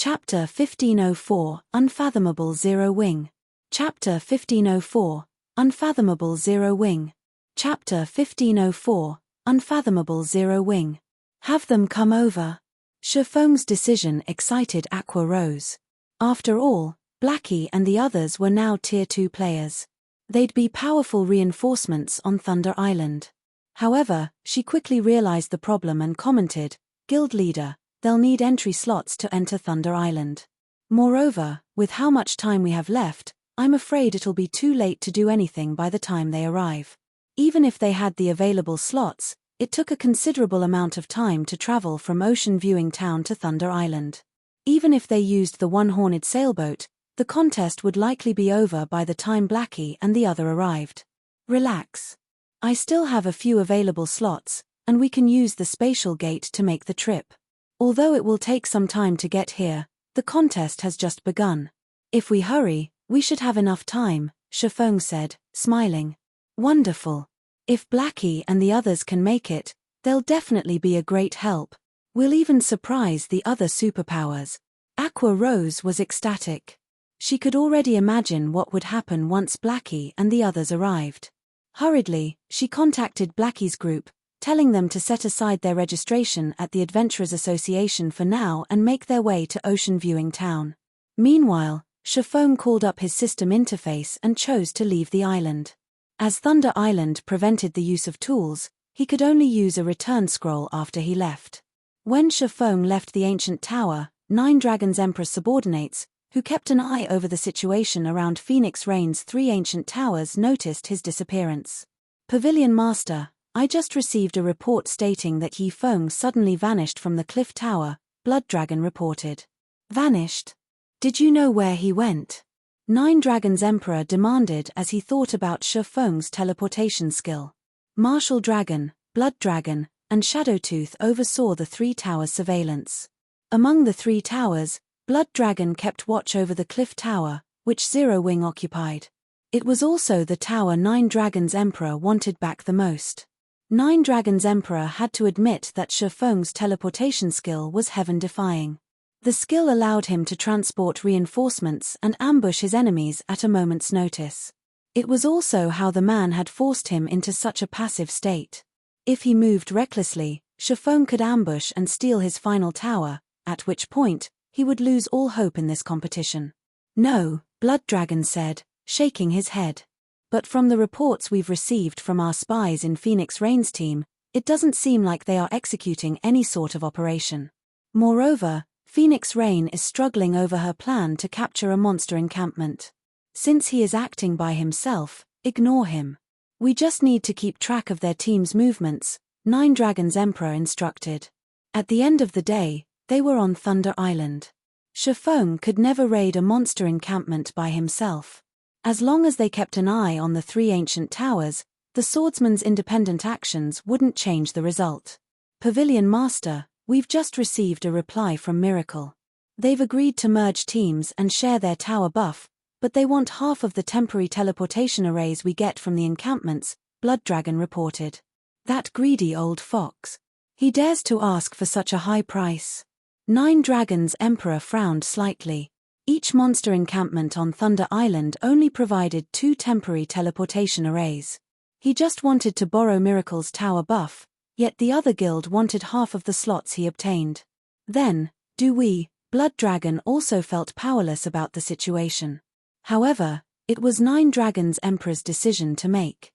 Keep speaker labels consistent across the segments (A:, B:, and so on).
A: Chapter 1504, Unfathomable Zero Wing. Chapter 1504, Unfathomable Zero Wing. Chapter 1504, Unfathomable Zero Wing. Have them come over. Shifeng's decision excited Aqua Rose. After all, Blackie and the others were now Tier 2 players. They'd be powerful reinforcements on Thunder Island. However, she quickly realized the problem and commented, "Guild leader, they'll need entry slots to enter Thunder Island. Moreover, with how much time we have left, I'm afraid it'll be too late to do anything by the time they arrive." Even if they had the available slots, it took a considerable amount of time to travel from Ocean Viewing Town to Thunder Island. Even if they used the one-horned sailboat, the contest would likely be over by the time Blackie and the other arrived. "Relax. I still have a few available slots, and we can use the spatial gate to make the trip. Although it will take some time to get here, the contest has just begun. If we hurry, we should have enough time," Shifeng said, smiling. "Wonderful. If Blackie and the others can make it, they'll definitely be a great help. We'll even surprise the other superpowers." Aqua Rose was ecstatic. She could already imagine what would happen once Blackie and the others arrived. Hurriedly, she contacted Blackie's group, telling them to set aside their registration at the Adventurers Association for now and make their way to Ocean Viewing Town. Meanwhile, Shifeng called up his system interface and chose to leave the island. As Thunder Island prevented the use of tools, he could only use a return scroll after he left. When Shifeng left the ancient tower, 9 Dragons Emperor subordinates, who kept an eye over the situation around Phoenix Rain's 3 ancient towers, noticed his disappearance. "Pavilion Master, I just received a report stating that Yifeng suddenly vanished from the cliff tower," Blood Dragon reported. "Vanished? Did you know where he went?" 9 Dragons Emperor demanded as he thought about Shifeng's teleportation skill. Martial Dragon, Blood Dragon, and Shadowtooth oversaw the 3 towers' surveillance. Among the 3 towers, Blood Dragon kept watch over the cliff tower, which Zero Wing occupied. It was also the tower 9 Dragons Emperor wanted back the most. 9 Dragons Emperor had to admit that Shifeng's teleportation skill was heaven-defying. The skill allowed him to transport reinforcements and ambush his enemies at a moment's notice. It was also how the man had forced him into such a passive state. If he moved recklessly, Shifeng could ambush and steal his final tower, at which point, he would lose all hope in this competition. "No," Blood Dragon said, shaking his head. "But from the reports we've received from our spies in Phoenix Rain's team, it doesn't seem like they are executing any sort of operation. Moreover, Phoenix Rain is struggling over her plan to capture a monster encampment. Since he is acting by himself, ignore him. We just need to keep track of their team's movements," 9 Dragons Emperor instructed. At the end of the day, they were on Thunder Island. Shifeng could never raid a monster encampment by himself. As long as they kept an eye on the 3 ancient towers, the swordsman's independent actions wouldn't change the result. "Pavilion Master, we've just received a reply from Miracle. They've agreed to merge teams and share their tower buff, but they want half of the temporary teleportation arrays we get from the encampments," Blood Dragon reported. "That greedy old fox. He dares to ask for such a high price." 9 Dragons Emperor frowned slightly. Each monster encampment on Thunder Island only provided 2 temporary teleportation arrays. He just wanted to borrow Miracle's tower buff, yet the other guild wanted half of the slots he obtained. "Then, do we?" Blood Dragon also felt powerless about the situation. However, it was 9 Dragons Emperor's decision to make.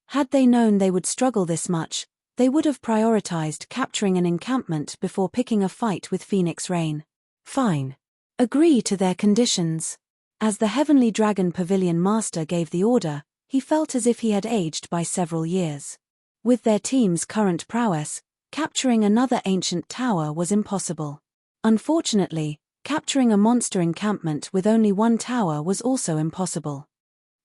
A: Had they known they would struggle this much, they would have prioritized capturing an encampment before picking a fight with Phoenix Rain. "Fine. Agree to their conditions." As the Heavenly Dragon Pavilion Master gave the order, he felt as if he had aged by several years. With their team's current prowess, capturing another ancient tower was impossible. Unfortunately, capturing a monster encampment with only 1 tower was also impossible.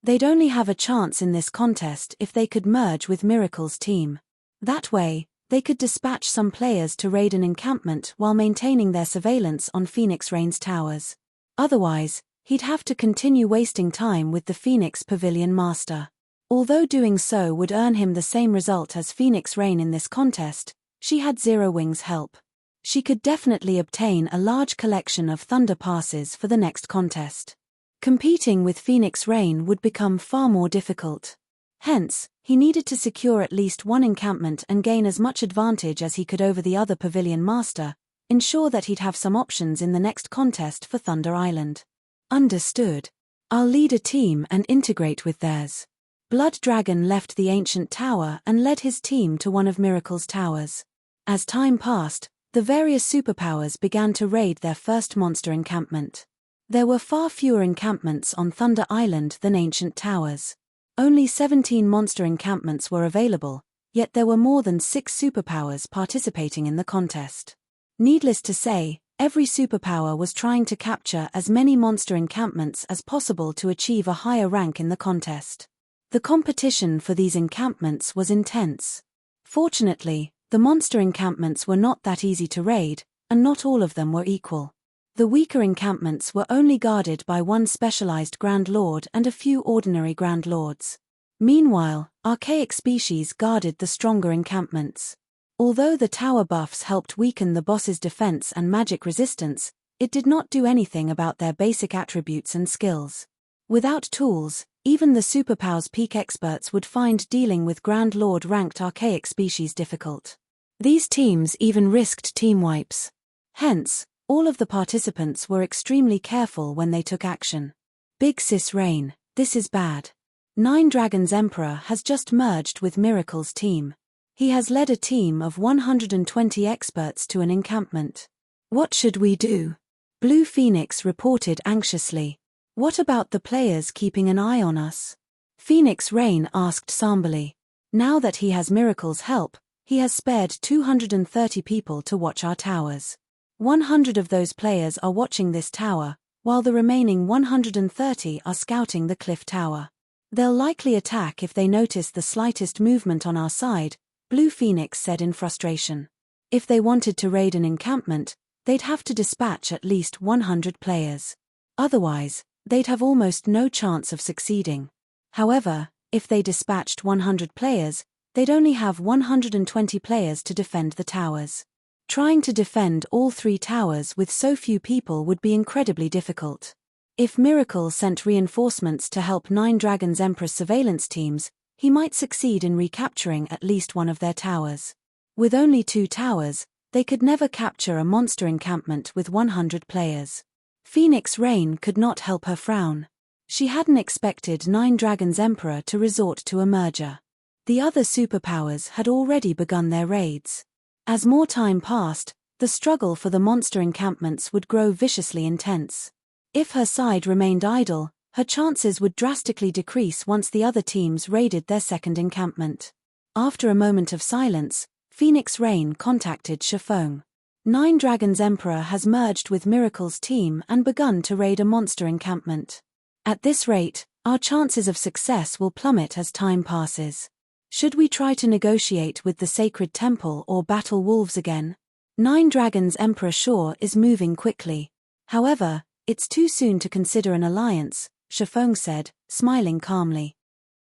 A: They'd only have a chance in this contest if they could merge with Miracle's team. That way, they could dispatch some players to raid an encampment while maintaining their surveillance on Phoenix Rain's towers. Otherwise, he'd have to continue wasting time with the Phoenix Pavilion Master. Although doing so would earn him the same result as Phoenix Rain in this contest, she had Zero Wing's help. She could definitely obtain a large collection of thunder passes for the next contest. Competing with Phoenix Rain would become far more difficult. Hence, he needed to secure at least one encampment and gain as much advantage as he could over the other pavilion master, ensure that he'd have some options in the next contest for Thunder Island. Understood. I'll lead a team and integrate with theirs. Blood Dragon left the ancient tower and led his team to one of Miracle's towers. As time passed, the various superpowers began to raid their first monster encampment. There were far fewer encampments on Thunder Island than ancient towers. Only 17 monster encampments were available, yet there were more than 6 superpowers participating in the contest. Needless to say, every superpower was trying to capture as many monster encampments as possible to achieve a higher rank in the contest. The competition for these encampments was intense. Fortunately, the monster encampments were not that easy to raid, and not all of them were equal. The weaker encampments were only guarded by one specialized Grand Lord and a few ordinary Grand Lords. Meanwhile, archaic species guarded the stronger encampments. Although the tower buffs helped weaken the boss's defense and magic resistance, it did not do anything about their basic attributes and skills. Without tools, even the superpowers peak experts would find dealing with Grand Lord ranked archaic species difficult. These teams even risked team wipes. Hence, all of the participants were extremely careful when they took action. Big Sis Rain, this is bad. Nine Dragons Emperor has just merged with Miracle's team. He has led a team of 120 experts to an encampment. What should we do? Blue Phoenix reported anxiously. What about the players keeping an eye on us? Phoenix Rain asked somberly. Now that he has Miracle's help, he has spared 230 people to watch our towers. 100 of those players are watching this tower, while the remaining 130 are scouting the cliff tower. They'll likely attack if they notice the slightest movement on our side, Blue Phoenix said in frustration. If they wanted to raid an encampment, they'd have to dispatch at least 100 players. Otherwise, they'd have almost no chance of succeeding. However, if they dispatched 100 players, they'd only have 120 players to defend the towers. Trying to defend all 3 towers with so few people would be incredibly difficult. If Miracle sent reinforcements to help Nine Dragons Emperor's surveillance teams, he might succeed in recapturing at least one of their towers. With only 2 towers, they could never capture a monster encampment with 100 players. Phoenix Rain could not help her frown. She hadn't expected Nine Dragons Emperor to resort to a merger. The other superpowers had already begun their raids. As more time passed, the struggle for the monster encampments would grow viciously intense. If her side remained idle, her chances would drastically decrease once the other teams raided their second encampment. After a moment of silence, Phoenix Rain contacted Shifeng. Nine Dragons Emperor has merged with Miracle's team and begun to raid a monster encampment. At this rate, our chances of success will plummet as time passes. Should we try to negotiate with the Sacred Temple or battle wolves again? Nine Dragons Emperor Shaw is moving quickly. However, it's too soon to consider an alliance, Shifeng said, smiling calmly.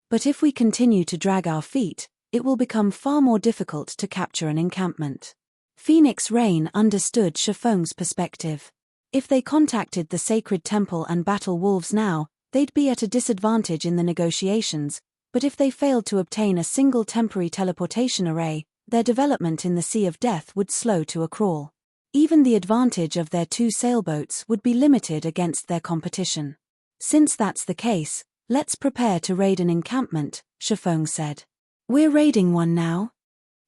A: But if we continue to drag our feet, it will become far more difficult to capture an encampment. Phoenix Rain understood Shifeng's perspective. If they contacted the Sacred Temple and battle wolves now, they'd be at a disadvantage in the negotiations, but if they failed to obtain a single temporary teleportation array, their development in the Sea of Death would slow to a crawl. Even the advantage of their 2 sailboats would be limited against their competition. Since that's the case, let's prepare to raid an encampment, Shifeng said. We're raiding one now?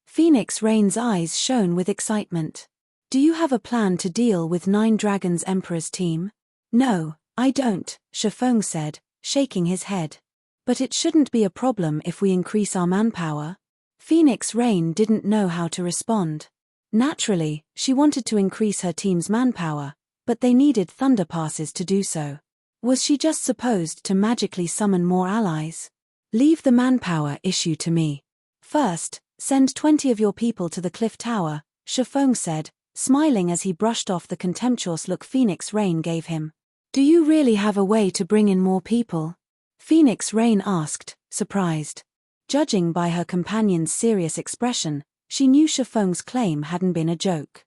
A: Phoenix Rain's eyes shone with excitement. Do you have a plan to deal with Nine Dragons Emperor's team? No, I don't, Shifeng said, shaking his head. But it shouldn't be a problem if we increase our manpower. Phoenix Rain didn't know how to respond. Naturally, she wanted to increase her team's manpower, but they needed thunder passes to do so. Was she just supposed to magically summon more allies? Leave the manpower issue to me. First, send 20 of your people to the cliff tower, Shifeng said, smiling as he brushed off the contemptuous look Phoenix Rain gave him. Do you really have a way to bring in more people? Phoenix Rain asked, surprised. Judging by her companion's serious expression, she knew Shifeng's claim hadn't been a joke.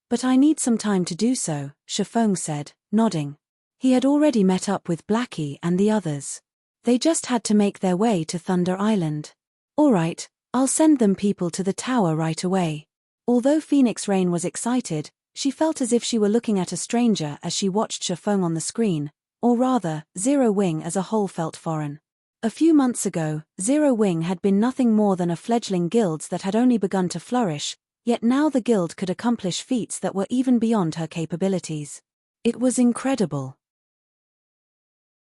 A: But I need some time to do so, Shifeng said, nodding. He had already met up with Blackie and the others. They just had to make their way to Thunder Island. All right, I'll send them people to the tower right away. Although Phoenix Rain was excited, she felt as if she were looking at a stranger as she watched Shifeng on the screen, or rather, Zero Wing as a whole felt foreign. A few months ago, Zero Wing had been nothing more than a fledgling guild that had only begun to flourish, yet now the guild could accomplish feats that were even beyond her capabilities. It was incredible.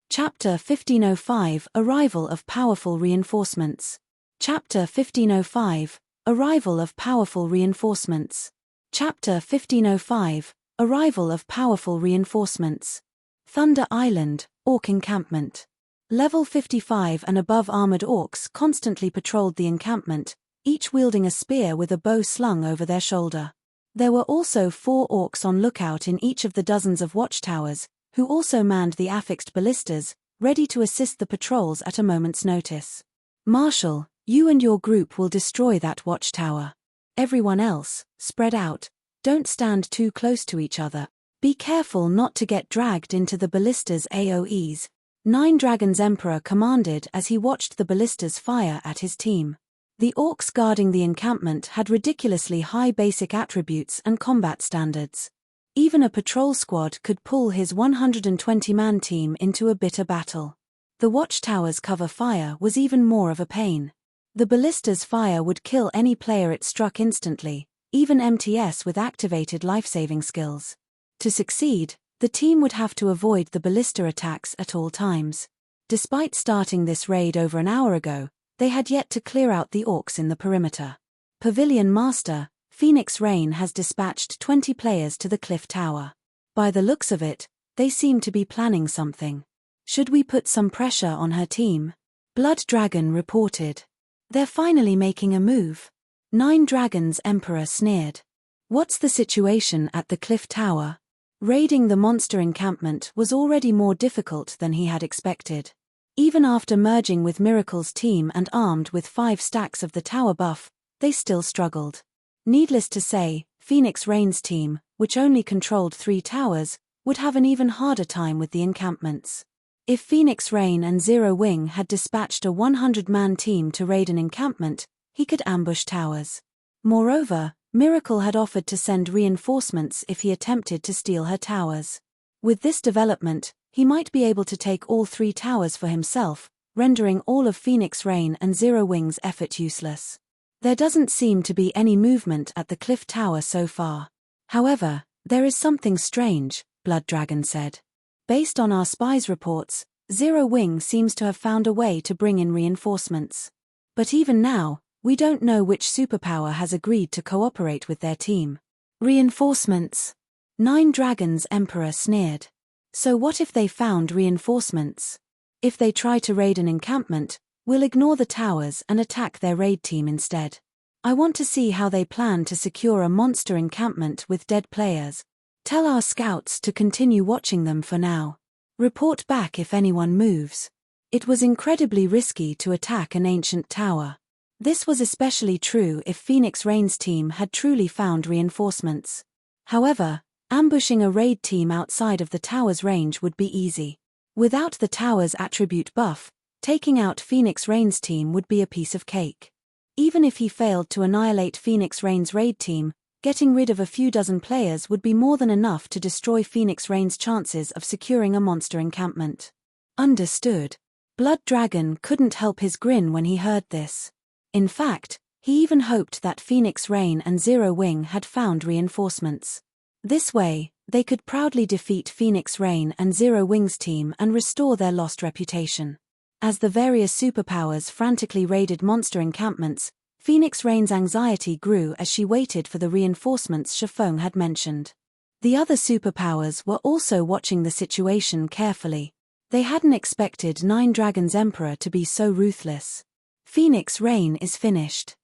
A: Chapter 1505 Arrival of Powerful Reinforcements. Chapter 1505 Arrival of Powerful Reinforcements. Chapter 1505 Arrival of Powerful Reinforcements. Thunder Island, Orc Encampment. Level 55 and above armored orcs constantly patrolled the encampment, each wielding a spear with a bow slung over their shoulder. There were also 4 orcs on lookout in each of the dozens of watchtowers, who also manned the affixed ballistas, ready to assist the patrols at a moment's notice. Marshal, you and your group will destroy that watchtower. Everyone else, spread out. Don't stand too close to each other. Be careful not to get dragged into the ballistas' AoEs. Nine Dragons Emperor commanded as he watched the ballistas fire at his team. The orcs guarding the encampment had ridiculously high basic attributes and combat standards. Even a patrol squad could pull his 120-man team into a bitter battle. The watchtower's cover fire was even more of a pain. The ballista's fire would kill any player it struck instantly, even MTS with activated life-saving skills. To succeed, the team would have to avoid the ballista attacks at all times. Despite starting this raid over an hour ago, they had yet to clear out the orcs in the perimeter. Pavilion Master, Phoenix Rain has dispatched 20 players to the cliff tower. By the looks of it, they seem to be planning something. Should we put some pressure on her team? Blood Dragon reported. They're finally making a move. Nine Dragons Emperor sneered. What's the situation at the cliff tower? Raiding the monster encampment was already more difficult than he had expected. Even after merging with Miracle's team and armed with 5 stacks of the tower buff, they still struggled. Needless to say, Phoenix Rain's team, which only controlled 3 towers, would have an even harder time with the encampments. If Phoenix Rain and Zero Wing had dispatched a 100-man team to raid an encampment, he could ambush towers. Moreover, Miracle had offered to send reinforcements if he attempted to steal her towers. With this development, he might be able to take all 3 towers for himself, rendering all of Phoenix Rain and Zero Wing's effort useless. There doesn't seem to be any movement at the cliff tower so far. However, there is something strange, Blood Dragon said. Based on our spies' reports, Zero Wing seems to have found a way to bring in reinforcements. But even now, we don't know which superpower has agreed to cooperate with their team. Reinforcements. Nine Dragons Emperor sneered. So what if they found reinforcements? If they try to raid an encampment, we'll ignore the towers and attack their raid team instead. I want to see how they plan to secure a monster encampment with dead players. Tell our scouts to continue watching them for now. Report back if anyone moves. It was incredibly risky to attack an ancient tower. This was especially true if Phoenix Rain's team had truly found reinforcements. However, ambushing a raid team outside of the tower's range would be easy. Without the tower's attribute buff, taking out Phoenix Rain's team would be a piece of cake. Even if he failed to annihilate Phoenix Rain's raid team, getting rid of a few dozen players would be more than enough to destroy Phoenix Rain's chances of securing a monster encampment. Understood. Blood Dragon couldn't help his grin when he heard this. In fact, he even hoped that Phoenix Rain and Zero Wing had found reinforcements. This way, they could proudly defeat Phoenix Rain and Zero Wing's team and restore their lost reputation. As the various superpowers frantically raided monster encampments, Phoenix Rain's anxiety grew as she waited for the reinforcements Shifeng had mentioned. The other superpowers were also watching the situation carefully. They hadn't expected Nine Dragons Emperor to be so ruthless. Phoenix Rain is finished.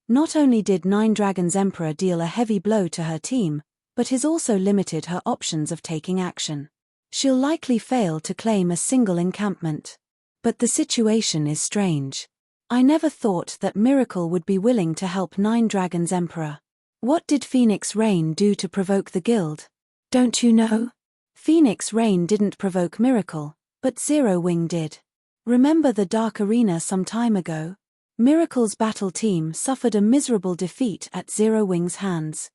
A: Not only did Nine Dragons Emperor deal a heavy blow to her team, but has also limited her options of taking action. She'll likely fail to claim a single encampment. But the situation is strange. I never thought that Miracle would be willing to help Nine Dragons Emperor. What did Phoenix Rain do to provoke the guild? Don't you know? Phoenix Rain didn't provoke Miracle, but Zero Wing did. Remember the Dark Arena some time ago? Miracle's battle team suffered a miserable defeat at Zero Wing's hands.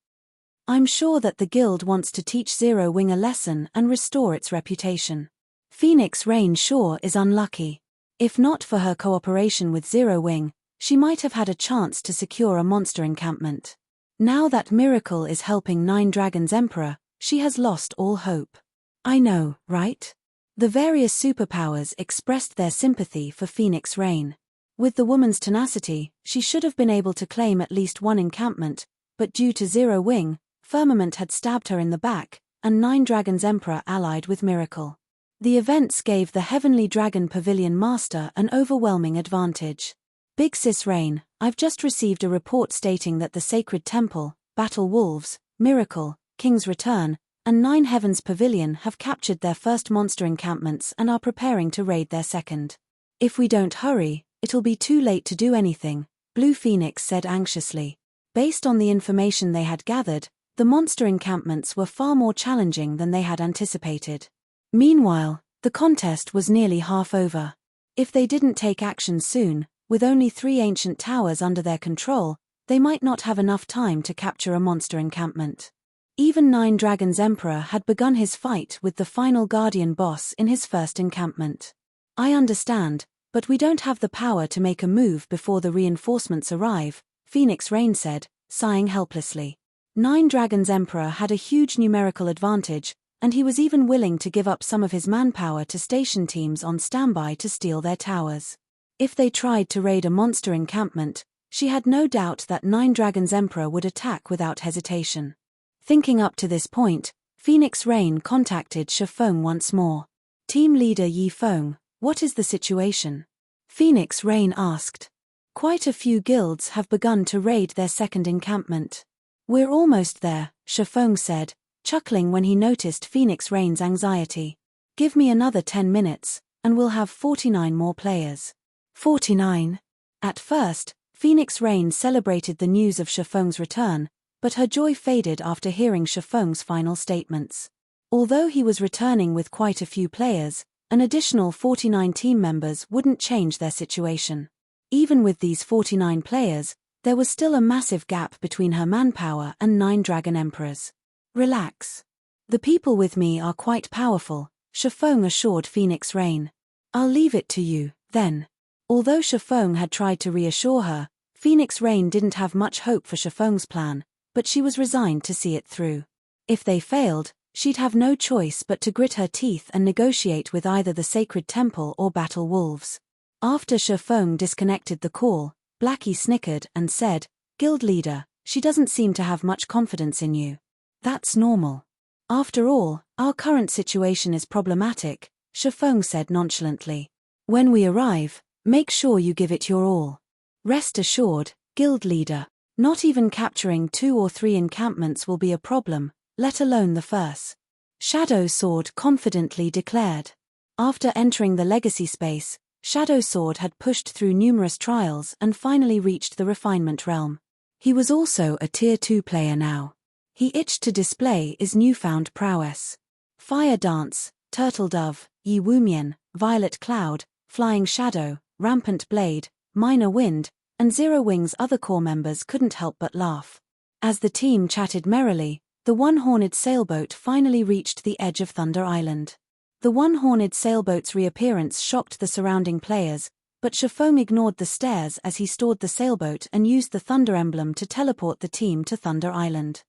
A: I'm sure that the guild wants to teach Zero Wing a lesson and restore its reputation. Phoenix Rain sure is unlucky. If not for her cooperation with Zero Wing, she might have had a chance to secure a monster encampment. Now that Miracle is helping Nine Dragons Emperor, she has lost all hope. I know, right? The various superpowers expressed their sympathy for Phoenix Rain. With the woman's tenacity, she should have been able to claim at least one encampment, but due to Zero Wing, Firmament had stabbed her in the back, and Nine Dragons Emperor allied with Miracle. The events gave the Heavenly Dragon Pavilion Master an overwhelming advantage. Big Sis Rain, I've just received a report stating that the Sacred Temple, Battle Wolves, Miracle, King's Return, and Nine Heavens Pavilion have captured their first monster encampments and are preparing to raid their second. If we don't hurry, it'll be too late to do anything, Blue Phoenix said anxiously. Based on the information they had gathered, the monster encampments were far more challenging than they had anticipated. Meanwhile, the contest was nearly half over. If they didn't take action soon, with only 3 ancient towers under their control, they might not have enough time to capture a monster encampment. Even Nine Dragons Emperor had begun his fight with the final Guardian boss in his first encampment. I understand, but we don't have the power to make a move before the reinforcements arrive, Phoenix Rain said, sighing helplessly. Nine Dragons Emperor had a huge numerical advantage, and he was even willing to give up some of his manpower to station teams on standby to steal their towers. If they tried to raid a monster encampment, she had no doubt that Nine Dragons Emperor would attack without hesitation. Thinking up to this point, Phoenix Rain contacted Shifeng once more. Team leader Yi Feng, what is the situation? Phoenix Rain asked. Quite a few guilds have begun to raid their second encampment. We're almost there, Shifeng said, chuckling when he noticed Phoenix Rain's anxiety. Give me another 10 minutes, and we'll have 49 more players. 49? At first, Phoenix Rain celebrated the news of Shifeng's return, but her joy faded after hearing Shifeng's final statements. Although he was returning with quite a few players, an additional 49 team members wouldn't change their situation. Even with these 49 players, there was still a massive gap between her manpower and Nine Dragon Emperors. Relax. The people with me are quite powerful, Shifeng assured Phoenix Rain. I'll leave it to you, then. Although Shifeng had tried to reassure her, Phoenix Rain didn't have much hope for Shifeng's plan, but she was resigned to see it through. If they failed, she'd have no choice but to grit her teeth and negotiate with either the Sacred Temple or Battle Wolves. After Shifeng disconnected the call, Blackie snickered and said, Guild leader, she doesn't seem to have much confidence in you. That's normal. After all, our current situation is problematic, Shifeng said nonchalantly. When we arrive, make sure you give it your all. Rest assured, Guild leader, not even capturing 2 or 3 encampments will be a problem, let alone the first. Shadow Sword confidently declared. After entering the legacy space, Shadow Sword had pushed through numerous trials and finally reached the refinement realm. He was also a Tier 2 player now. He itched to display his newfound prowess. Fire Dance, Turtle Dove, Yi Wumian, Violet Cloud, Flying Shadow, Rampant Blade, Minor Wind, and Zero Wing's other core members couldn't help but laugh. As the team chatted merrily, the one-horned sailboat finally reached the edge of Thunder Island. The one-horned sailboat's reappearance shocked the surrounding players, but Shifeng ignored the stares as he stored the sailboat and used the Thunder emblem to teleport the team to Thunder Island.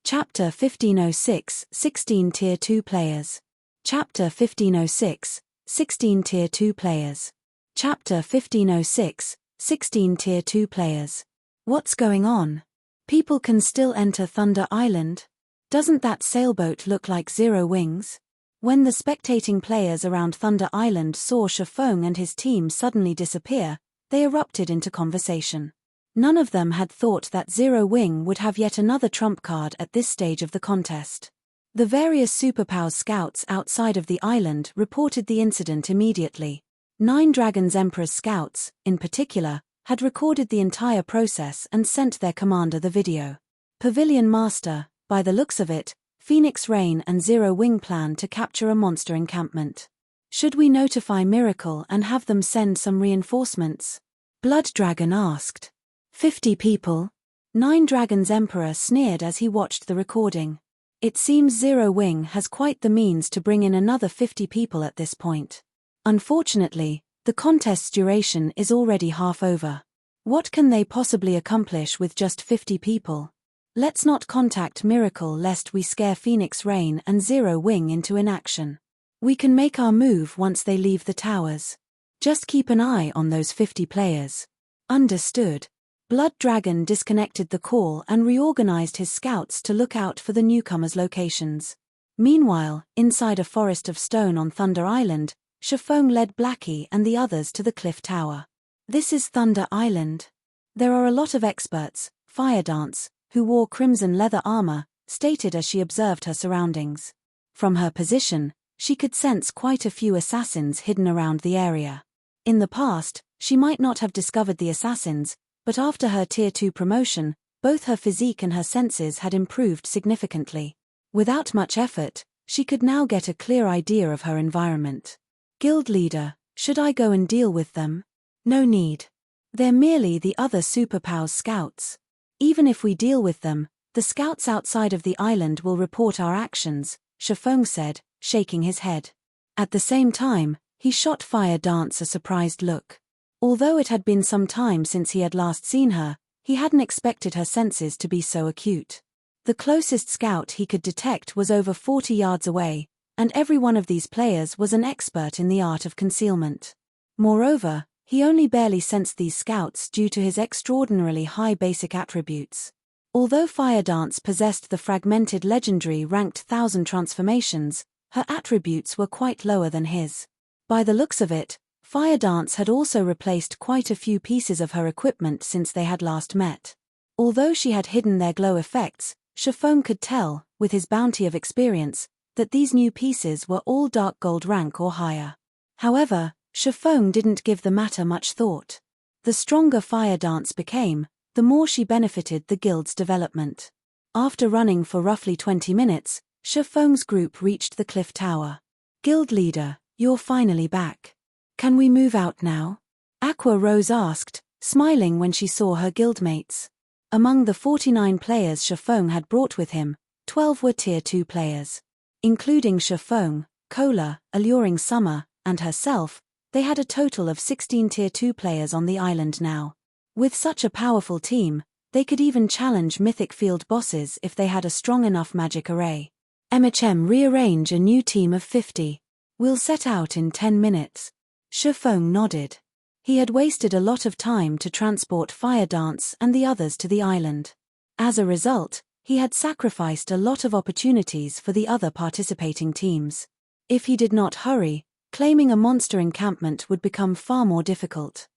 A: Chapter 1506, 16 Tier 2 Players. Chapter 1506, 16 Tier 2 Players. Chapter 1506, 16 Tier 2 Players. What's going on? People can still enter Thunder Island? Doesn't that sailboat look like Zero Wings? When the spectating players around Thunder Island saw Shifeng and his team suddenly disappear, they erupted into conversation. None of them had thought that Zero Wing would have yet another trump card at this stage of the contest. The various superpower scouts outside of the island reported the incident immediately. Nine Dragons Emperor's scouts, in particular, had recorded the entire process and sent their commander the video. Pavilion Master, by the looks of it, Phoenix Rain and Zero Wing plan to capture a monster encampment. Should we notify Miracle and have them send some reinforcements? Blood Dragon asked. 50 people? Nine Dragons Emperor sneered as he watched the recording. It seems Zero Wing has quite the means to bring in another 50 people at this point. Unfortunately, the contest's duration is already half over. What can they possibly accomplish with just 50 people? Let's not contact Miracle lest we scare Phoenix Rain and Zero Wing into inaction. We can make our move once they leave the towers. Just keep an eye on those 50 players. Understood. Blood Dragon disconnected the call and reorganized his scouts to look out for the newcomers' locations. Meanwhile, inside a forest of stone on Thunder Island, Shifeng led Blackie and the others to the cliff tower. This is Thunder Island. There are a lot of experts, Fire Dance, who wore crimson leather armor, stated as she observed her surroundings. From her position, she could sense quite a few assassins hidden around the area. In the past, she might not have discovered the assassins, but after her Tier 2 promotion, both her physique and her senses had improved significantly. Without much effort, she could now get a clear idea of her environment. Guild leader, should I go and deal with them? No need. They're merely the other Superpow's scouts. Even if we deal with them, the scouts outside of the island will report our actions, Shifeng said, shaking his head. At the same time, he shot Fire Dance a surprised look. Although it had been some time since he had last seen her, he hadn't expected her senses to be so acute. The closest scout he could detect was over 40 yards away, and every one of these players was an expert in the art of concealment. Moreover, he only barely sensed these scouts due to his extraordinarily high basic attributes. Although Fire Dance possessed the fragmented legendary ranked 1000 transformations, her attributes were quite lower than his. By the looks of it, Fire Dance had also replaced quite a few pieces of her equipment since they had last met. Although she had hidden their glow effects, Shifeng could tell, with his bounty of experience, that these new pieces were all dark gold rank or higher. However, Shifeng didn't give the matter much thought. The stronger Fire Dance became, the more she benefited the guild's development. After running for roughly 20 minutes, Shifeng's group reached the cliff tower. Guild leader, you're finally back. Can we move out now? Aqua Rose asked, smiling when she saw her guildmates. Among the 49 players Shifeng had brought with him, 12 were Tier 2 players. Including Shifeng, Cola, Alluring Summer, and herself, they had a total of 16 Tier 2 players on the island now. With such a powerful team, they could even challenge mythic field bosses if they had a strong enough magic array. MHM rearrange a new team of 50. We'll set out in 10 minutes. Shifeng nodded. He had wasted a lot of time to transport Fire Dance and the others to the island. As a result, he had sacrificed a lot of opportunities for the other participating teams. If he did not hurry, claiming a monster encampment would become far more difficult.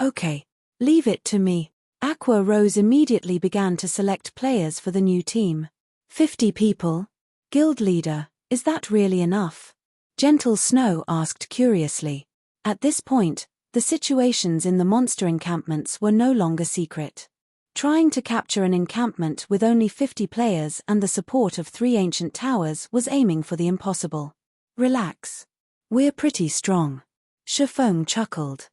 A: Okay, leave it to me. Aqua Rose immediately began to select players for the new team. 50 people? Guild leader, is that really enough? Gentle Snow asked curiously. At this point, the situations in the monster encampments were no longer secret. Trying to capture an encampment with only 50 players and the support of 3 ancient towers was aiming for the impossible. Relax. We're pretty strong. Shifeng chuckled.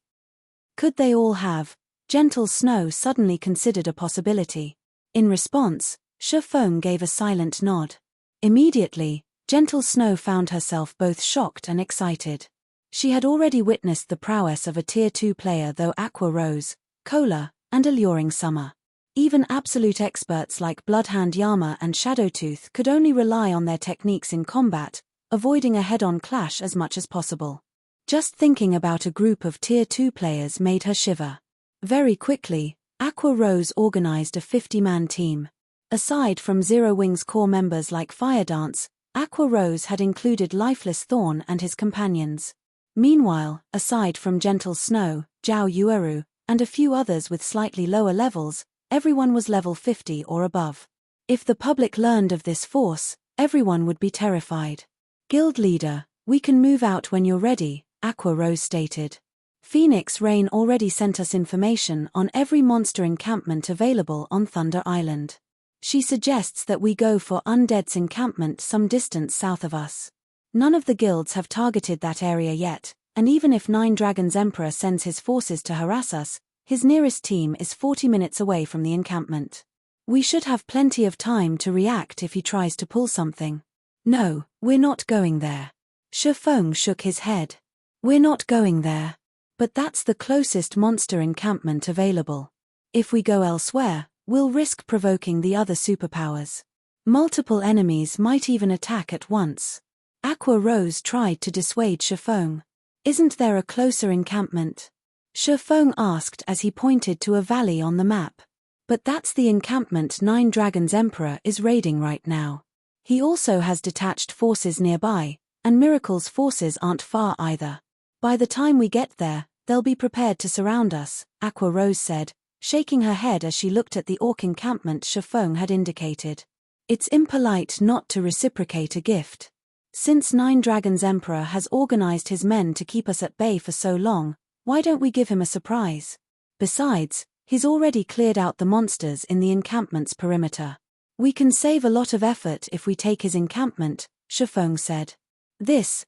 A: Could they all have? Gentle Snow suddenly considered a possibility. In response, Shifeng gave a silent nod. Immediately, Gentle Snow found herself both shocked and excited. She had already witnessed the prowess of a Tier 2 player though Aqua Rose, Cola, and Alluring Summer. Even absolute experts like Bloodhand Yama and Shadowtooth could only rely on their techniques in combat, avoiding a head-on clash as much as possible. Just thinking about a group of Tier 2 players made her shiver. Very quickly, Aqua Rose organized a 50-man team. Aside from Zero Wing's core members like Fire Dance, Aqua Rose had included Lifeless Thorn and his companions. Meanwhile, aside from Gentle Snow, Zhao Yueru, and a few others with slightly lower levels, everyone was level 50 or above. If the public learned of this force, everyone would be terrified. Guild leader, we can move out when you're ready, Aqua Rose stated. Phoenix Rain already sent us information on every monster encampment available on Thunder Island. She suggests that we go for Undead's encampment some distance south of us. None of the guilds have targeted that area yet, and even if Nine Dragons Emperor sends his forces to harass us, his nearest team is 40 minutes away from the encampment. We should have plenty of time to react if he tries to pull something. No, we're not going there. Shifeng shook his head. We're not going there. But that's the closest monster encampment available. If we go elsewhere, we'll risk provoking the other superpowers. Multiple enemies might even attack at once. Aqua Rose tried to dissuade Shifeng. Isn't there a closer encampment? Shifeng asked as he pointed to a valley on the map. But that's the encampment Nine Dragons Emperor is raiding right now. He also has detached forces nearby, and Miracle's forces aren't far either. By the time we get there, they'll be prepared to surround us, Aqua Rose said, shaking her head as she looked at the orc encampment Shifeng had indicated. It's impolite not to reciprocate a gift. Since Nine Dragons Emperor has organized his men to keep us at bay for so long, why don't we give him a surprise? Besides, he's already cleared out the monsters in the encampment's perimeter. We can save a lot of effort if we take his encampment, Shifeng said.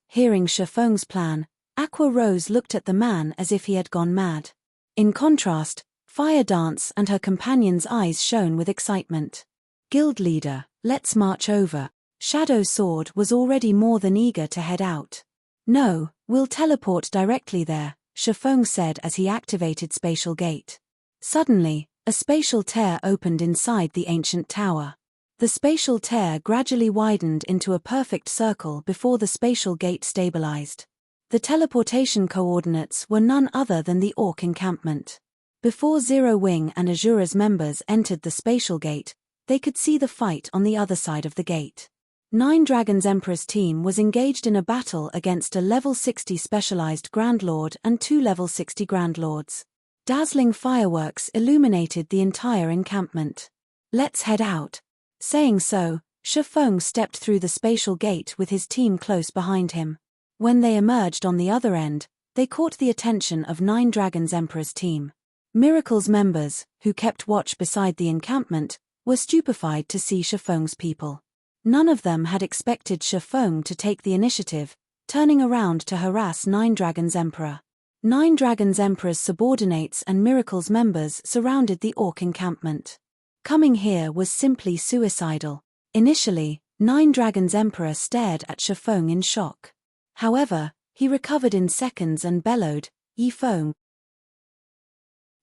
A: Hearing Shifeng's plan, Aqua Rose looked at the man as if he had gone mad. In contrast, Fire Dance and her companion's eyes shone with excitement. Guild leader, let's march over. Shadow Sword was already more than eager to head out. No, we'll teleport directly there, Shifeng said as he activated Spatial Gate. Suddenly, a spatial tear opened inside the ancient tower. The spatial tear gradually widened into a perfect circle before the spatial gate stabilized. The teleportation coordinates were none other than the orc encampment. Before Zero Wing and Azura's members entered the spatial gate, they could see the fight on the other side of the gate. Nine Dragons Emperor's team was engaged in a battle against a level 60 specialized Grand Lord and 2 level 60 Grand Lords. Dazzling fireworks illuminated the entire encampment. Let's head out. Saying so, Shifeng stepped through the spatial gate with his team close behind him. When they emerged on the other end, they caught the attention of Nine Dragons Emperor's team. Miracle's members, who kept watch beside the encampment, were stupefied to see Shifeng's people. None of them had expected Shifeng to take the initiative, turning around to harass Nine Dragons Emperor. Nine Dragons Emperor's subordinates and Miracle's members surrounded the orc encampment. Coming here was simply suicidal. Initially, Nine Dragons Emperor stared at Shifeng in shock. However, he recovered in seconds and bellowed, "Yifeng."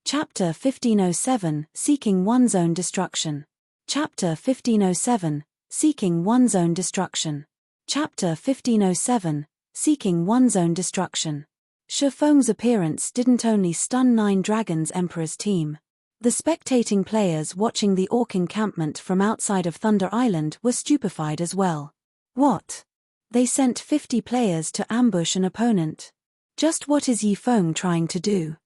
A: Chapter 1507, Seeking One's Own Destruction. Chapter 1507, Seeking One's Own Destruction. Chapter 1507, Seeking One's Own Destruction. Shifeng's appearance didn't only stun Nine Dragons Emperor's team. The spectating players watching the orc encampment from outside of Thunder Island were stupefied as well. What? They sent 50 players to ambush an opponent. Just what is Yifeng trying to do?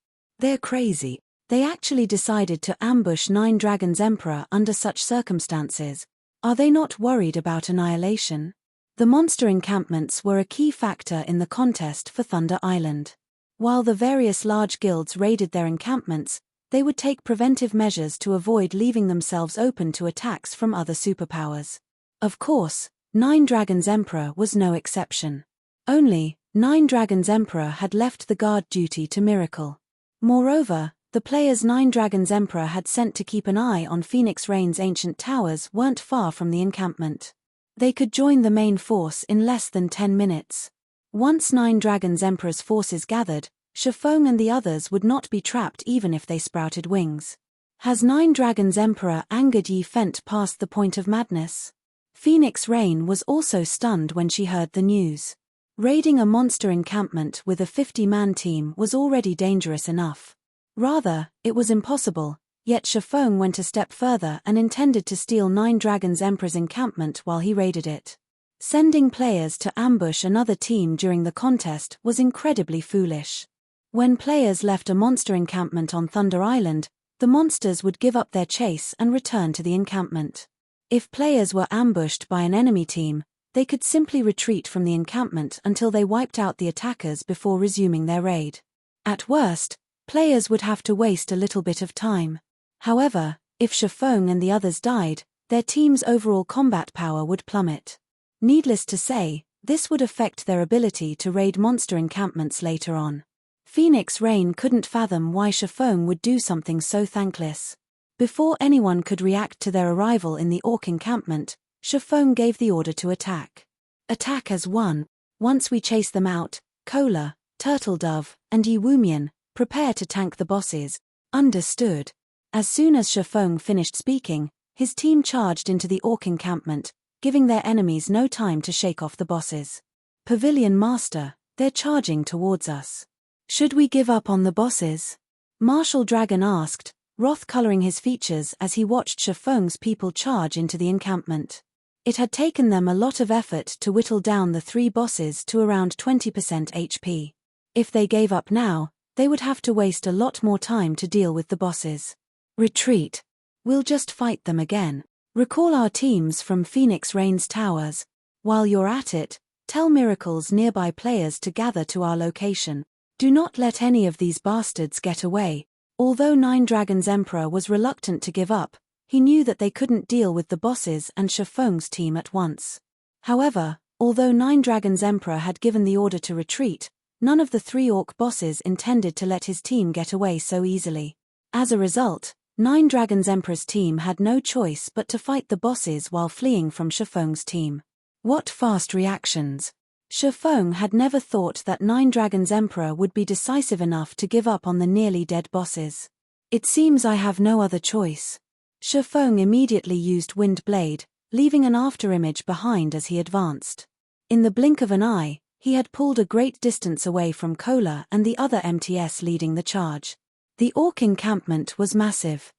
A: They're crazy. They actually decided to ambush Nine Dragons Emperor under such circumstances. Are they not worried about annihilation? The monster encampments were a key factor in the contest for Thunder Island. While the various large guilds raided their encampments, they would take preventive measures to avoid leaving themselves open to attacks from other superpowers. Of course, Nine Dragons Emperor was no exception. Only, Nine Dragons Emperor had left the guard duty to Miracle. Moreover, the players Nine Dragons Emperor had sent to keep an eye on Phoenix Rain's ancient towers weren't far from the encampment. They could join the main force in less than 10 minutes. Once Nine Dragons Emperor's forces gathered, Shifeng and the others would not be trapped even if they sprouted wings. Has Nine Dragons Emperor angered Yi Fent past the point of madness? Phoenix Rain was also stunned when she heard the news. Raiding a monster encampment with a 50-man team was already dangerous enough. Rather, it was impossible, yet Shifeng went a step further and intended to steal Nine Dragons Emperor's encampment while he raided it. Sending players to ambush another team during the contest was incredibly foolish. When players left a monster encampment on Thunder Island, the monsters would give up their chase and return to the encampment. If players were ambushed by an enemy team, they could simply retreat from the encampment until they wiped out the attackers before resuming their raid. At worst, players would have to waste a little bit of time. However, if Shifeng and the others died, their team's overall combat power would plummet. Needless to say, this would affect their ability to raid monster encampments later on. Phoenix Rain couldn't fathom why Shifeng would do something so thankless. Before anyone could react to their arrival in the orc encampment, Shifeng gave the order to attack. Attack as one. Once we chase them out, Kola, Turtledove, and Yiwumian, prepare to tank the bosses. Understood. As soon as Shifeng finished speaking, his team charged into the orc encampment, giving their enemies no time to shake off the bosses. Pavilion Master, they're charging towards us. Should we give up on the bosses? Martial Dragon asked, wrath coloring his features as he watched Shifeng's people charge into the encampment. It had taken them a lot of effort to whittle down the 3 bosses to around 20% HP. If they gave up now, they would have to waste a lot more time to deal with the bosses. Retreat. We'll just fight them again. Recall our teams from Phoenix Rain's towers. While you're at it, tell Miracle's nearby players to gather to our location. Do not let any of these bastards get away. Although Nine Dragons Emperor was reluctant to give up, he knew that they couldn't deal with the bosses and Shifeng's team at once. However, although Nine Dragons Emperor had given the order to retreat, none of the 3 orc bosses intended to let his team get away so easily. As a result, Nine Dragons Emperor's team had no choice but to fight the bosses while fleeing from Shifeng's team. What fast reactions! Shifeng had never thought that Nine Dragons Emperor would be decisive enough to give up on the nearly dead bosses. It seems I have no other choice. Shifeng immediately used Wind Blade, leaving an afterimage behind as he advanced. In the blink of an eye, he had pulled a great distance away from Kola and the other MTS leading the charge. The orc encampment was massive.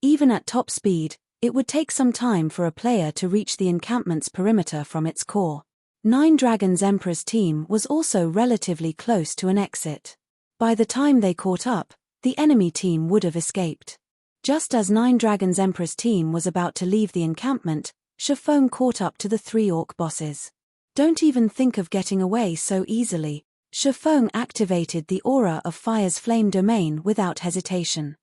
A: Even at top speed, it would take some time for a player to reach the encampment's perimeter from its core. Nine Dragons Emperor's team was also relatively close to an exit. By the time they caught up, the enemy team would have escaped. Just as Nine Dragons Emperor's team was about to leave the encampment, Shifeng caught up to the 3 orc bosses. Don't even think of getting away so easily. Shifeng activated the aura of Fire's flame domain without hesitation.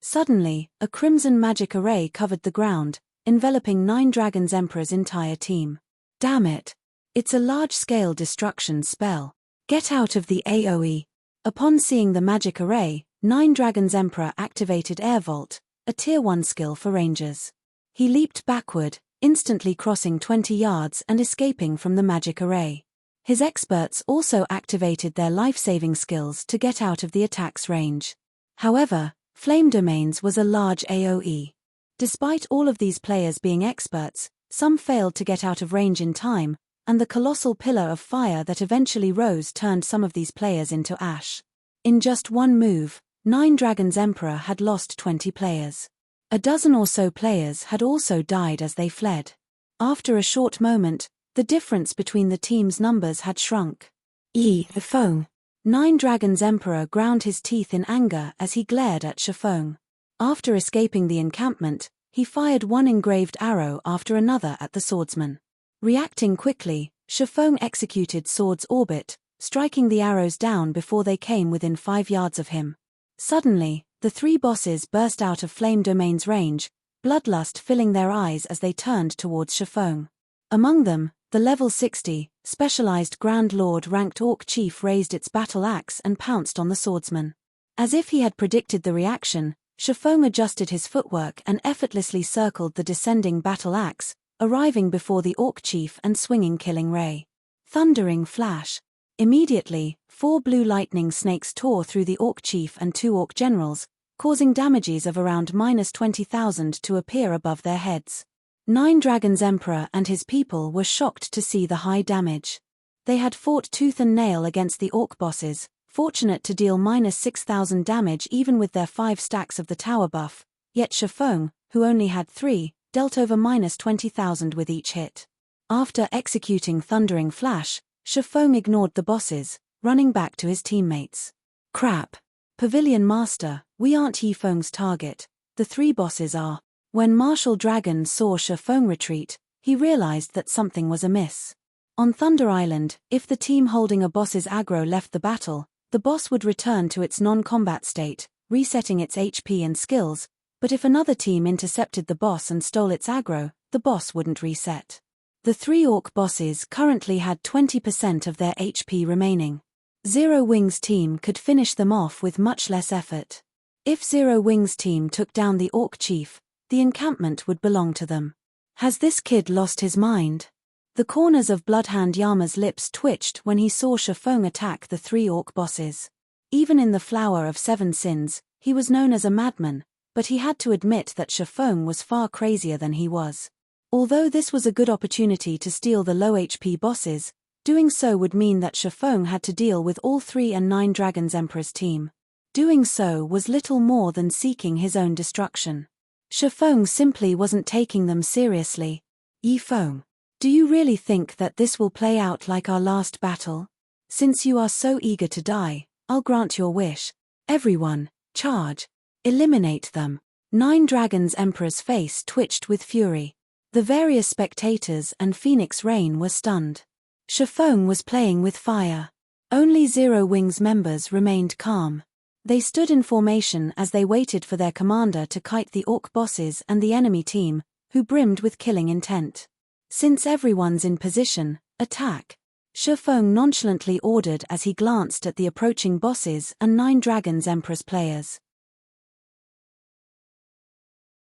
A: Suddenly, a crimson magic array covered the ground, enveloping Nine Dragons Emperor's entire team. Damn it! It's a large-scale destruction spell. Get out of the AoE. Upon seeing the magic array, Nine Dragons Emperor activated Air Vault, a Tier 1 skill for rangers. He leaped backward, instantly crossing 20 yards and escaping from the magic array. His experts also activated their life-saving skills to get out of the attack's range. However, Flame Domains was a large AoE. Despite all of these players being experts, some failed to get out of range in time, and the colossal pillar of fire that eventually rose turned some of these players into ash. In just one move, Nine Dragons Emperor had lost 20 players. A dozen or so players had also died as they fled. After a short moment, the difference between the team's numbers had shrunk. Shifeng. Nine Dragons Emperor ground his teeth in anger as he glared at Shifeng. After escaping the encampment, he fired one engraved arrow after another at the swordsman. Reacting quickly, Shifeng executed Sword's Orbit, striking the arrows down before they came within 5 yards of him. Suddenly, the 3 bosses burst out of Flame Domain's range, bloodlust filling their eyes as they turned towards Shifeng. Among them, the level 60, specialized Grand Lord ranked Orc Chief raised its battle axe and pounced on the swordsman. As if he had predicted the reaction, Shifeng adjusted his footwork and effortlessly circled the descending battle axe, arriving before the Orc Chief and swinging Killing Ray. Thundering Flash. Immediately, 4 blue lightning snakes tore through the Orc Chief and 2 Orc generals, causing damages of around -20,000 to appear above their heads. Nine Dragons Emperor and his people were shocked to see the high damage. They had fought tooth and nail against the Orc bosses, fortunate to deal -6,000 damage even with their 5 stacks of the tower buff, yet Shifeng, who only had 3, dealt over -20,000 with each hit. After executing Thundering Flash, Shifeng ignored the bosses, running back to his teammates. Crap. Pavilion Master, we aren't Shifeng's target, the 3 bosses are. When Martial Dragon saw Shifeng retreat, he realized that something was amiss. On Thunder Island, if the team holding a boss's aggro left the battle, The boss would return to its non-combat state, resetting its HP and skills, but if another team intercepted the boss and stole its aggro, the boss wouldn't reset. The 3 orc bosses currently had 20% of their HP remaining. Zero Wings' team could finish them off with much less effort. If Zero Wings' team took down the orc chief, the encampment would belong to them. Has this kid lost his mind? The corners of Bloodhound Yama's lips twitched when he saw Shifeng attack the 3 orc bosses. Even in the Flower of Seven Sins, he was known as a madman, but he had to admit that Shifeng was far crazier than he was. Although this was a good opportunity to steal the low HP bosses, doing so would mean that Shifeng had to deal with all 3 and 9 Dragons Emperor's team. Doing so was little more than seeking his own destruction. Shifeng simply wasn't taking them seriously. Yifeng, do you really think that this will play out like our last battle? Since you are so eager to die, I'll grant your wish. Everyone, charge. Eliminate them. 9 Dragons Emperor's face twitched with fury. The various spectators and Phoenix Rain were stunned. Shifeng was playing with fire. Only Zero Wings members remained calm. They stood in formation as they waited for their commander to kite the orc bosses and the enemy team, who brimmed with killing intent. Since everyone's in position, attack. Shifeng nonchalantly ordered as he glanced at the approaching bosses and 9 Dragons Emperor's players.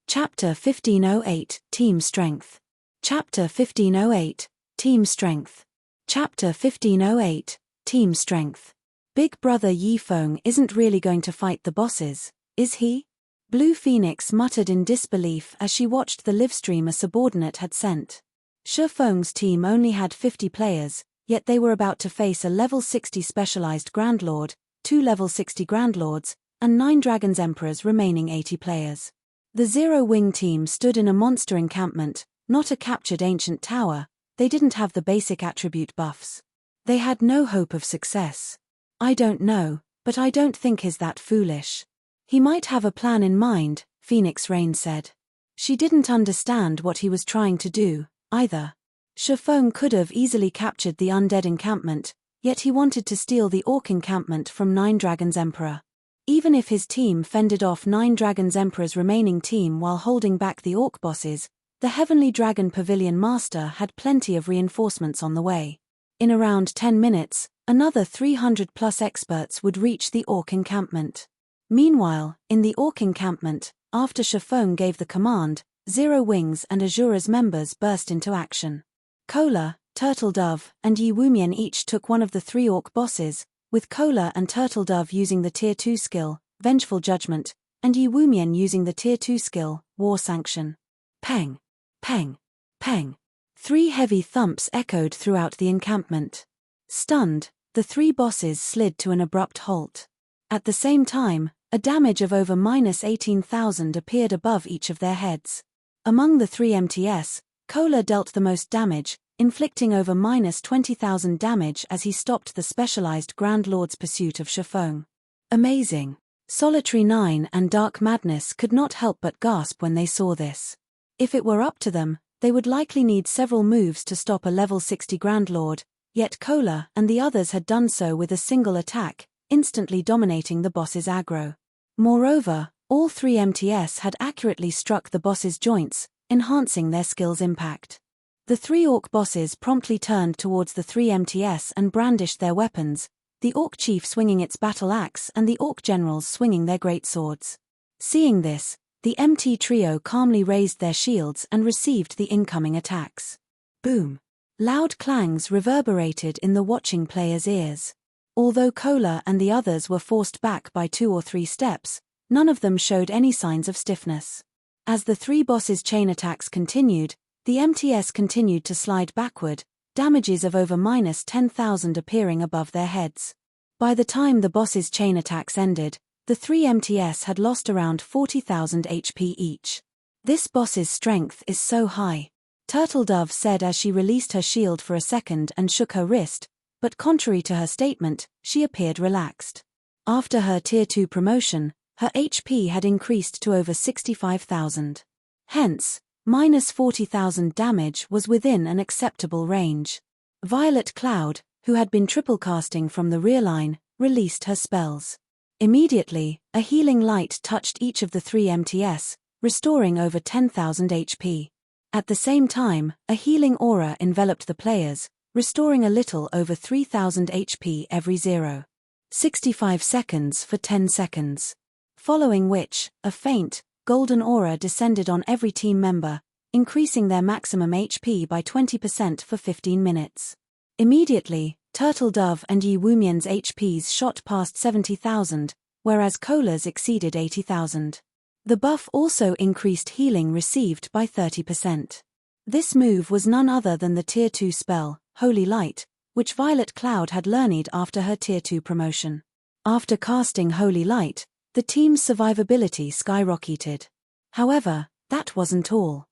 A: Chapter 1508, Team Strength. Chapter 1508, Team Strength. Chapter 1508, Team Strength. Big Brother Yifeng isn't really going to fight the bosses, is he? Blue Phoenix muttered in disbelief as she watched the livestream a subordinate had sent. Shifeng's team only had 50 players, yet they were about to face a level 60 specialized Grand Lord, 2 level 60 Grand Lords, and 9 Dragons Emperor's remaining 80 players. The Zero Wing team stood in a monster encampment, not a captured ancient tower. They didn't have the basic attribute buffs. They had no hope of success. I don't know, but I don't think he's that foolish. He might have a plan in mind, Phoenix Rain said. She didn't understand what he was trying to do, either. Shifeng could have easily captured the undead encampment, yet he wanted to steal the orc encampment from 9 Dragons Emperor. Even if his team fended off 9 Dragons Emperor's remaining team while holding back the orc bosses, the Heavenly Dragon Pavilion Master had plenty of reinforcements on the way. In around 10 minutes, another 300+ experts would reach the orc encampment. Meanwhile, in the orc encampment, after Shifeng gave the command, Zero Wings and Azura's members burst into action. Kola, Turtle Dove, and Yi Wumian each took one of the 3 orc bosses, with Kola and Turtle Dove using the Tier 2 skill, Vengeful Judgment, and Yi Wumian using the Tier 2 skill, War Sanction. Peng! Peng! Peng! 3 heavy thumps echoed throughout the encampment. Stunned, the 3 bosses slid to an abrupt halt. At the same time, a damage of over -18,000 appeared above each of their heads. Among the 3 MTS, Kola dealt the most damage, inflicting over -20,000 damage as he stopped the specialized Grand Lord's pursuit of Shifeng. Amazing. Solitary 9 and Dark Madness could not help but gasp when they saw this. If it were up to them, they would likely need several moves to stop a level 60 Grand Lord, yet Kola and the others had done so with a single attack, instantly dominating the boss's aggro. Moreover, all 3 MTS had accurately struck the boss's joints, enhancing their skill's impact. The 3 orc bosses promptly turned towards the 3 MTS and brandished their weapons, the orc chief swinging its battle axe and the orc generals swinging their great swords. Seeing this, the MT trio calmly raised their shields and received the incoming attacks. Boom! Loud clangs reverberated in the watching players' ears. Although Kola and the others were forced back by 2 or 3 steps, none of them showed any signs of stiffness. As the 3 bosses' chain attacks continued, the MTS continued to slide backward, damages of over -10,000 appearing above their heads. By the time the bosses' chain attacks ended, the 3 MTS had lost around 40,000 HP each. This boss's strength is so high, Turtle Dove said as she released her shield for a second and shook her wrist, but contrary to her statement, she appeared relaxed. After her Tier 2 promotion, her HP had increased to over 65,000. Hence, -40,000 damage was within an acceptable range. Violet Cloud, who had been triple casting from the rear line, released her spells. Immediately, a healing light touched each of the 3 MTS, restoring over 10,000 HP. At the same time, a healing aura enveloped the players, restoring a little over 3,000 HP every 0.65 seconds for 10 seconds. Following which, a faint, golden aura descended on every team member, increasing their maximum HP by 20% for 15 minutes. Immediately, Turtle Dove and Yi Wumian's HPs shot past 70,000, whereas Cola's exceeded 80,000. The buff also increased healing received by 30%. This move was none other than the Tier 2 spell, Holy Light, which Violet Cloud had learned after her Tier 2 promotion. After casting Holy Light, the team's survivability skyrocketed. However, that wasn't all.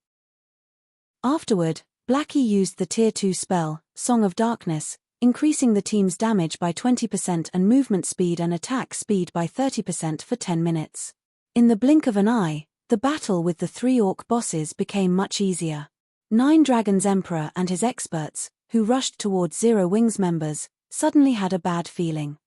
A: Afterward, Blackie used the Tier 2 spell, Song of Darkness, increasing the team's damage by 20% and movement speed and attack speed by 30% for 10 minutes. In the blink of an eye, the battle with the 3 orc bosses became much easier. 9 Dragons Emperor and his experts, who rushed towards Zero Wings members, suddenly had a bad feeling.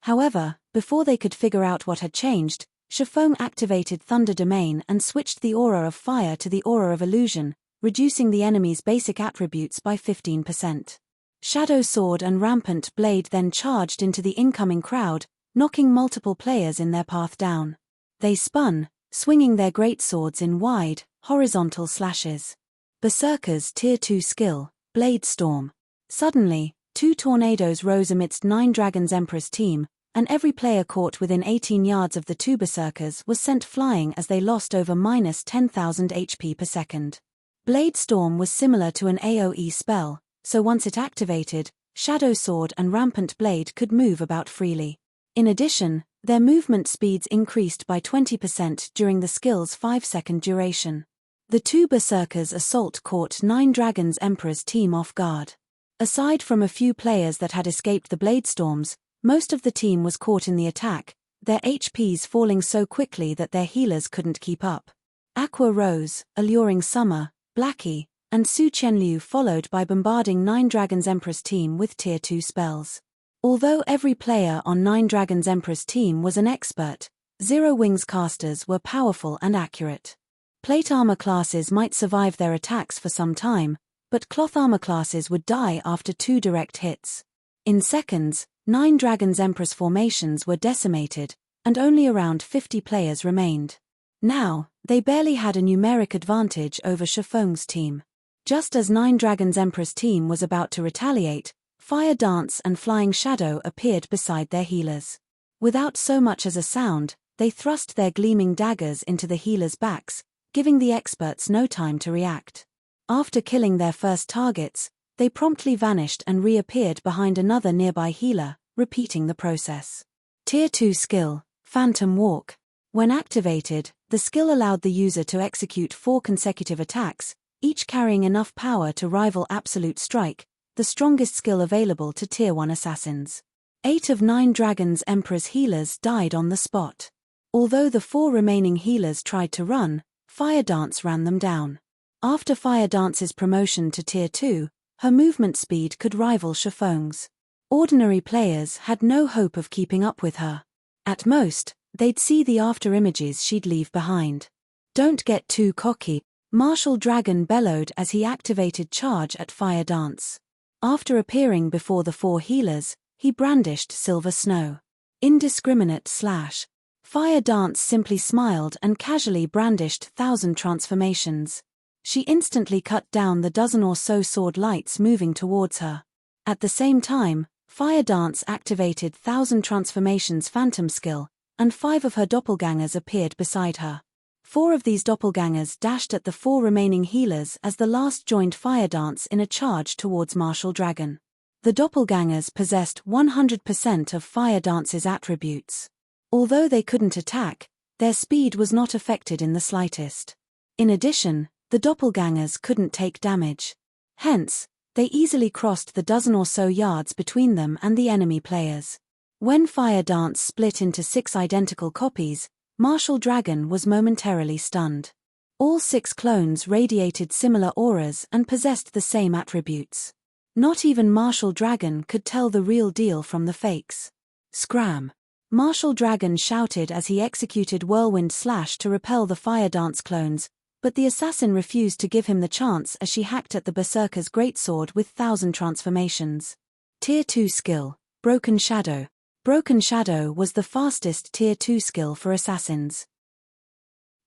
A: However, before they could figure out what had changed, Shifeng activated Thunder Domain and switched the aura of fire to the aura of illusion, reducing the enemy's basic attributes by 15%. Shadow Sword and Rampant Blade then charged into the incoming crowd, knocking multiple players in their path down. They spun, swinging their greatswords in wide, horizontal slashes. Berserker's Tier 2 skill, Blade Storm. Suddenly, 2 tornadoes rose amidst 9 Dragons Emperor's team, and every player caught within 18 yards of the 2 Berserkers was sent flying as they lost over -10,000 HP per second. Blade Storm was similar to an AoE spell, so once it activated, Shadow Sword and Rampant Blade could move about freely. In addition, their movement speeds increased by 20% during the skill's 5-second duration. The 2 Berserkers' assault caught 9 Dragons Emperor's team off guard. Aside from a few players that had escaped the blade storms, most of the team was caught in the attack, their HPs falling so quickly that their healers couldn't keep up. Aqua Rose, Alluring Summer, Blackie, and Su Qianliu followed by bombarding 9 Dragons Emperor's team with Tier 2 spells. Although every player on 9 Dragons Emperor's team was an expert, Zero Wings casters were powerful and accurate. Plate armor classes might survive their attacks for some time, but cloth armor classes would die after 2 direct hits. In seconds, 9 Dragons Emperor's formations were decimated, and only around 50 players remained. Now, they barely had a numeric advantage over Shifeng's team. Just as 9 Dragons Emperor's team was about to retaliate, Fire Dance and Flying Shadow appeared beside their healers. Without so much as a sound, they thrust their gleaming daggers into the healers' backs, giving the experts no time to react. After killing their first targets, they promptly vanished and reappeared behind another nearby healer, repeating the process. Tier 2 skill, Phantom Walk. When activated, the skill allowed the user to execute 4 consecutive attacks, each carrying enough power to rival Absolute Strike, the strongest skill available to Tier 1 assassins. 8 of 9 Dragons Emperor's healers died on the spot. Although the 4 remaining healers tried to run, Fire Dance ran them down. After Fire Dance's promotion to Tier 2, her movement speed could rival Shifeng's. Ordinary players had no hope of keeping up with her. At most, they'd see the after images she'd leave behind. "Don't get too cocky," Martial Dragon bellowed as he activated charge at Fire Dance. After appearing before the 4 healers, he brandished Silver Snow. Indiscriminate slash. Fire Dance simply smiled and casually brandished 1,000 transformations. She instantly cut down the dozen or so sword lights moving towards her. At the same time, Fire Dance activated 1,000 transformations phantom skill, and 5 of her doppelgangers appeared beside her. 4 of these doppelgangers dashed at the 4 remaining healers as the last joined Fire Dance in a charge towards Martial Dragon. The doppelgangers possessed 100% of Fire Dance's attributes. Although they couldn't attack, their speed was not affected in the slightest. In addition, the doppelgangers couldn't take damage. Hence, they easily crossed the dozen or so yards between them and the enemy players. When Fire Dance split into 6 identical copies, Martial Dragon was momentarily stunned. All 6 clones radiated similar auras and possessed the same attributes. Not even Martial Dragon could tell the real deal from the fakes. Scram! Martial Dragon shouted as he executed Whirlwind Slash to repel the Fire Dance clones, but the assassin refused to give him the chance as she hacked at the Berserker's greatsword with 1,000 transformations. Tier 2 skill, Broken Shadow. Broken Shadow was the fastest Tier 2 skill for assassins.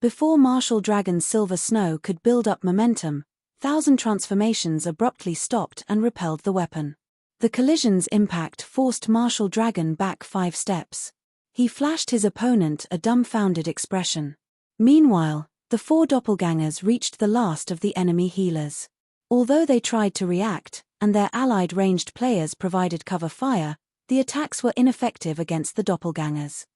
A: Before Martial Dragon's Silver Snow could build up momentum, 1,000 transformations abruptly stopped and repelled the weapon. The collision's impact forced Martial Dragon back 5 steps. He flashed his opponent a dumbfounded expression. Meanwhile, the 4 doppelgangers reached the last of the enemy healers. Although they tried to react, and their allied ranged players provided cover fire, the attacks were ineffective against the doppelgangers.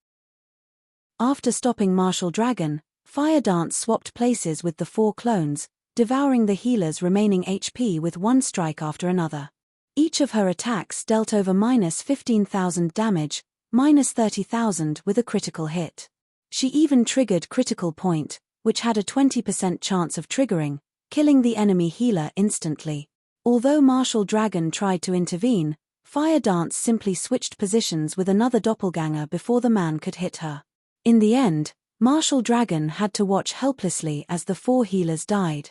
A: After stopping Martial Dragon, Fire Dance swapped places with the 4 clones, devouring the healer's remaining HP with one strike after another. Each of her attacks dealt over -15,000 damage, -30,000 with a critical hit. She even triggered Critical Point, which had a 20% chance of triggering, killing the enemy healer instantly. Although Martial Dragon tried to intervene, Fire Dance simply switched positions with another doppelganger before the man could hit her. In the end, Martial Dragon had to watch helplessly as the 4 healers died.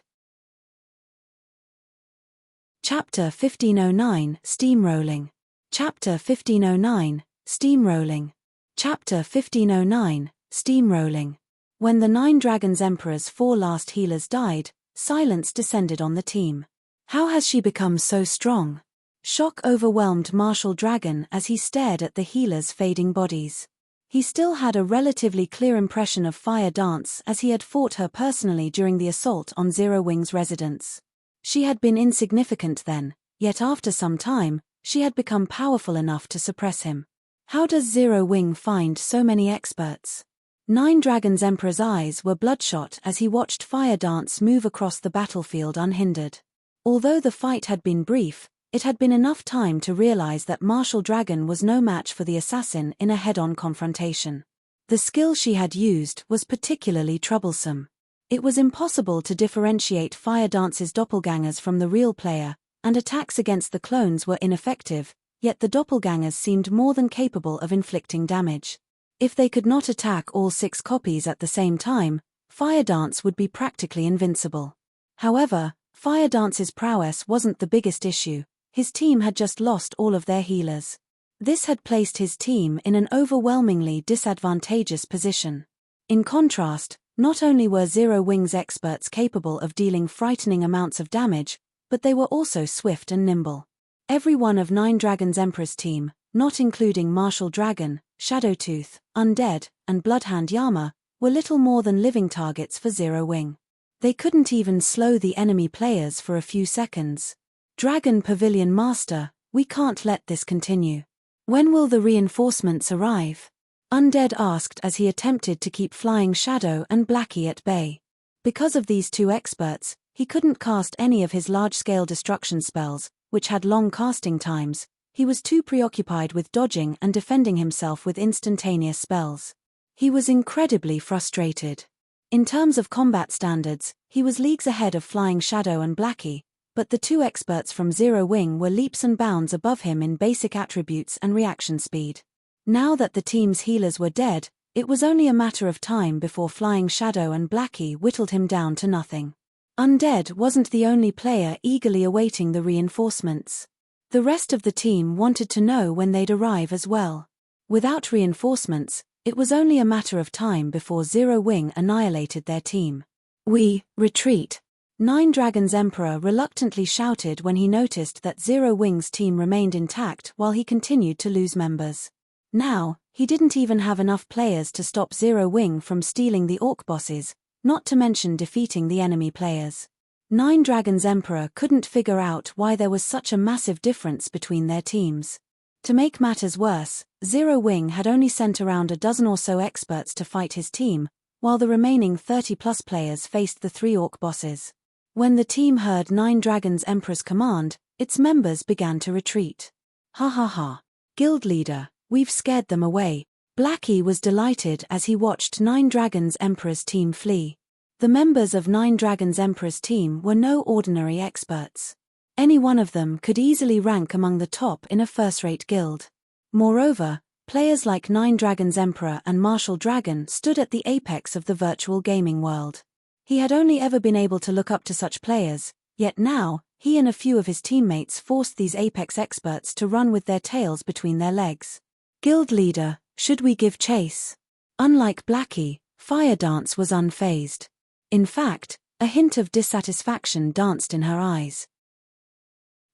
A: Chapter 1509 Steamrolling. Chapter 1509 Steamrolling. Chapter 1509 Steamrolling. When the 9 Dragons Emperor's 4 last healers died, silence descended on the team. How has she become so strong? Shock overwhelmed Martial Dragon as he stared at the healers' fading bodies. He still had a relatively clear impression of Fire Dance as he had fought her personally during the assault on Zero Wing's residence. She had been insignificant then, yet after some time, she had become powerful enough to suppress him. How does Zero Wing find so many experts? 9 Dragons Emperor's eyes were bloodshot as he watched Fire Dance move across the battlefield unhindered. Although the fight had been brief, it had been enough time to realize that Martial Dragon was no match for the assassin in a head-on confrontation. The skill she had used was particularly troublesome. It was impossible to differentiate Fire Dance's doppelgangers from the real player, and attacks against the clones were ineffective, yet the doppelgangers seemed more than capable of inflicting damage. If they could not attack all 6 copies at the same time, Fire Dance would be practically invincible. However, Fire Dance's prowess wasn't the biggest issue. His team had just lost all of their healers. This had placed his team in an overwhelmingly disadvantageous position. In contrast, not only were Zero Wing's experts capable of dealing frightening amounts of damage, but they were also swift and nimble. Every one of 9 Dragons Emperor's team, not including Martial Dragon, Shadowtooth, Undead, and Bloodhound Yama, were little more than living targets for Zero Wing. They couldn't even slow the enemy players for a few seconds. Dragon Pavilion Master, we can't let this continue. When will the reinforcements arrive? Undead asked as he attempted to keep Flying Shadow and Blackie at bay. Because of these 2 experts, he couldn't cast any of his large-scale destruction spells, which had long casting times. He was too preoccupied with dodging and defending himself with instantaneous spells. He was incredibly frustrated. In terms of combat standards, he was leagues ahead of Flying Shadow and Blackie, but the 2 experts from Zero Wing were leaps and bounds above him in basic attributes and reaction speed. Now that the team's healers were dead, it was only a matter of time before Flying Shadow and Blackie whittled him down to nothing. Undead wasn't the only player eagerly awaiting the reinforcements. The rest of the team wanted to know when they'd arrive as well. Without reinforcements, it was only a matter of time before Zero Wing annihilated their team. We retreat. 9 Dragons Emperor reluctantly shouted when he noticed that Zero Wing's team remained intact while he continued to lose members. Now, he didn't even have enough players to stop Zero Wing from stealing the orc bosses, not to mention defeating the enemy players. 9 Dragons Emperor couldn't figure out why there was such a massive difference between their teams. To make matters worse, Zero Wing had only sent around a dozen or so experts to fight his team, while the remaining 30-plus players faced the 3 orc bosses. When the team heard 9 Dragons Emperor's command, its members began to retreat. Ha ha ha. Guild leader, we've scared them away. Blackie was delighted as he watched 9 Dragons Emperor's team flee. The members of 9 Dragons Emperor's team were no ordinary experts. Any one of them could easily rank among the top in a first-rate guild. Moreover, Players like Nine Dragons Emperor and Martial Dragon stood at the apex of the virtual gaming world. He had only ever been able to look up to such players, yet now, he and a few of his teammates forced these apex experts to run with their tails between their legs. Guild leader, should we give chase? Unlike Blackie, Fire Dance was unfazed. In fact, a hint of dissatisfaction danced in her eyes.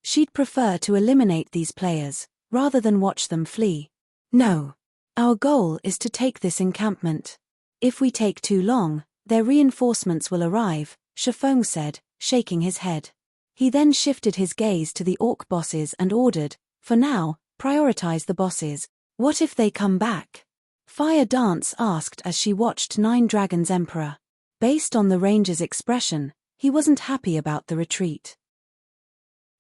A: She'd prefer to eliminate these players, rather than watch them flee. No. Our goal is to take this encampment. If we take too long, their reinforcements will arrive, Shifeng said, shaking his head. He then shifted his gaze to the orc bosses and ordered, for now, prioritize the bosses. What if they come back? Fire Dance asked as she watched Nine Dragons Emperor. Based on the ranger's expression, he wasn't happy about the retreat.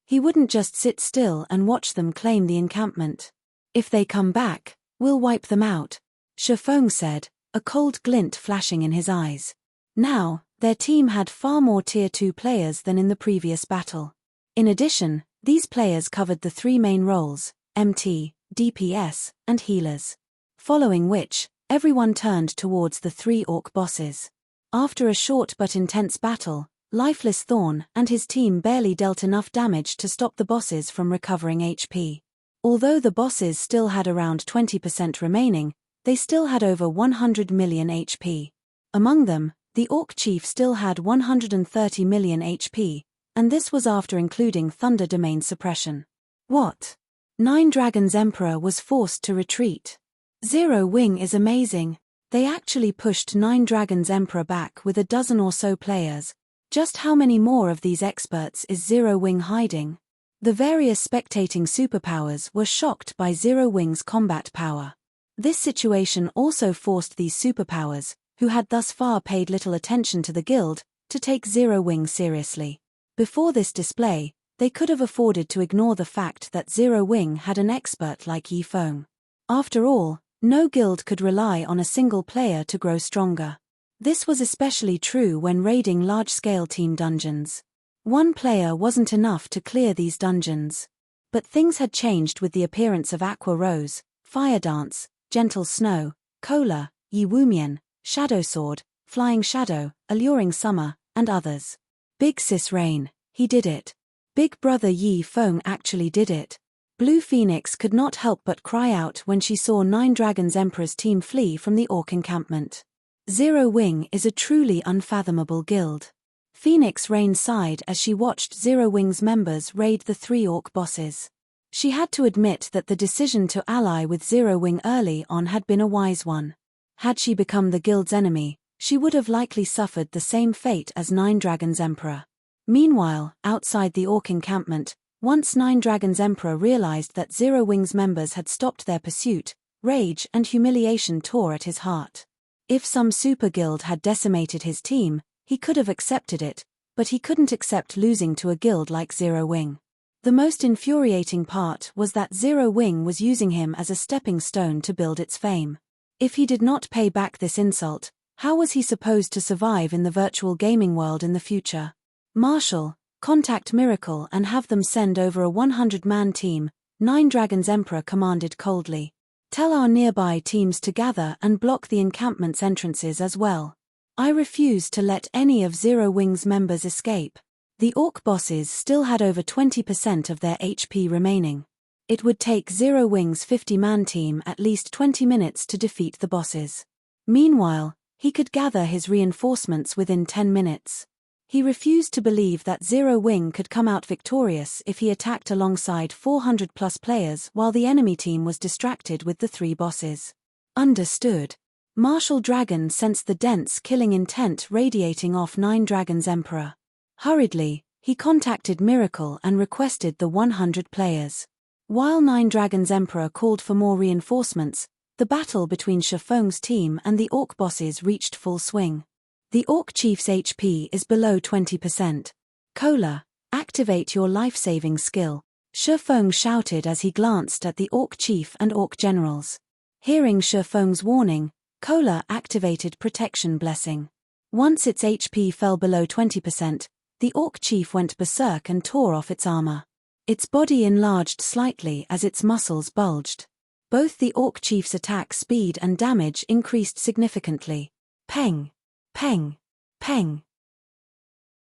A: He wouldn't just sit still and watch them claim the encampment. If they come back, we'll wipe them out, Shifeng said, a cold glint flashing in his eyes. Now, their team had far more Tier 2 players than in the previous battle. In addition, these players covered the three main roles, MT, DPS, and healers. Following which, everyone turned towards the three orc bosses. After a short but intense battle, Lifeless Thorn and his team barely dealt enough damage to stop the bosses from recovering HP. Although the bosses still had around 20% remaining, they still had over 100 million HP. Among them, the Orc Chief still had 130 million HP, and this was after including Thunder Domain suppression. What? Nine Dragons Emperor was forced to retreat. Zero Wing is amazing. They actually pushed Nine Dragons Emperor back with a dozen or so players. Just how many more of these experts is Zero Wing hiding? The various spectating superpowers were shocked by Zero Wing's combat power. This situation also forced these superpowers, who had thus far paid little attention to the guild, to take Zero Wing seriously. Before this display, they could have afforded to ignore the fact that Zero Wing had an expert like Yi Feng. After all, no guild could rely on a single player to grow stronger. This was especially true when raiding large-scale team dungeons. One player wasn't enough to clear these dungeons. But things had changed with the appearance of Aqua Rose, Fire Dance, Gentle Snow, Cola, Yi Wumian, Shadow Sword, Flying Shadow, Alluring Summer, and others. Big Sis Rain, he did it. Big Brother Yi Feng actually did it. Blue Phoenix could not help but cry out when she saw Nine Dragons Emperor's team flee from the orc encampment. Zero Wing is a truly unfathomable guild. Phoenix Rain sighed as she watched Zero Wing's members raid the three orc bosses. She had to admit that the decision to ally with Zero Wing early on had been a wise one. Had she become the guild's enemy, she would have likely suffered the same fate as Nine Dragons Emperor. Meanwhile, outside the orc encampment, once Nine Dragons Emperor realized that Zero Wing's members had stopped their pursuit, rage and humiliation tore at his heart. If some super guild had decimated his team, he could have accepted it, but he couldn't accept losing to a guild like Zero Wing. The most infuriating part was that Zero Wing was using him as a stepping stone to build its fame. If he did not pay back this insult, how was he supposed to survive in the virtual gaming world in the future? Marshall, contact Miracle and have them send over a 100-man team, Nine Dragons Emperor commanded coldly. Tell our nearby teams to gather and block the encampment's entrances as well. I refuse to let any of Zero Wing's members escape. The orc bosses still had over 20% of their HP remaining. It would take Zero Wing's 50-man team at least 20 minutes to defeat the bosses. Meanwhile, he could gather his reinforcements within 10 minutes. He refused to believe that Zero Wing could come out victorious if he attacked alongside 400-plus players while the enemy team was distracted with the three bosses. Understood. Martial Dragon sensed the dense killing intent radiating off Nine Dragons Emperor. Hurriedly, he contacted Miracle and requested the 100 players. While Nine Dragons Emperor called for more reinforcements, the battle between Shifeng's team and the orc bosses reached full swing. The Orc Chief's HP is below 20%. Cola, activate your life-saving skill, Shifeng shouted as he glanced at the Orc Chief and Orc Generals. Hearing Shifeng's warning, Cola activated Protection Blessing. Once its HP fell below 20%, the Orc Chief went berserk and tore off its armor. Its body enlarged slightly as its muscles bulged. Both the Orc Chief's attack speed and damage increased significantly. Peng! Peng! Peng!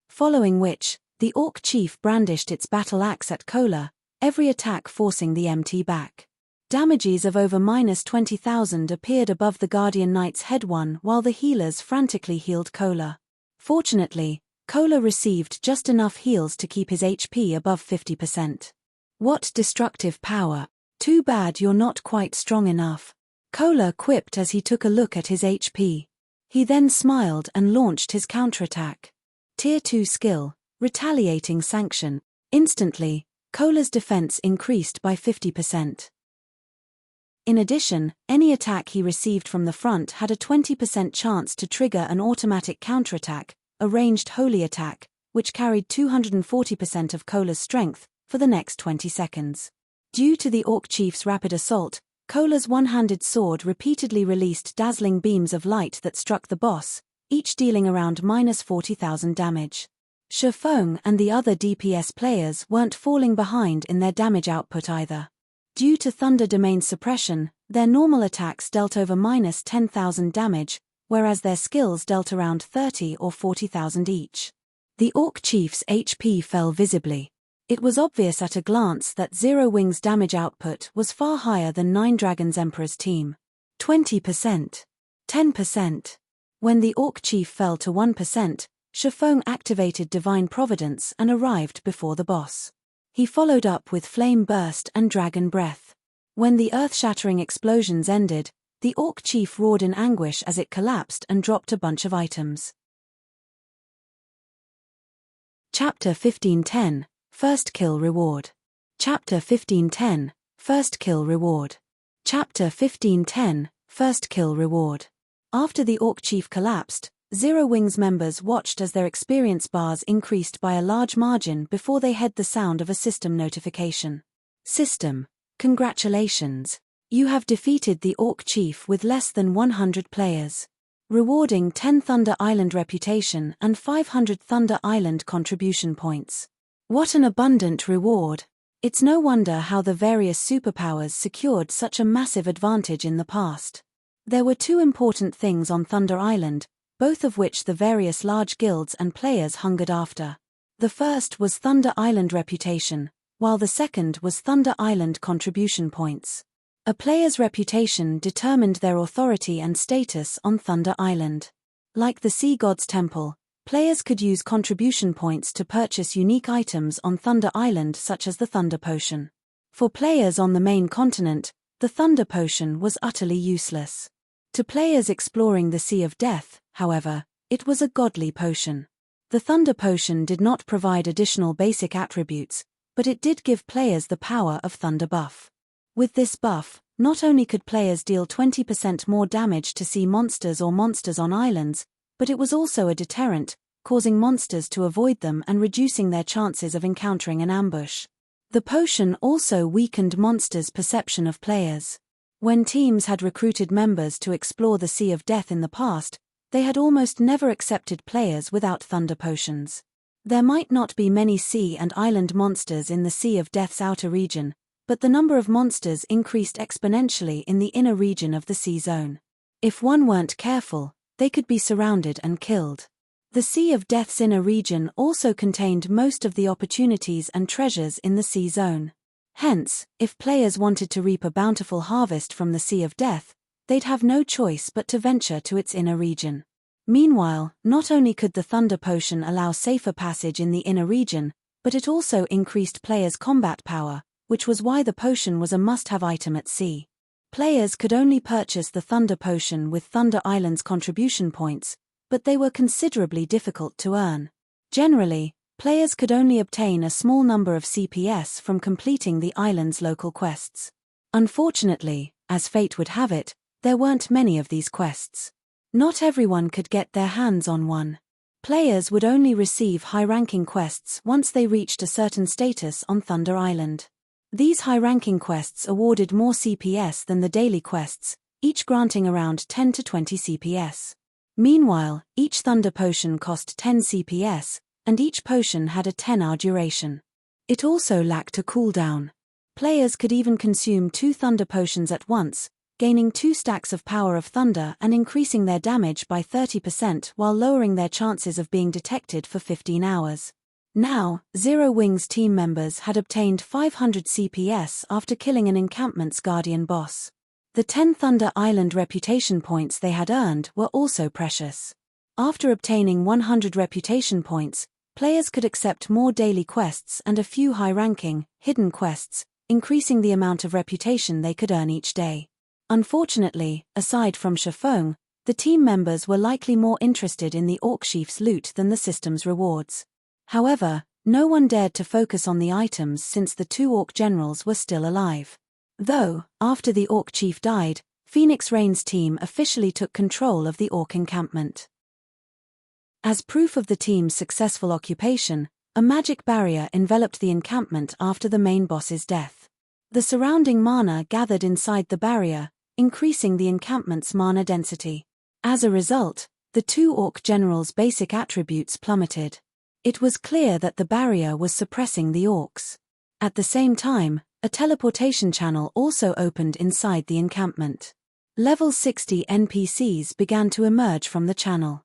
A: Following which, the Orc Chief brandished its battle axe at Kola, every attack forcing the MT back. Damages of over -20,000 appeared above the Guardian Knight's head while the healers frantically healed Kola. Fortunately, Kola received just enough heals to keep his HP above 50%. What destructive power! Too bad you're not quite strong enough, Kola quipped as he took a look at his HP. He then smiled and launched his counterattack. Tier 2 skill, Retaliating Sanction. Instantly, Kola's defense increased by 50%. In addition, any attack he received from the front had a 20% chance to trigger an automatic counterattack, a ranged holy attack, which carried 240% of Kola's strength for the next 20 seconds. Due to the Orc Chief's rapid assault, Kola's one-handed sword repeatedly released dazzling beams of light that struck the boss, each dealing around -40,000 damage. Shifeng and the other DPS players weren't falling behind in their damage output either. Due to Thunder Domain suppression, their normal attacks dealt over -10,000 damage, whereas their skills dealt around 30 or 40,000 each. The Orc Chief's HP fell visibly. It was obvious at a glance that Zero Wing's damage output was far higher than Nine Dragons Emperor's team. 20%. 10%. When the Orc Chief fell to 1%, Shifeng activated Divine Providence and arrived before the boss. He followed up with Flame Burst and Dragon Breath. When the earth-shattering explosions ended, the Orc Chief roared in anguish as it collapsed and dropped a bunch of items. Chapter 1510, First Kill Reward. Chapter 1510, First Kill Reward. Chapter 1510, First Kill Reward. After the Orc Chief collapsed, Zero Wing's members watched as their experience bars increased by a large margin before they heard the sound of a system notification. System, congratulations. You have defeated the Orc Chief with less than 100 players. Rewarding 10 Thunder Island reputation and 500 Thunder Island contribution points. What an abundant reward. It's no wonder how the various superpowers secured such a massive advantage in the past. There were two important things on Thunder Island, both of which the various large guilds and players hungered after. The first was Thunder Island reputation, while the second was Thunder Island contribution points. A player's reputation determined their authority and status on Thunder Island. Like the Sea God's Temple, players could use contribution points to purchase unique items on Thunder Island such as the Thunder Potion. For players on the main continent, the Thunder Potion was utterly useless. To players exploring the Sea of Death, however, it was a godly potion. The Thunder Potion did not provide additional basic attributes, but it did give players the power of Thunder buff. With this buff, not only could players deal 20% more damage to sea monsters or monsters on islands, but it was also a deterrent, causing monsters to avoid them and reducing their chances of encountering an ambush. The potion also weakened monsters' perception of players. When teams had recruited members to explore the Sea of Death in the past, they had almost never accepted players without Thunder Potions. There might not be many sea and island monsters in the Sea of Death's outer region, but the number of monsters increased exponentially in the inner region of the sea zone. If one weren't careful, they could be surrounded and killed. The Sea of Death's inner region also contained most of the opportunities and treasures in the sea zone. Hence, if players wanted to reap a bountiful harvest from the Sea of Death, they'd have no choice but to venture to its inner region. Meanwhile, not only could the Thunder Potion allow safer passage in the inner region, but it also increased players' combat power, which was why the potion was a must-have item at sea. Players could only purchase the Thunder Potion with Thunder Island's contribution points, but they were considerably difficult to earn. Generally, players could only obtain a small number of CPS from completing the island's local quests. Unfortunately, as fate would have it, there weren't many of these quests. Not everyone could get their hands on one. Players would only receive high-ranking quests once they reached a certain status on Thunder Island. These high-ranking quests awarded more CPS than the daily quests, each granting around 10 to 20 CPS. Meanwhile, each Thunder Potion cost 10 CPS, and each potion had a 10-hour duration. It also lacked a cooldown. Players could even consume 2 thunder potions at once, gaining 2 stacks of power of thunder and increasing their damage by 30% while lowering their chances of being detected for 15 hours. Now, Zero Wing's team members had obtained 500 CPS after killing an encampment's guardian boss. The 10 Thunder Island reputation points they had earned were also precious. After obtaining 100 reputation points, players could accept more daily quests and a few high-ranking, hidden quests, increasing the amount of reputation they could earn each day. Unfortunately, aside from Shifeng, the team members were likely more interested in the Orc Chief's loot than the system's rewards. However, no one dared to focus on the items since the 2 Orc generals were still alive. Though, after the Orc Chief died, Phoenix Rain's team officially took control of the Orc encampment. As proof of the team's successful occupation, a magic barrier enveloped the encampment after the main boss's death. The surrounding mana gathered inside the barrier, increasing the encampment's mana density. As a result, the 2 Orc generals' basic attributes plummeted. It was clear that the barrier was suppressing the orcs. At the same time, a teleportation channel also opened inside the encampment. Level 60 NPCs began to emerge from the channel.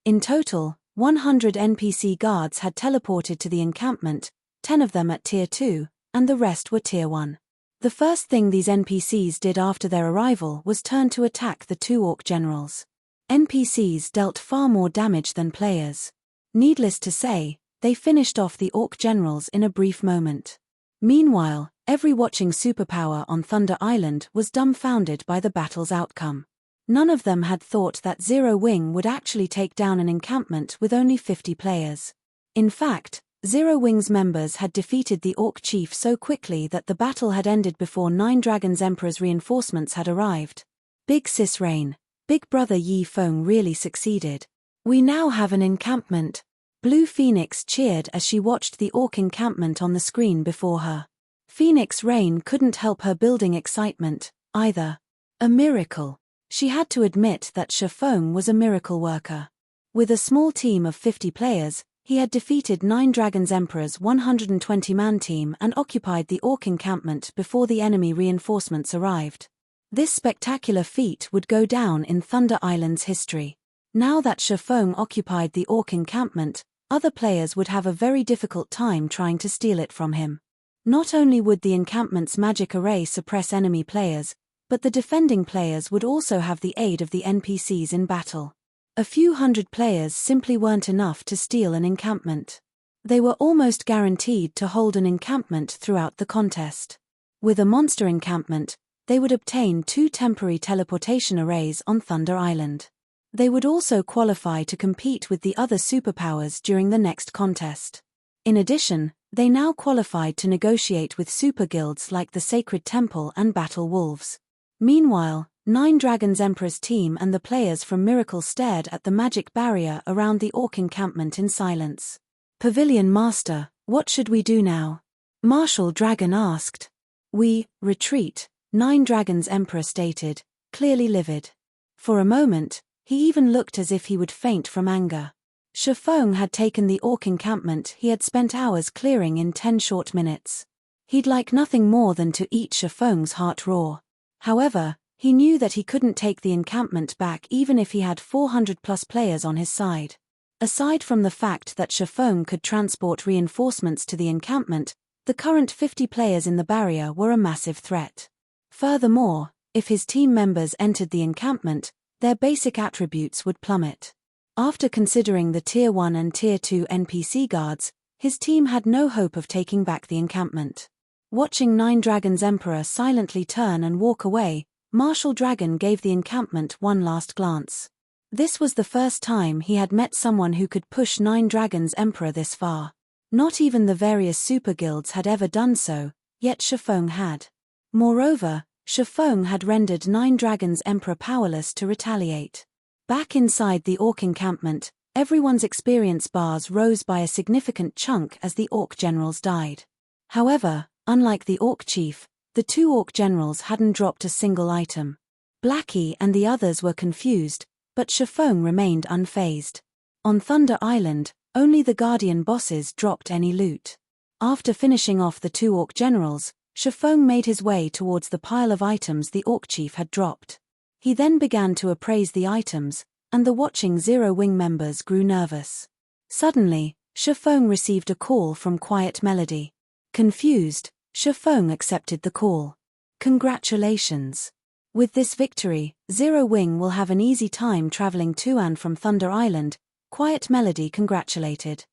A: In total, 100 NPC guards had teleported to the encampment, 10 of them at Tier 2, and the rest were Tier 1. The first thing these NPCs did after their arrival was turn to attack the 2 Orc generals. NPCs dealt far more damage than players. Needless to say, they finished off the Orc generals in a brief moment. Meanwhile, every watching superpower on Thunder Island was dumbfounded by the battle's outcome. None of them had thought that Zero Wing would actually take down an encampment with only 50 players. In fact, Zero Wing's members had defeated the Orc Chief so quickly that the battle had ended before 9 Dragons Emperor's reinforcements had arrived. Big Sis Rain, Big Brother Yi Feng really succeeded. We now have an encampment. Blue Phoenix cheered as she watched the Orc encampment on the screen before her. Phoenix Rain couldn't help her building excitement, either. A miracle. She had to admit that Shifeng was a miracle worker. With a small team of 50 players, he had defeated 9 Dragons Emperor's 120-man team and occupied the Orc encampment before the enemy reinforcements arrived. This spectacular feat would go down in Thunder Island's history. Now that Shifeng occupied the Orc encampment, other players would have a very difficult time trying to steal it from him. Not only would the encampment's magic array suppress enemy players, but the defending players would also have the aid of the NPCs in battle. A few hundred players simply weren't enough to steal an encampment. They were almost guaranteed to hold an encampment throughout the contest. With a monster encampment, they would obtain 2 temporary teleportation arrays on Thunder Island. They would also qualify to compete with the other superpowers during the next contest. In addition, they now qualified to negotiate with super guilds like the Sacred Temple and Battle Wolves. Meanwhile, 9 Dragons Emperor's team and the players from Miracle stared at the magic barrier around the Orc encampment in silence. Pavilion Master, what should we do now? Martial Dragon asked. We retreat, 9 Dragons Emperor stated, clearly livid. For a moment, he even looked as if he would faint from anger. Shifeng had taken the Orc encampment he had spent hours clearing in 10 short minutes. He'd like nothing more than to eat Shifeng's heart raw. However, he knew that he couldn't take the encampment back even if he had 400+ players on his side. Aside from the fact that Shifeng could transport reinforcements to the encampment, the current 50 players in the barrier were a massive threat. Furthermore, if his team members entered the encampment, their basic attributes would plummet. After considering the Tier 1 and Tier 2 NPC guards, his team had no hope of taking back the encampment. Watching 9 Dragons Emperor silently turn and walk away, Martial Dragon gave the encampment one last glance. This was the first time he had met someone who could push 9 Dragons Emperor this far. Not even the various super guilds had ever done so, yet Shifeng had. Moreover, Shifeng had rendered 9 Dragons Emperor powerless to retaliate. Back inside the Orc encampment, everyone's experience bars rose by a significant chunk as the Orc generals died. However, unlike the Orc Chief, the 2 Orc generals hadn't dropped a single item. Blackie and the others were confused, but Shifeng remained unfazed. On Thunder Island, only the Guardian bosses dropped any loot. After finishing off the 2 orc generals, Shifeng made his way towards the pile of items the orc chief had dropped. He then began to appraise the items, and the watching Zero Wing members grew nervous. Suddenly, Shifeng received a call from Quiet Melody. Confused, Shifeng accepted the call. Congratulations! With this victory, Zero Wing will have an easy time traveling to and from Thunder Island, Quiet Melody congratulated.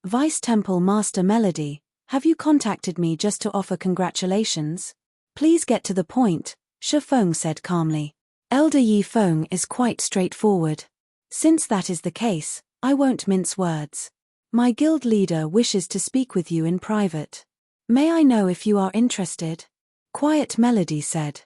A: Vice Temple Master Melody, have you contacted me just to offer congratulations? Please get to the point, Shifeng said calmly. Elder Yi Feng is quite straightforward. Since that is the case, I won't mince words. My guild leader wishes to speak with you in private. May I know if you are interested? Quiet Melody said.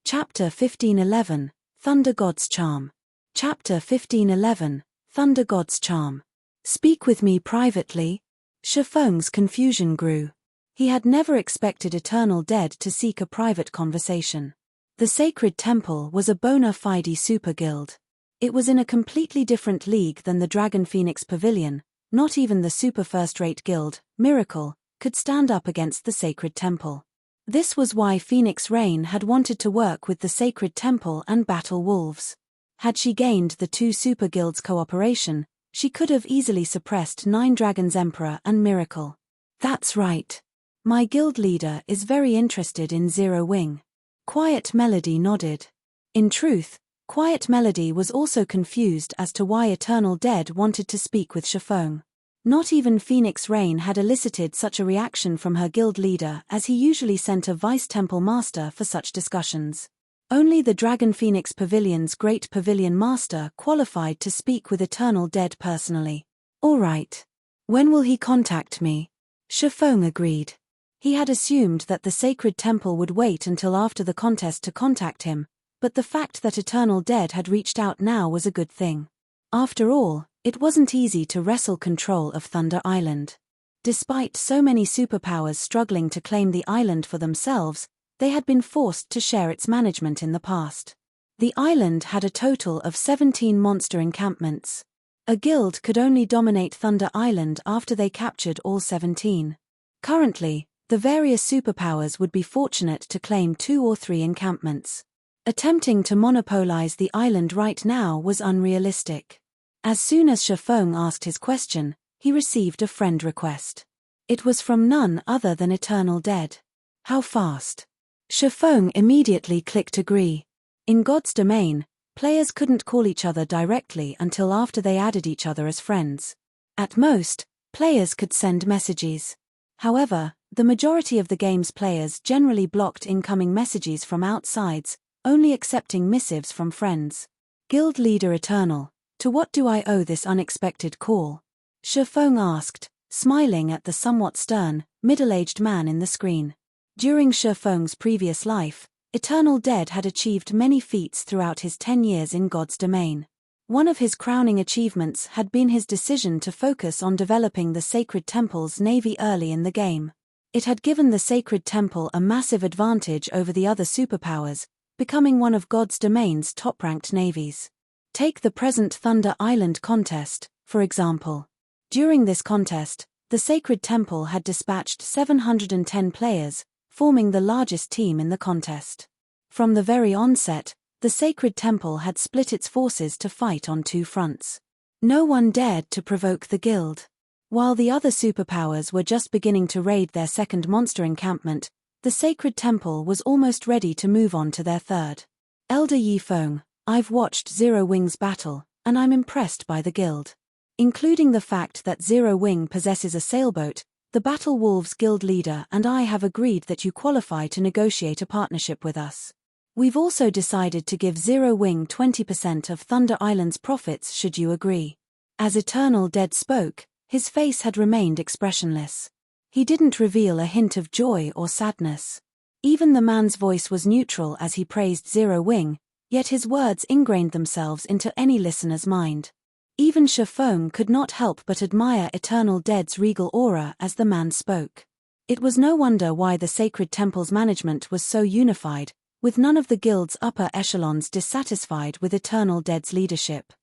A: Chapter 1511, Thunder God's Charm. Chapter 1511, Thunder God's Charm. Speak with me privately? Shifeng's confusion grew. He had never expected Eternal Dead to seek a private conversation. The Sacred Temple was a bona fide super guild. It was in a completely different league than the Dragon Phoenix Pavilion. Not even the super first-rate guild, Miracle, could stand up against the Sacred Temple. This was why Phoenix Rain had wanted to work with the Sacred Temple and battle wolves. Had she gained the 2 super guilds' cooperation, she could have easily suppressed 9 Dragons Emperor and Miracle. That's right. My guild leader is very interested in Zero Wing. Quiet Melody nodded. In truth, Quiet Melody was also confused as to why Eternal Dead wanted to speak with Shifeng. Not even Phoenix Rain had elicited such a reaction from her guild leader, as he usually sent a vice temple master for such discussions. Only the Dragon Phoenix Pavilion's Great Pavilion Master qualified to speak with Eternal Dead personally. All right. When will he contact me? Shifeng agreed. He had assumed that the Sacred Temple would wait until after the contest to contact him, but the fact that Eternal Dead had reached out now was a good thing. After all, it wasn't easy to wrestle control of Thunder Island. Despite so many superpowers struggling to claim the island for themselves, they had been forced to share its management in the past. The island had a total of 17 monster encampments. A guild could only dominate Thunder Island after they captured all 17. Currently, the various superpowers would be fortunate to claim 2 or 3 encampments. Attempting to monopolize the island right now was unrealistic. As soon as Shifeng asked his question, he received a friend request. It was from none other than Eternal Dead. How fast? Shifeng immediately clicked agree. In God's domain, players couldn't call each other directly until after they added each other as friends. At most, players could send messages. However, the majority of the game's players generally blocked incoming messages from outsides, only accepting missives from friends. Guild leader Eternal, to what do I owe this unexpected call? Shifeng asked, smiling at the somewhat stern, middle-aged man in the screen. During Shifeng's previous life, Eternal Dead had achieved many feats throughout his 10 years in God's domain. One of his crowning achievements had been his decision to focus on developing the Sacred Temple's navy early in the game. It had given the Sacred Temple a massive advantage over the other superpowers, becoming one of God's domain's top-ranked navies. Take the present Thunder Island contest, for example. During this contest, the Sacred Temple had dispatched 710 players, forming the largest team in the contest. From the very onset, the Sacred Temple had split its forces to fight on 2 fronts. No one dared to provoke the guild. While the other superpowers were just beginning to raid their second monster encampment, the Sacred Temple was almost ready to move on to their third. Elder Yi Feng, I've watched Zero Wing's battle, and I'm impressed by the guild. Including the fact that Zero Wing possesses a sailboat, the Battle Wolves guild leader and I have agreed that you qualify to negotiate a partnership with us. We've also decided to give Zero Wing 20% of Thunder Island's profits should you agree. As Eternal Dead spoke, his face had remained expressionless. He didn't reveal a hint of joy or sadness. Even the man's voice was neutral as he praised Zero Wing, yet his words ingrained themselves into any listener's mind. Even Shifeng could not help but admire Eternal Dead's regal aura as the man spoke. It was no wonder why the Sacred Temple's management was so unified, with none of the guild's upper echelons dissatisfied with Eternal Dead's leadership.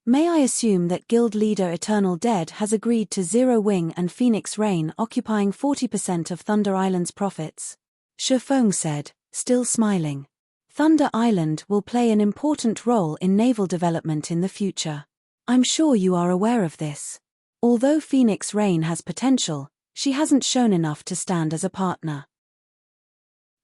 A: May I assume that guild leader Eternal Dead has agreed to Zero Wing and Phoenix Rain occupying 40% of Thunder Island's profits? Shifeng said, still smiling. Thunder Island will play an important role in naval development in the future. I'm sure you are aware of this. Although Phoenix Rain has potential, she hasn't shown enough to stand as a partner.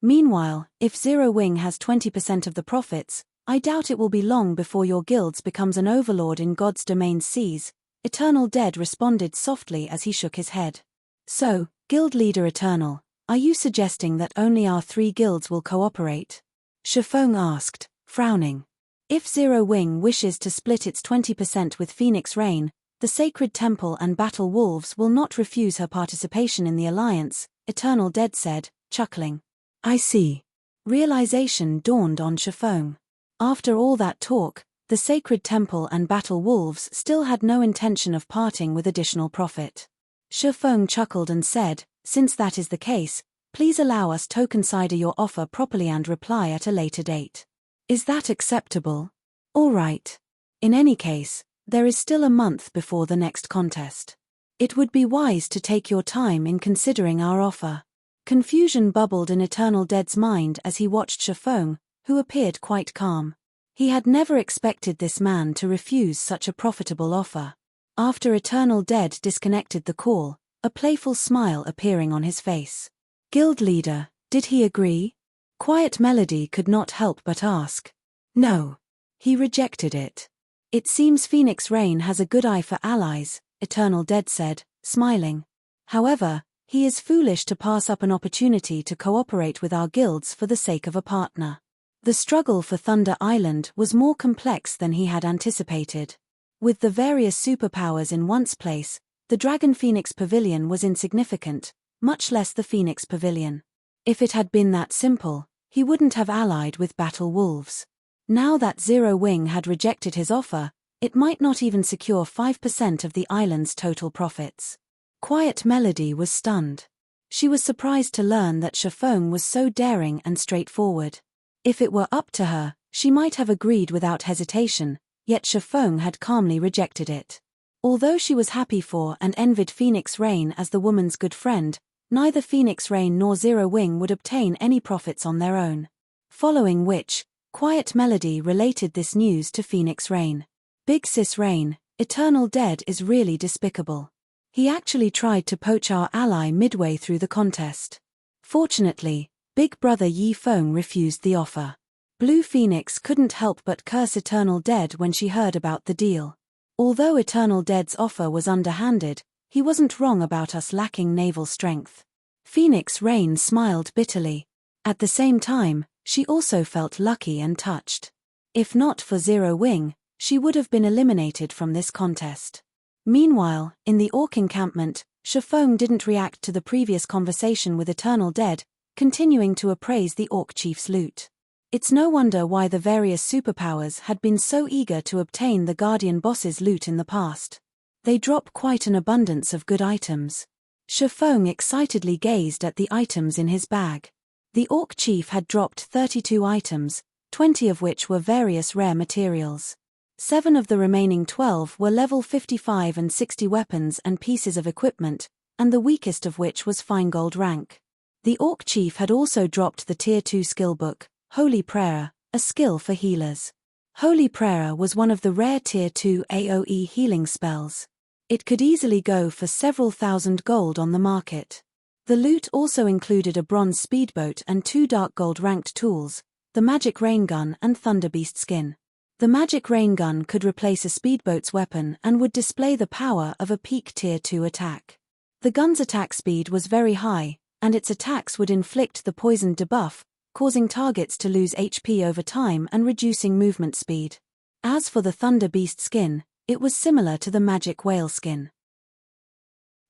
A: Meanwhile, if Zero Wing has 20% of the profits, I doubt it will be long before your guilds becomes an overlord in God's domain seas, Eternal Dead responded softly as he shook his head. So, guild leader Eternal, are you suggesting that only our 3 guilds will cooperate? Shifeng asked, frowning. If Zero Wing wishes to split its 20% with Phoenix Rain, the Sacred Temple and Battle Wolves will not refuse her participation in the alliance, Eternal Dead said, chuckling. I see. Realization dawned on Shifeng. After all that talk, the Sacred Temple and Battle Wolves still had no intention of parting with additional profit. Shifeng chuckled and said, since that is the case, please allow us to consider your offer properly and reply at a later date. Is that acceptable? All right. In any case, there is still a month before the next contest. It would be wise to take your time in considering our offer. Confusion bubbled in Eternal Dead's mind as he watched Shifeng, who appeared quite calm. He had never expected this man to refuse such a profitable offer. After Eternal Dead disconnected the call, a playful smile appearing on his face. Guild leader, did he agree? Quiet Melody could not help but ask. No. He rejected it. It seems Phoenix Rain has a good eye for allies, Eternal Dead said, smiling. However, he is foolish to pass up an opportunity to cooperate with our guilds for the sake of a partner. The struggle for Thunder Island was more complex than he had anticipated. With the various superpowers in one's place, the Dragon Phoenix Pavilion was insignificant, much less the Phoenix Pavilion. If it had been that simple, he wouldn't have allied with Battle Wolves. Now that Zero Wing had rejected his offer, it might not even secure 5% of the island's total profits. Quiet Melody was stunned. She was surprised to learn that Shifeng was so daring and straightforward. If it were up to her, she might have agreed without hesitation, yet Shifeng had calmly rejected it. Although she was happy for and envied Phoenix Rain as the woman's good friend, neither Phoenix Rain nor Zero Wing would obtain any profits on their own. Following which, Quiet Melody related this news to Phoenix Rain. Big Sis Rain, Eternal Dead is really despicable. He actually tried to poach our ally midway through the contest. Fortunately, Big Brother Yi Feng refused the offer. Blue Phoenix couldn't help but curse Eternal Dead when she heard about the deal. Although Eternal Dead's offer was underhanded, he wasn't wrong about us lacking naval strength. Phoenix Rain smiled bitterly. At the same time, she also felt lucky and touched. If not for Zero Wing, she would have been eliminated from this contest. Meanwhile, in the Orc encampment, Shifeng didn't react to the previous conversation with Eternal Dead, continuing to appraise the Orc chief's loot. It's no wonder why the various superpowers had been so eager to obtain the Guardian boss's loot in the past. They drop quite an abundance of good items. Shifeng excitedly gazed at the items in his bag. The Orc chief had dropped 32 items, 20 of which were various rare materials. 7 of the remaining 12 were level 55 and 60 weapons and pieces of equipment, and the weakest of which was fine gold rank. The Orc chief had also dropped the Tier 2 skill book, Holy Prayer, a skill for healers. Holy Prayer was one of the rare Tier 2 AoE healing spells. It could easily go for several thousand gold on the market. The loot also included a bronze speedboat and 2 dark gold ranked tools, the magic rain gun and thunder beast skin. The magic rain gun could replace a speedboat's weapon and would display the power of a peak Tier 2 attack. The gun's attack speed was very high, and its attacks would inflict the poisoned debuff, causing targets to lose HP over time and reducing movement speed. As for the Thunder Beast skin, it was similar to the magic whale skin.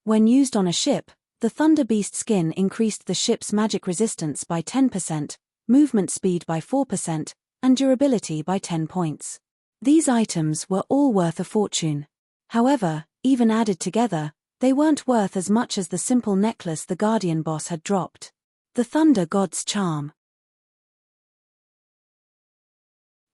A: When used on a ship, the Thunder Beast skin increased the ship's magic resistance by 10%, movement speed by 4%, and durability by 10 points. These items were all worth a fortune. However, even added together, they weren't worth as much as the simple necklace the Guardian boss had dropped. The Thunder God's Charm.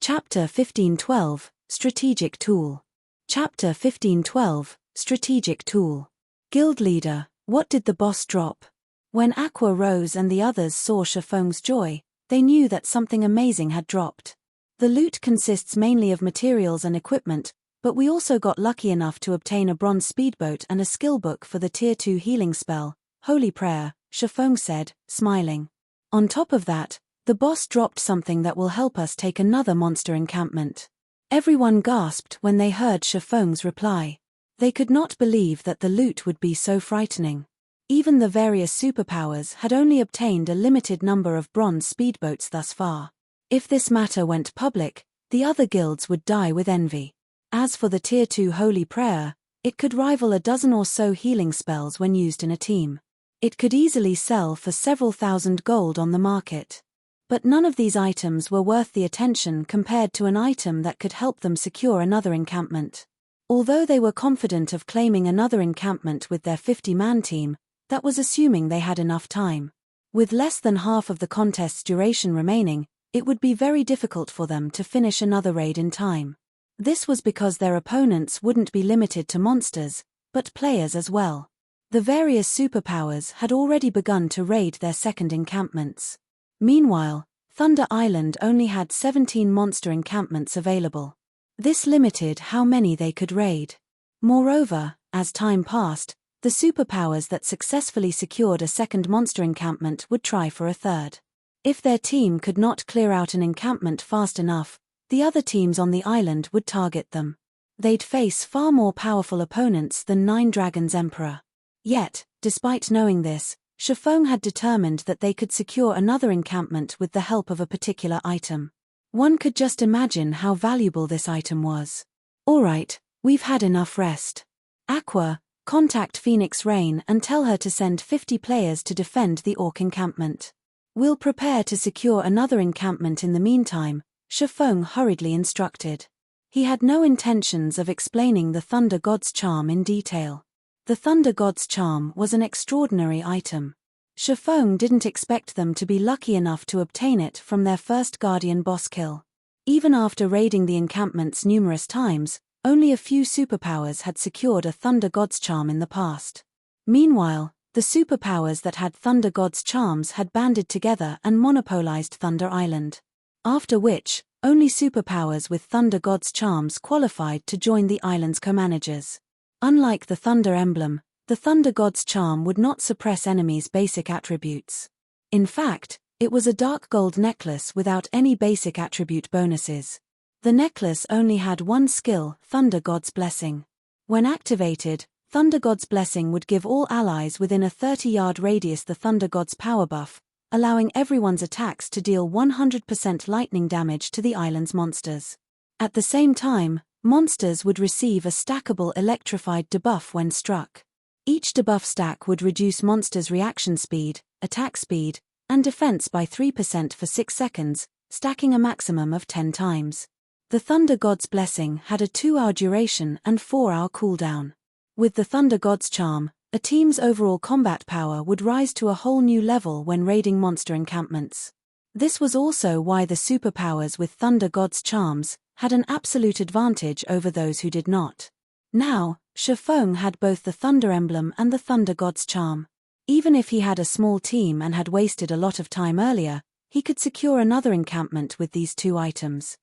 A: Chapter 1512, Strategic Tool. Chapter 1512, Strategic Tool. Guild Leader, what did the boss drop? When Aqua rose and the others saw Shifeng's joy, they knew that something amazing had dropped. The loot consists mainly of materials and equipment, but we also got lucky enough to obtain a bronze speedboat and a skill book for the Tier 2 healing spell, Holy Prayer, Shifeng said, smiling. On top of that, the boss dropped something that will help us take another monster encampment. Everyone gasped when they heard Shifeng's reply. They could not believe that the loot would be so frightening. Even the various superpowers had only obtained a limited number of bronze speedboats thus far. If this matter went public, the other guilds would die with envy. As for the Tier 2 Holy Prayer, it could rival a dozen or so healing spells when used in a team. It could easily sell for several thousand gold on the market. But none of these items were worth the attention compared to an item that could help them secure another encampment. Although they were confident of claiming another encampment with their 50-man team, that was assuming they had enough time. With less than half of the contest's duration remaining, it would be very difficult for them to finish another raid in time. This was because their opponents wouldn't be limited to monsters, but players as well. The various superpowers had already begun to raid their second encampments. Meanwhile, Thunder Island only had 17 monster encampments available. This limited how many they could raid. Moreover, as time passed, the superpowers that successfully secured a second monster encampment would try for a third. If their team could not clear out an encampment fast enough, the other teams on the island would target them. They'd face far more powerful opponents than Nine Dragons Emperor. Yet, despite knowing this, Shifeng had determined that they could secure another encampment with the help of a particular item. One could just imagine how valuable this item was. Alright, we've had enough rest. Aqua, contact Phoenix Rain and tell her to send 50 players to defend the Orc encampment. We'll prepare to secure another encampment in the meantime, Shifeng hurriedly instructed. He had no intentions of explaining the Thunder God's Charm in detail. The Thunder God's Charm was an extraordinary item. Shifeng didn't expect them to be lucky enough to obtain it from their first Guardian boss kill. Even after raiding the encampments numerous times, only a few superpowers had secured a Thunder God's Charm in the past. Meanwhile, the superpowers that had Thunder God's Charms had banded together and monopolized Thunder Island. After which, only superpowers with Thunder God's Charms qualified to join the island's co-managers. Unlike the Thunder Emblem, the Thunder God's Charm would not suppress enemies' basic attributes. In fact, it was a dark gold necklace without any basic attribute bonuses. The necklace only had one skill, Thunder God's Blessing. When activated, Thunder God's Blessing would give all allies within a 30-yard radius the Thunder God's power buff, allowing everyone's attacks to deal 100% lightning damage to the island's monsters. At the same time, monsters would receive a stackable electrified debuff when struck. Each debuff stack would reduce monsters' reaction speed, attack speed, and defense by 3% for 6 seconds, stacking a maximum of 10 times. The Thunder God's Blessing had a 2-hour duration and 4-hour cooldown. With the Thunder God's Charm, a team's overall combat power would rise to a whole new level when raiding monster encampments. This was also why the superpowers with Thunder God's Charms had an absolute advantage over those who did not. Now, Shifeng had both the Thunder Emblem and the Thunder God's Charm. Even if he had a small team and had wasted a lot of time earlier, he could secure another encampment with these two items.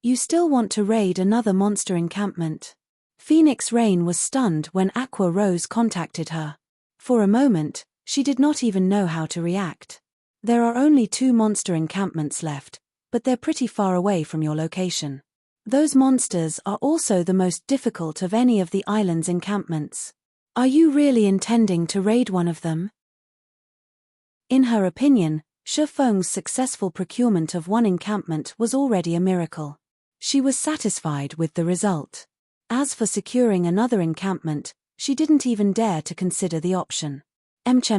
A: You still want to raid another monster encampment? Phoenix Rain was stunned when Aqua Rose contacted her. For a moment, she did not even know how to react. There are only 2 monster encampments left, but they're pretty far away from your location. Those monsters are also the most difficult of any of the island's encampments. Are you really intending to raid one of them? In her opinion, Shifeng's successful procurement of one encampment was already a miracle. She was satisfied with the result. As for securing another encampment, she didn't even dare to consider the option.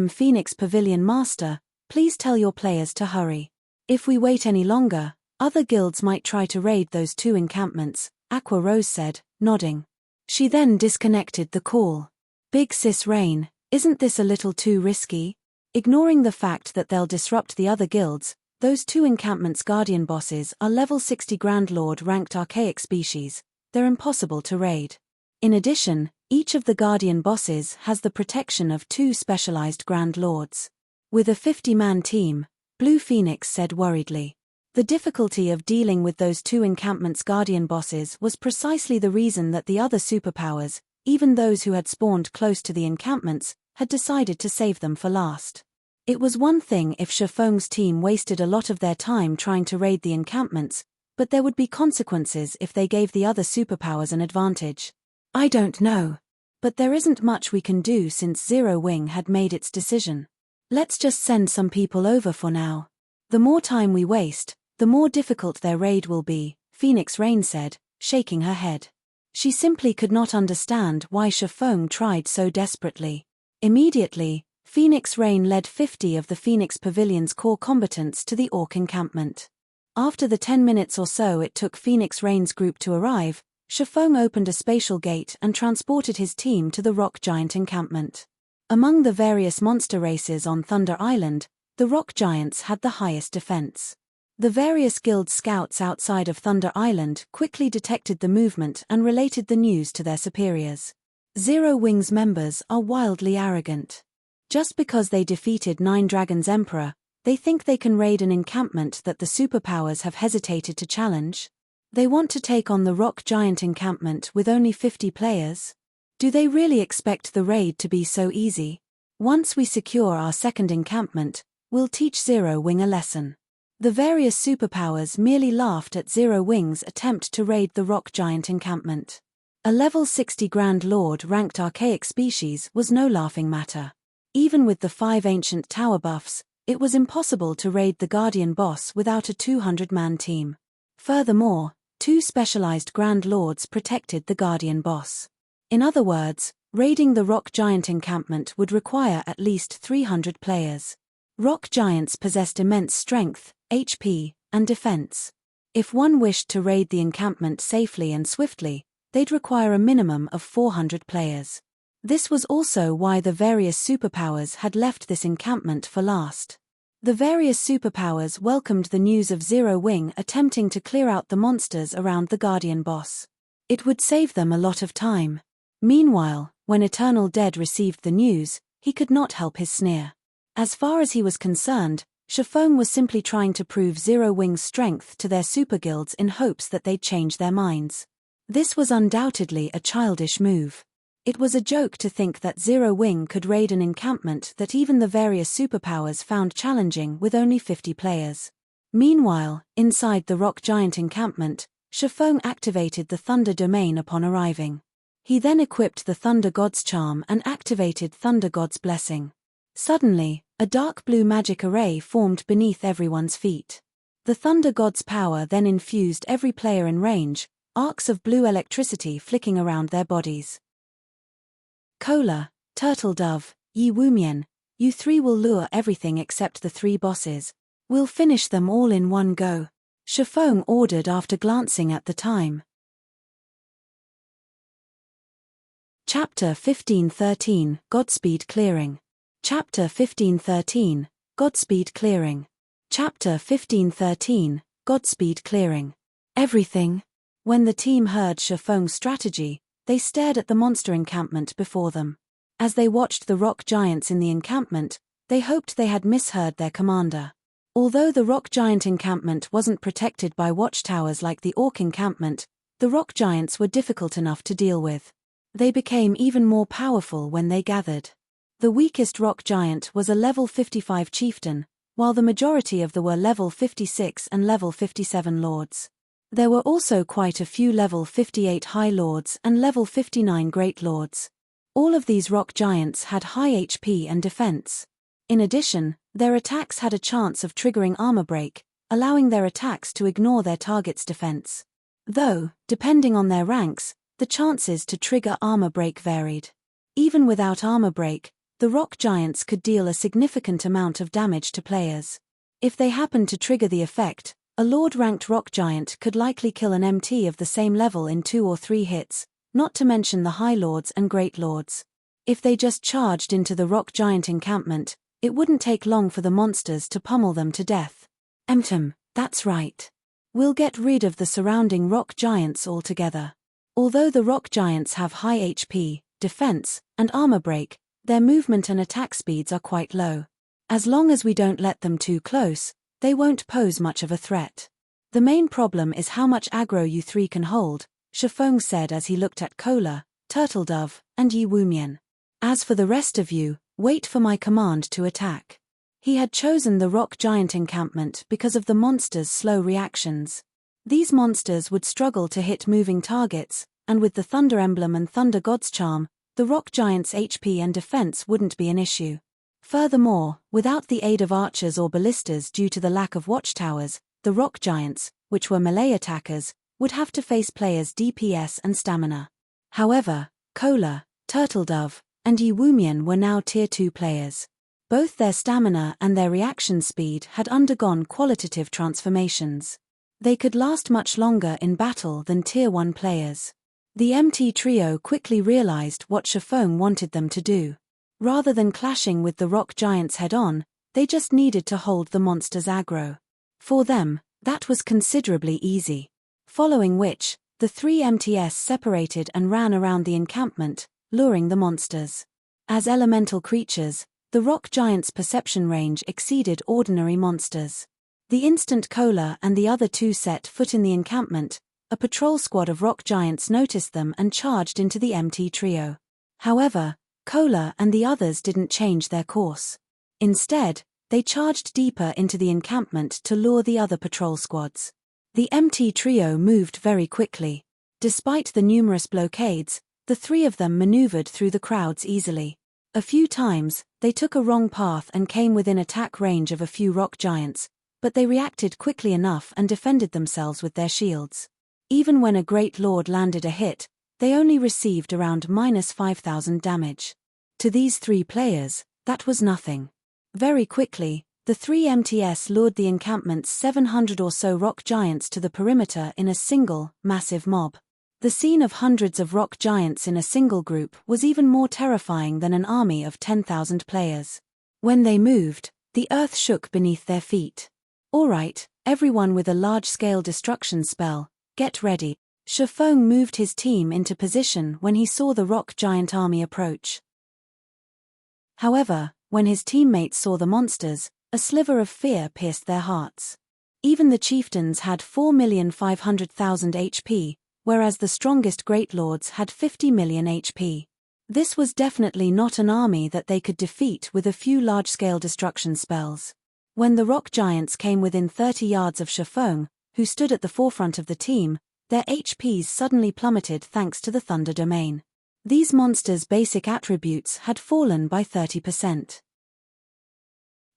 A: Phoenix Pavilion Master, please tell your players to hurry. If we wait any longer, other guilds might try to raid those 2 encampments, Aqua Rose said, nodding. She then disconnected the call. Big Sis Rain, isn't this a little too risky? Ignoring the fact that they'll disrupt the other guilds, those 2 encampments' guardian bosses are level 60 Grand Lord ranked archaic species, they're impossible to raid. In addition, each of the Guardian bosses has the protection of 2 specialized Grand Lords. With a 50-man team, Blue Phoenix said worriedly. The difficulty of dealing with those 2 encampments' Guardian bosses was precisely the reason that the other superpowers, even those who had spawned close to the encampments, had decided to save them for last. It was one thing if Shifeng's team wasted a lot of their time trying to raid the encampments, but there would be consequences if they gave the other superpowers an advantage. I don't know. But there isn't much we can do since Zero Wing had made its decision. Let's just send some people over for now. The more time we waste, the more difficult their raid will be, Phoenix Rain said, shaking her head. She simply could not understand why Shifeng tried so desperately. Immediately, Phoenix Rain led 50 of the Phoenix Pavilion's core combatants to the Orc encampment. After the 10 minutes or so it took Phoenix Rain's group to arrive, Shifeng opened a spatial gate and transported his team to the Rock Giant encampment. Among the various monster races on Thunder Island, the Rock Giants had the highest defense. The various guild scouts outside of Thunder Island quickly detected the movement and related the news to their superiors. Zero Wing's members are wildly arrogant. Just because they defeated 9 Dragons Emperor, they think they can raid an encampment that the superpowers have hesitated to challenge. They want to take on the Rock Giant encampment with only 50 players. Do they really expect the raid to be so easy? Once we secure our second encampment, we'll teach Zero Wing a lesson. The various superpowers merely laughed at Zero Wing's attempt to raid the Rock Giant encampment. A level 60 Grand Lord ranked archaic species was no laughing matter. Even with the 5 ancient tower buffs, it was impossible to raid the Guardian boss without a 200-man team. Furthermore, 2 specialized Grand Lords protected the Guardian boss. In other words, raiding the Rock Giant encampment would require at least 300 players. Rock Giants possessed immense strength, HP, and defense. If one wished to raid the encampment safely and swiftly, they'd require a minimum of 400 players. This was also why the various superpowers had left this encampment for last. The various superpowers welcomed the news of Zero Wing attempting to clear out the monsters around the Guardian boss. It would save them a lot of time. Meanwhile, when Eternal Dead received the news, he could not help his sneer. As far as he was concerned, Shifeng was simply trying to prove Zero Wing's strength to their super guilds in hopes that they'd change their minds. This was undoubtedly a childish move. It was a joke to think that Zero Wing could raid an encampment that even the various superpowers found challenging with only 50 players. Meanwhile, inside the Rock Giant encampment, Shifeng activated the Thunder Domain upon arriving. He then equipped the Thunder God's Charm and activated Thunder God's Blessing. Suddenly, a dark blue magic array formed beneath everyone's feet. The Thunder God's power then infused every player in range, arcs of blue electricity flicking around their bodies. Cola, Turtle Dove, Yi Wumian, you 3 will lure everything except the 3 bosses. We'll finish them all in one go, Shifeng ordered after glancing at the time. Chapter 1513, Godspeed Clearing. Chapter 1513, Godspeed Clearing. Chapter 1513, Godspeed Clearing. Everything. When the team heard Shifeng's strategy, they stared at the monster encampment before them. As they watched the rock giants in the encampment, they hoped they had misheard their commander. Although the rock giant encampment wasn't protected by watchtowers like the orc encampment, the rock giants were difficult enough to deal with. They became even more powerful when they gathered. The weakest rock giant was a level 55 chieftain, while the majority of them were level 56 and level 57 lords. There were also quite a few level 58 high lords and level 59 great lords. All of these rock giants had high HP and defense. In addition, their attacks had a chance of triggering armor break, allowing their attacks to ignore their target's defense. Though, depending on their ranks, the chances to trigger armor break varied. Even without armor break, the rock giants could deal a significant amount of damage to players. If they happened to trigger the effect, a Lord-ranked rock giant could likely kill an MT of the same level in 2 or 3 hits, not to mention the High Lords and Great Lords. If they just charged into the rock giant encampment, it wouldn't take long for the monsters to pummel them to death. That's right. We'll get rid of the surrounding rock giants altogether. Although the rock giants have high HP, defense, and armor break, their movement and attack speeds are quite low. As long as we don't let them too close, they won't pose much of a threat. The main problem is how much aggro you three can hold, Shifeng said as he looked at Kola, Turtledove, and Yi Wumian. As for the rest of you, wait for my command to attack. He had chosen the rock giant encampment because of the monsters' slow reactions. These monsters would struggle to hit moving targets, and with the Thunder Emblem and Thunder God's Charm, the rock giant's HP and defense wouldn't be an issue. Furthermore, without the aid of archers or ballistas due to the lack of watchtowers, the rock giants, which were melee attackers, would have to face players' DPS and stamina. However, Kola, Turtledove, and Yi Wumian were now Tier 2 players. Both their stamina and their reaction speed had undergone qualitative transformations. They could last much longer in battle than Tier 1 players. The MT trio quickly realized what Shifeng wanted them to do. Rather than clashing with the rock giants head-on, they just needed to hold the monsters aggro. For them, that was considerably easy. Following which, the three MTs separated and ran around the encampment, luring the monsters. As elemental creatures, the rock giants' perception range exceeded ordinary monsters. The instant Kola and the other two set foot in the encampment, a patrol squad of rock giants noticed them and charged into the MT trio. However, Kola and the others didn't change their course. Instead, they charged deeper into the encampment to lure the other patrol squads. The MT trio moved very quickly. Despite the numerous blockades, the three of them maneuvered through the crowds easily. A few times, they took a wrong path and came within attack range of a few rock giants, but they reacted quickly enough and defended themselves with their shields. Even when a Great Lord landed a hit, they only received around -5,000 damage. To these three players, that was nothing. Very quickly, the three MTs lured the encampment's 700 or so rock giants to the perimeter in a single, massive mob. The scene of hundreds of rock giants in a single group was even more terrifying than an army of 10,000 players. When they moved, the earth shook beneath their feet. Alright, everyone with a large-scale destruction spell, get ready. Shifeng moved his team into position when he saw the rock giant army approach. However, when his teammates saw the monsters, a sliver of fear pierced their hearts. Even the chieftains had 4,500,000 HP, whereas the strongest great lords had 50 million HP. This was definitely not an army that they could defeat with a few large-scale destruction spells. When the rock giants came within 30 yards of Shifeng, who stood at the forefront of the team, their HPs suddenly plummeted thanks to the Thunder Domain. These monsters' basic attributes had fallen by 30%.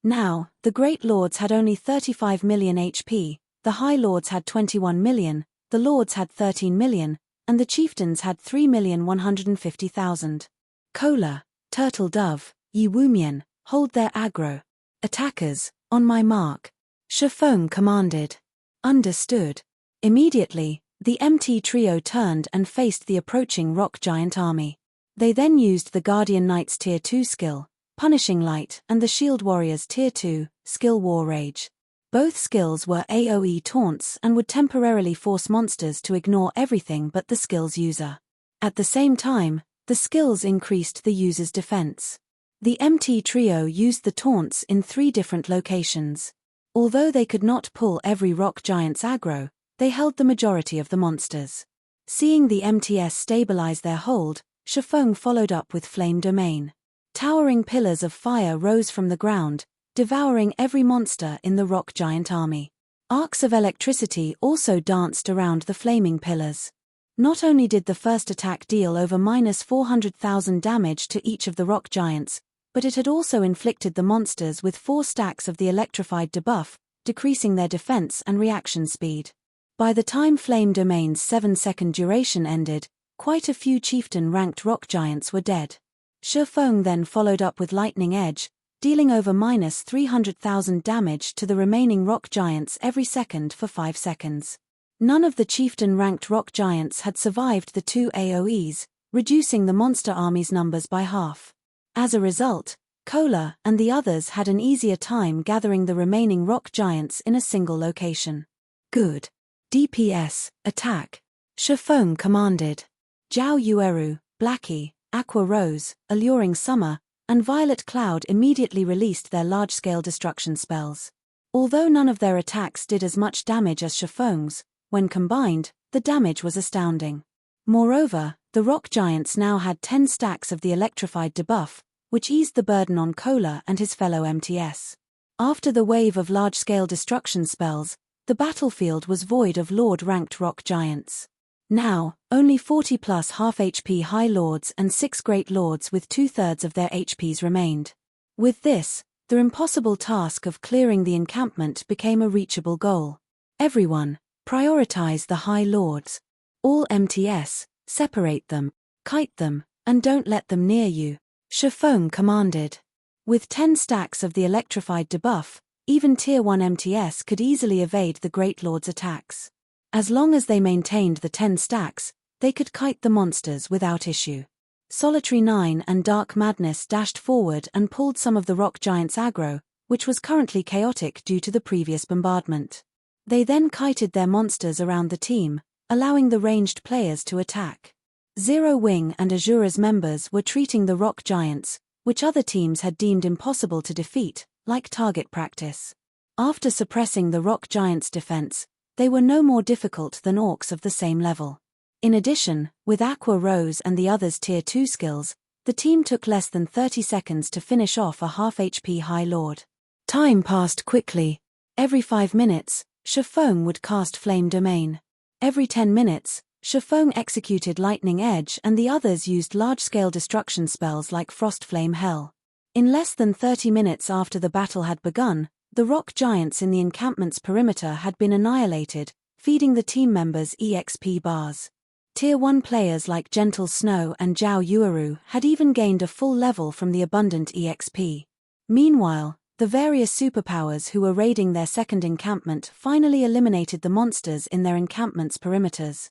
A: Now, the Great Lords had only 35 million HP, the High Lords had 21 million, the Lords had 13 million, and the Chieftains had 3,150,000. Kola, Turtledove, Yi Wumian, hold their aggro. Attackers, on my mark. Shifeng commanded. Understood. Immediately, the MT trio turned and faced the approaching rock giant army. They then used the Guardian Knight's Tier 2 skill, Punishing Light, and the Shield Warrior's Tier 2, skill War Rage. Both skills were AoE taunts and would temporarily force monsters to ignore everything but the skill's user. At the same time, the skills increased the user's defense. The MT trio used the taunts in 3 different locations. Although they could not pull every rock giant's aggro, they held the majority of the monsters. Seeing the MTs stabilize their hold, Shifeng followed up with Flame Domain. Towering pillars of fire rose from the ground, devouring every monster in the rock giant army. Arcs of electricity also danced around the flaming pillars. Not only did the first attack deal over -400,000 damage to each of the rock giants, but it had also inflicted the monsters with 4 stacks of the electrified debuff, decreasing their defense and reaction speed. By the time Flame Domain's 7-second duration ended, quite a few chieftain-ranked rock giants were dead. Shifeng then followed up with Lightning Edge, dealing over -300,000 damage to the remaining rock giants every second for 5 seconds. None of the chieftain-ranked rock giants had survived the 2 AoEs, reducing the monster army's numbers by half. As a result, Kola and the others had an easier time gathering the remaining rock giants in a single location. Good. DPS, attack. Shifeng commanded. Zhao Yueru, Blackie, Aqua Rose, Alluring Summer, and Violet Cloud immediately released their large-scale destruction spells. Although none of their attacks did as much damage as Shifeng's, when combined, the damage was astounding. Moreover, the rock giants now had 10 stacks of the electrified debuff, which eased the burden on Kola and his fellow MTS. After the wave of large-scale destruction spells, the battlefield was void of Lord-ranked rock giants. Now, only 40+ half HP High Lords and 6 Great Lords with 2/3 of their HPs remained. With this, the impossible task of clearing the encampment became a reachable goal. Everyone, prioritize the High Lords. All MTS, separate them, kite them, and don't let them near you, Shifeng commanded. With 10 stacks of the electrified debuff, even Tier 1 MTS could easily evade the Great Lord's attacks. As long as they maintained the 10 stacks, they could kite the monsters without issue. Solitary 9 and Dark Madness dashed forward and pulled some of the rock giants' aggro, which was currently chaotic due to the previous bombardment. They then kited their monsters around the team, allowing the ranged players to attack. Zero Wing and Azura's members were treating the rock giants, which other teams had deemed impossible to defeat, like target practice. After suppressing the rock giants' defense, they were no more difficult than orcs of the same level. In addition, with Aqua Rose and the others' Tier 2 skills, the team took less than 30 seconds to finish off a half HP High Lord. Time passed quickly. Every 5 minutes, Shifeng would cast Flame Domain. Every 10 minutes, Shifeng executed Lightning Edge and the others used large-scale destruction spells like Frost Flame Hell. In less than 30 minutes after the battle had begun, the rock giants in the encampment's perimeter had been annihilated, feeding the team members EXP bars. Tier 1 players like Gentle Snow and Zhao Yueru had even gained a full level from the abundant EXP. Meanwhile, the various superpowers who were raiding their second encampment finally eliminated the monsters in their encampment's perimeters.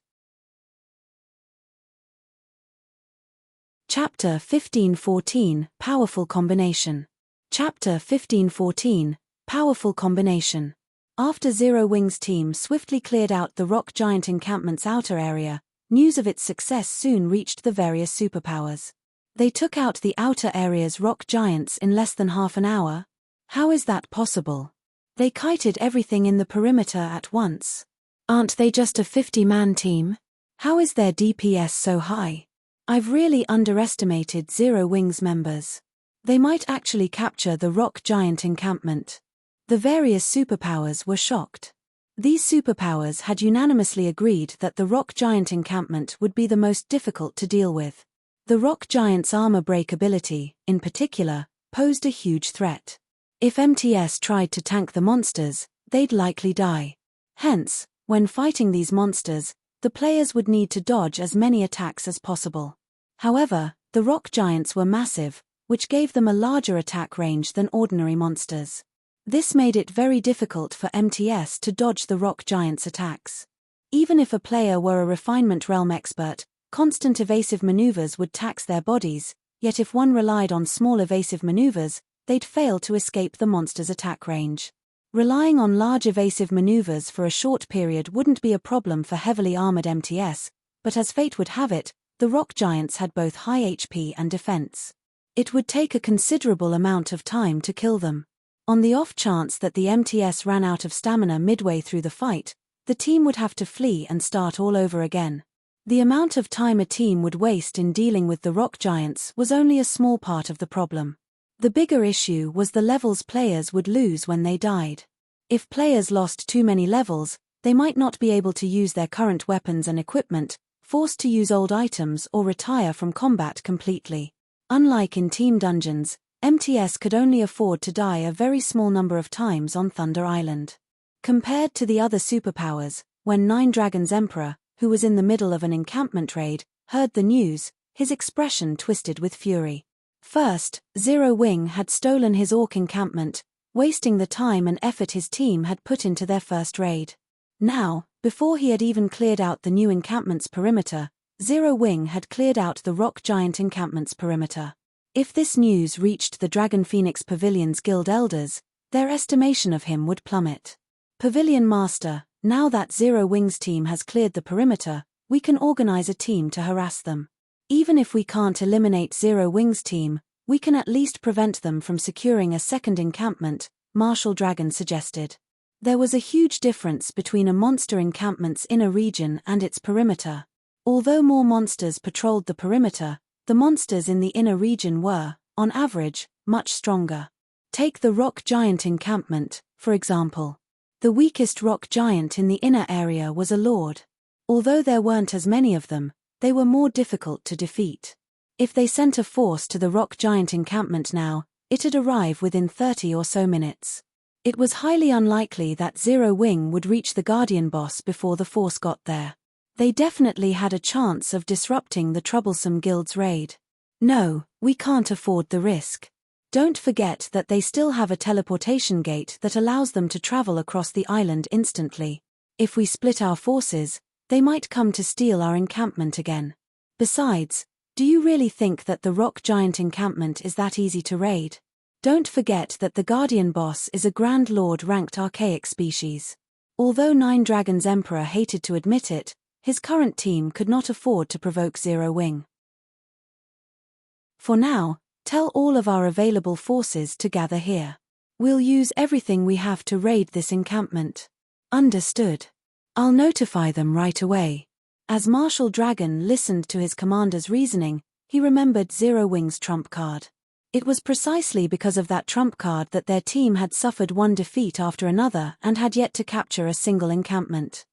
A: Chapter 1514 Powerful Combination. Chapter 1514 Powerful Combination. After Zero Wing's team swiftly cleared out the rock giant encampment's outer area, news of its success soon reached the various superpowers. They took out the outer area's rock giants in less than half an hour. How is that possible? They kited everything in the perimeter at once. Aren't they just a 50-man team? How is their DPS so high? I've really underestimated Zero Wing's members. They might actually capture the rock giant encampment. The various superpowers were shocked. These superpowers had unanimously agreed that the rock giant encampment would be the most difficult to deal with. The rock giant's armor break ability, in particular, posed a huge threat. If MTS tried to tank the monsters, they'd likely die. Hence, when fighting these monsters, the players would need to dodge as many attacks as possible. However, the rock giants were massive, which gave them a larger attack range than ordinary monsters. This made it very difficult for MTS to dodge the rock giants' attacks. Even if a player were a refinement realm expert, constant evasive maneuvers would tax their bodies, yet if one relied on small evasive maneuvers, they'd fail to escape the monster's attack range. Relying on large evasive maneuvers for a short period wouldn't be a problem for heavily armored MTS, but as fate would have it, the rock giants had both high HP and defense. It would take a considerable amount of time to kill them. On the off chance that the MTS ran out of stamina midway through the fight, the team would have to flee and start all over again. The amount of time a team would waste in dealing with the rock giants was only a small part of the problem. The bigger issue was the levels players would lose when they died. If players lost too many levels, they might not be able to use their current weapons and equipment, forced to use old items or retire from combat completely. Unlike in team dungeons, MTS could only afford to die a very small number of times on Thunder Island. Compared to the other superpowers, when Nine Dragons Emperor, who was in the middle of an encampment raid, heard the news, his expression twisted with fury. First, Zero Wing had stolen his orc encampment, wasting the time and effort his team had put into their first raid. Now, before he had even cleared out the new encampment's perimeter, Zero Wing had cleared out the rock giant encampment's perimeter. If this news reached the Dragon Phoenix Pavilion's guild elders, their estimation of him would plummet. Pavilion Master, now that Zero Wing's team has cleared the perimeter, we can organize a team to harass them. Even if we can't eliminate Zero Wing's team, we can at least prevent them from securing a second encampment, Martial Dragon suggested. There was a huge difference between a monster encampment's inner region and its perimeter. Although more monsters patrolled the perimeter, the monsters in the inner region were, on average, much stronger. Take the rock giant encampment, for example. The weakest rock giant in the inner area was a lord. Although there weren't as many of them, they were more difficult to defeat. If they sent a force to the rock giant encampment now, it'd arrive within 30 or so minutes. It was highly unlikely that Zero Wing would reach the Guardian boss before the force got there. They definitely had a chance of disrupting the troublesome guild's raid. No, we can't afford the risk. Don't forget that they still have a teleportation gate that allows them to travel across the island instantly. If we split our forces, they might come to steal our encampment again. Besides, do you really think that the rock giant encampment is that easy to raid? Don't forget that the Guardian boss is a Grand Lord ranked archaic species. Although Nine Dragons' Emperor hated to admit it, his current team could not afford to provoke Zero Wing. For now, tell all of our available forces to gather here. We'll use everything we have to raid this encampment. Understood. I'll notify them right away. As Martial Dragon listened to his commander's reasoning, he remembered Zero Wing's trump card. It was precisely because of that trump card that their team had suffered one defeat after another and had yet to capture a single encampment.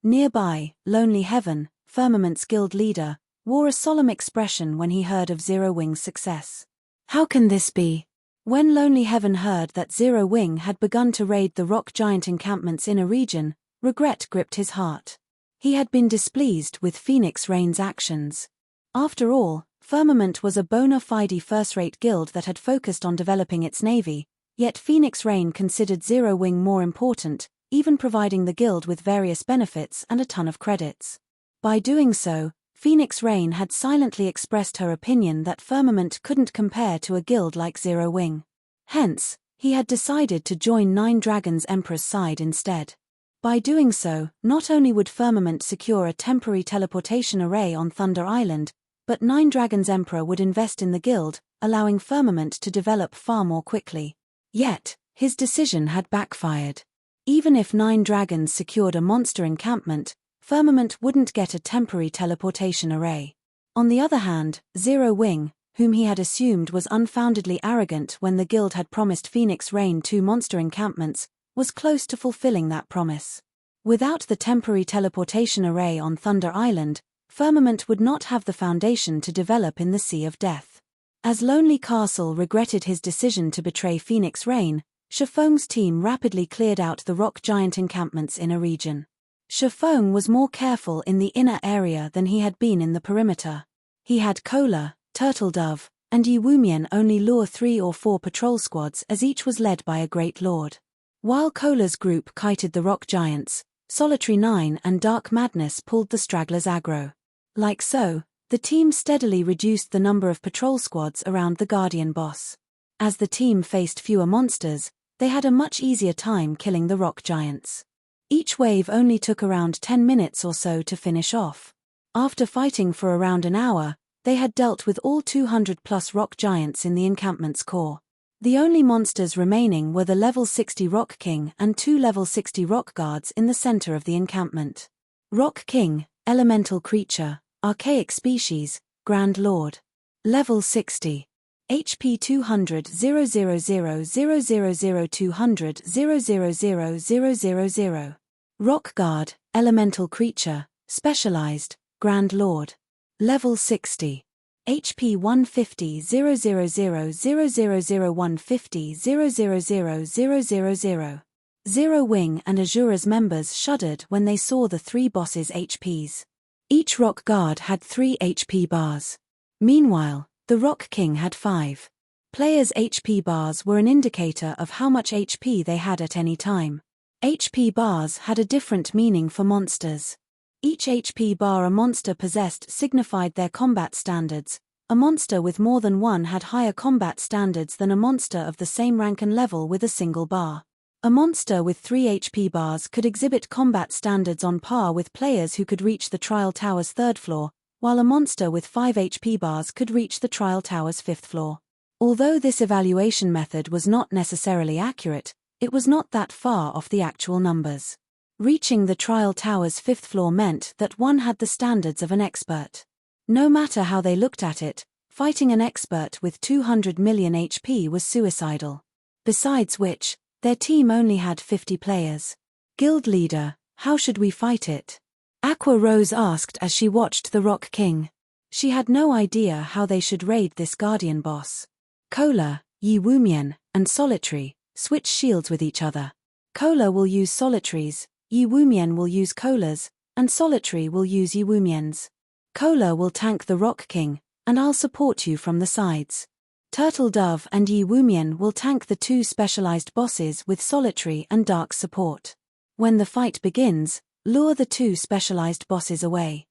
A: Nearby, Lonely Heaven, Firmament's guild leader, wore a solemn expression when he heard of Zero Wing's success. How can this be? When Lonely Heaven heard that Zero Wing had begun to raid the rock giant encampment's inner region, regret gripped his heart. He had been displeased with Phoenix Rain's actions. After all, Firmament was a bona fide first-rate guild that had focused on developing its navy, yet Phoenix Rain considered Zero Wing more important, even providing the guild with various benefits and a ton of credits. By doing so, Phoenix Rain had silently expressed her opinion that Firmament couldn't compare to a guild like Zero Wing. Hence, he had decided to join Nine Dragons' Emperor's side instead. By doing so, not only would Firmament secure a temporary teleportation array on Thunder Island, but Nine Dragons' Emperor would invest in the guild, allowing Firmament to develop far more quickly. Yet, his decision had backfired. Even if Nine Dragons secured a monster encampment, Firmament wouldn't get a temporary teleportation array. On the other hand, Zero Wing, whom he had assumed was unfoundedly arrogant when the guild had promised Phoenix Rain 2 monster encampments, was close to fulfilling that promise. Without the temporary teleportation array on Thunder Island, Firmament would not have the foundation to develop in the Sea of Death. As Lonely Castle regretted his decision to betray Phoenix Rain, Shifeng's team rapidly cleared out the rock giant encampment's inner region. Shifeng was more careful in the inner area than he had been in the perimeter. He had Kola, Turtle Dove, and Yi Wumian only lure 3 or 4 patrol squads as each was led by a great lord. While Kola's group kited the rock giants, Solitary 9 and Dark Madness pulled the stragglers aggro. Like so, the team steadily reduced the number of patrol squads around the Guardian boss. As the team faced fewer monsters, they had a much easier time killing the rock giants. Each wave only took around 10 minutes or so to finish off. After fighting for around an hour, they had dealt with all 200+ rock giants in the encampment's core. The only monsters remaining were the level 60 Rock King and 2 level 60 rock guards in the center of the encampment. Rock King, elemental creature, archaic species, Grand Lord. Level 60. HP 200 000 000 200 000 Rock Guard, elemental creature, specialized, Grand Lord. Level 60. HP 150 000 000 150 000 Zero Wing and Azura's members shuddered when they saw the 3 bosses' HPs. Each Rock Guard had 3 HP bars. Meanwhile, the Rock King had 5. Players' HP bars were an indicator of how much HP they had at any time. HP bars had a different meaning for monsters. Each HP bar a monster possessed signified their combat standards. A monster with more than one had higher combat standards than a monster of the same rank and level with a single bar. A monster with 3 HP bars could exhibit combat standards on par with players who could reach the Trial Tower's 3rd floor, while a monster with 5 HP bars could reach the Trial Tower's 5th floor. Although this evaluation method was not necessarily accurate, it was not that far off the actual numbers. Reaching the Trial Tower's 5th floor meant that one had the standards of an expert. No matter how they looked at it, fighting an expert with 200 million HP was suicidal. Besides which, their team only had 50 players. Guild leader, how should we fight it? Aqua Rose asked as she watched the Rock King. She had no idea how they should raid this guardian boss. Cola, Yi Wumian, and Solitary switch shields with each other. Cola will use Solitary's, Yi Wumian will use Cola's, and Solitary will use Yi Wumian's. Cola will tank the Rock King, and I'll support you from the sides. Turtle Dove and Yi Wumian will tank the 2 specialized bosses with Solitary and Dark support. When the fight begins, lure the 2 specialized bosses away.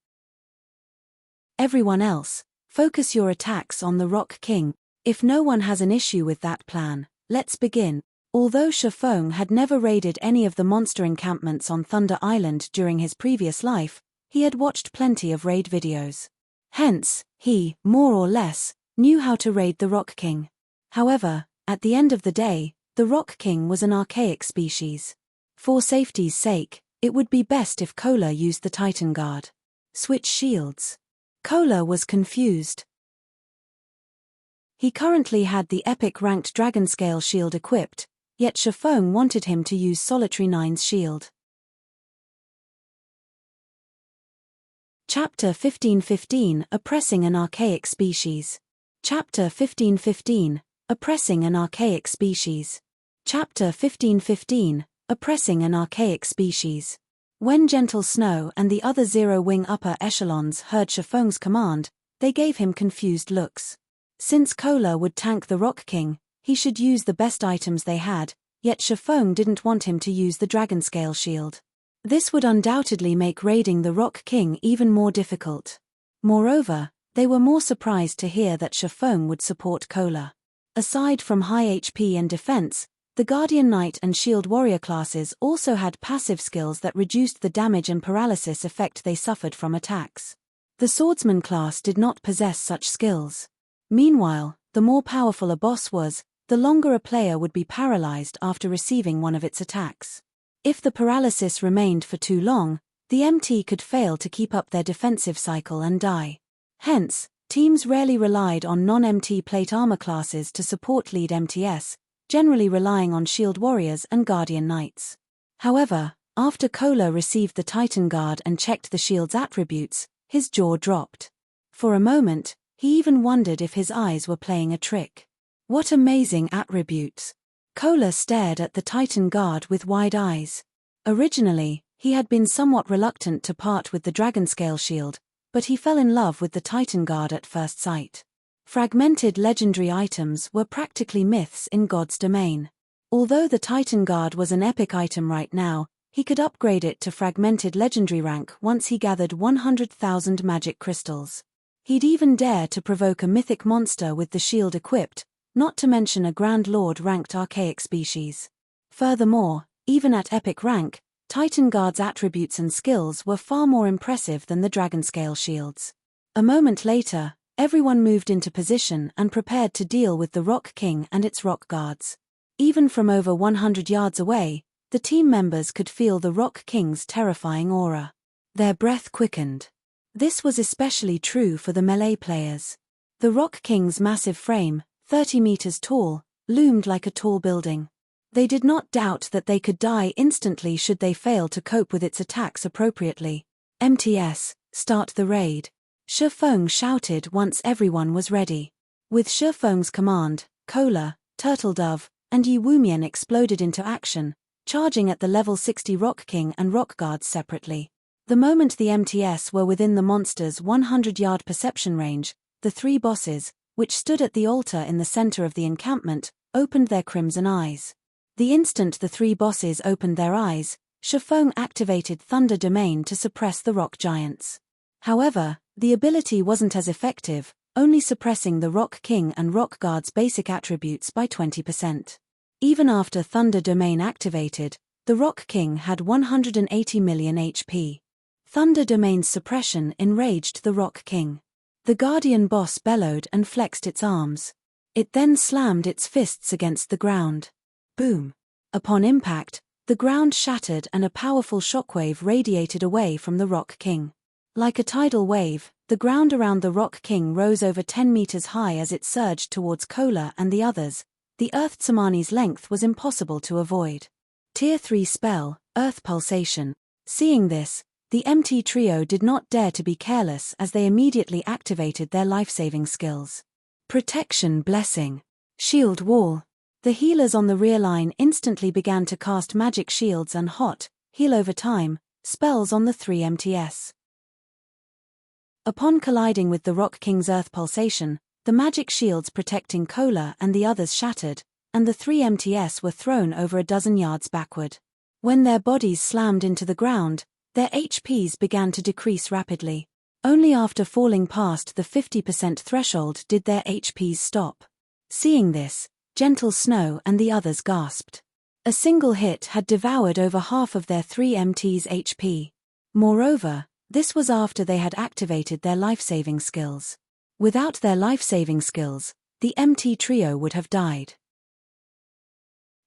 A: Everyone else, focus your attacks on the Rock King. If no one has an issue with that plan, let's begin. Although Shifeng had never raided any of the monster encampments on Thunder Island during his previous life, he had watched plenty of raid videos. Hence, he, more or less, knew how to raid the Rock King. However, at the end of the day, the Rock King was an archaic species. For safety's sake, it would be best if Cola used the Titan Guard. Switch shields. Cola was confused. He currently had the epic ranked Dragonscale shield equipped, yet Shifeng wanted him to use Solitary 9's shield. Chapter 15:15 Oppressing an Archaic Species. Chapter 15:15 Oppressing an Archaic Species. Chapter 15:15 Oppressing an Archaic Species. When Gentle Snow and the other Zero-Wing upper echelons heard Shifeng's command, they gave him confused looks. Since Cola would tank the Rock King, he should use the best items they had, yet Shifeng didn't want him to use the Dragonscale shield. This would undoubtedly make raiding the Rock King even more difficult. Moreover, they were more surprised to hear that Shifeng would support Cola. Aside from high HP and defense, the Guardian Knight and Shield Warrior classes also had passive skills that reduced the damage and paralysis effect they suffered from attacks. The Swordsman class did not possess such skills. Meanwhile, the more powerful a boss was, the longer a player would be paralyzed after receiving one of its attacks. If the paralysis remained for too long, the MT could fail to keep up their defensive cycle and die. Hence, teams rarely relied on non-MT plate armor classes to support lead MTS, generally relying on Shield Warriors and Guardian Knights. However, after Cola received the Titan Guard and checked the shield's attributes, his jaw dropped. For a moment, he even wondered if his eyes were playing a trick. What amazing attributes! Cola stared at the Titan Guard with wide eyes. Originally, he had been somewhat reluctant to part with the Dragonscale shield, but he fell in love with the Titan Guard at first sight. Fragmented legendary items were practically myths in God's domain. Although the Titan Guard was an epic item right now, he could upgrade it to fragmented legendary rank once he gathered 100,000 magic crystals. He'd even dare to provoke a mythic monster with the shield equipped, not to mention a Grand Lord ranked archaic species. Furthermore, even at epic rank, Titan Guard's attributes and skills were far more impressive than the Dragonscale shields. A moment later, everyone moved into position and prepared to deal with the Rock King and its rock guards. Even from over 100 yards away, the team members could feel the Rock King's terrifying aura. Their breath quickened. This was especially true for the melee players. The Rock King's massive frame, 30 meters tall, loomed like a tall building. They did not doubt that they could die instantly should they fail to cope with its attacks appropriately. MTS, start the raid. Shifeng shouted once everyone was ready. With Shifeng's command, Cola, Turtle Dove, and Yi Wumian exploded into action, charging at the level 60 Rock King and Rock Guards separately. The moment the MTS were within the monster's 100-yard perception range, the 3 bosses, which stood at the altar in the center of the encampment, opened their crimson eyes. The instant the 3 bosses opened their eyes, Shifeng activated Thunder Domain to suppress the rock giants. However, the ability wasn't as effective, only suppressing the Rock King and Rock Guard's basic attributes by 20%. Even after Thunder Domain activated, the Rock King had 180 million HP. Thunder Domain's suppression enraged the Rock King. The Guardian Boss bellowed and flexed its arms. It then slammed its fists against the ground. Boom! Upon impact, the ground shattered and a powerful shockwave radiated away from the Rock King. Like a tidal wave, the ground around the Rock King rose over 10 meters high as it surged towards Kola and the others. The Earth Tsunami's length was impossible to avoid. Tier 3 spell, Earth Pulsation. Seeing this, the MT trio did not dare to be careless as they immediately activated their life-saving skills. Protection Blessing. Shield Wall. The healers on the rear line instantly began to cast magic shields and heal over time spells on the 3 MTS. Upon colliding with the Rock King's Earth Pulsation, the magic shields protecting Kola and the others shattered, and the 3 MTS were thrown over a dozen yards backward. When their bodies slammed into the ground, their HPs began to decrease rapidly. Only after falling past the 50% threshold did their HPs stop. Seeing this, Gentle Snow and the others gasped. A single hit had devoured over half of their 3 MT's HP. Moreover, this was after they had activated their life-saving skills. Without their life-saving skills, the MT trio would have died.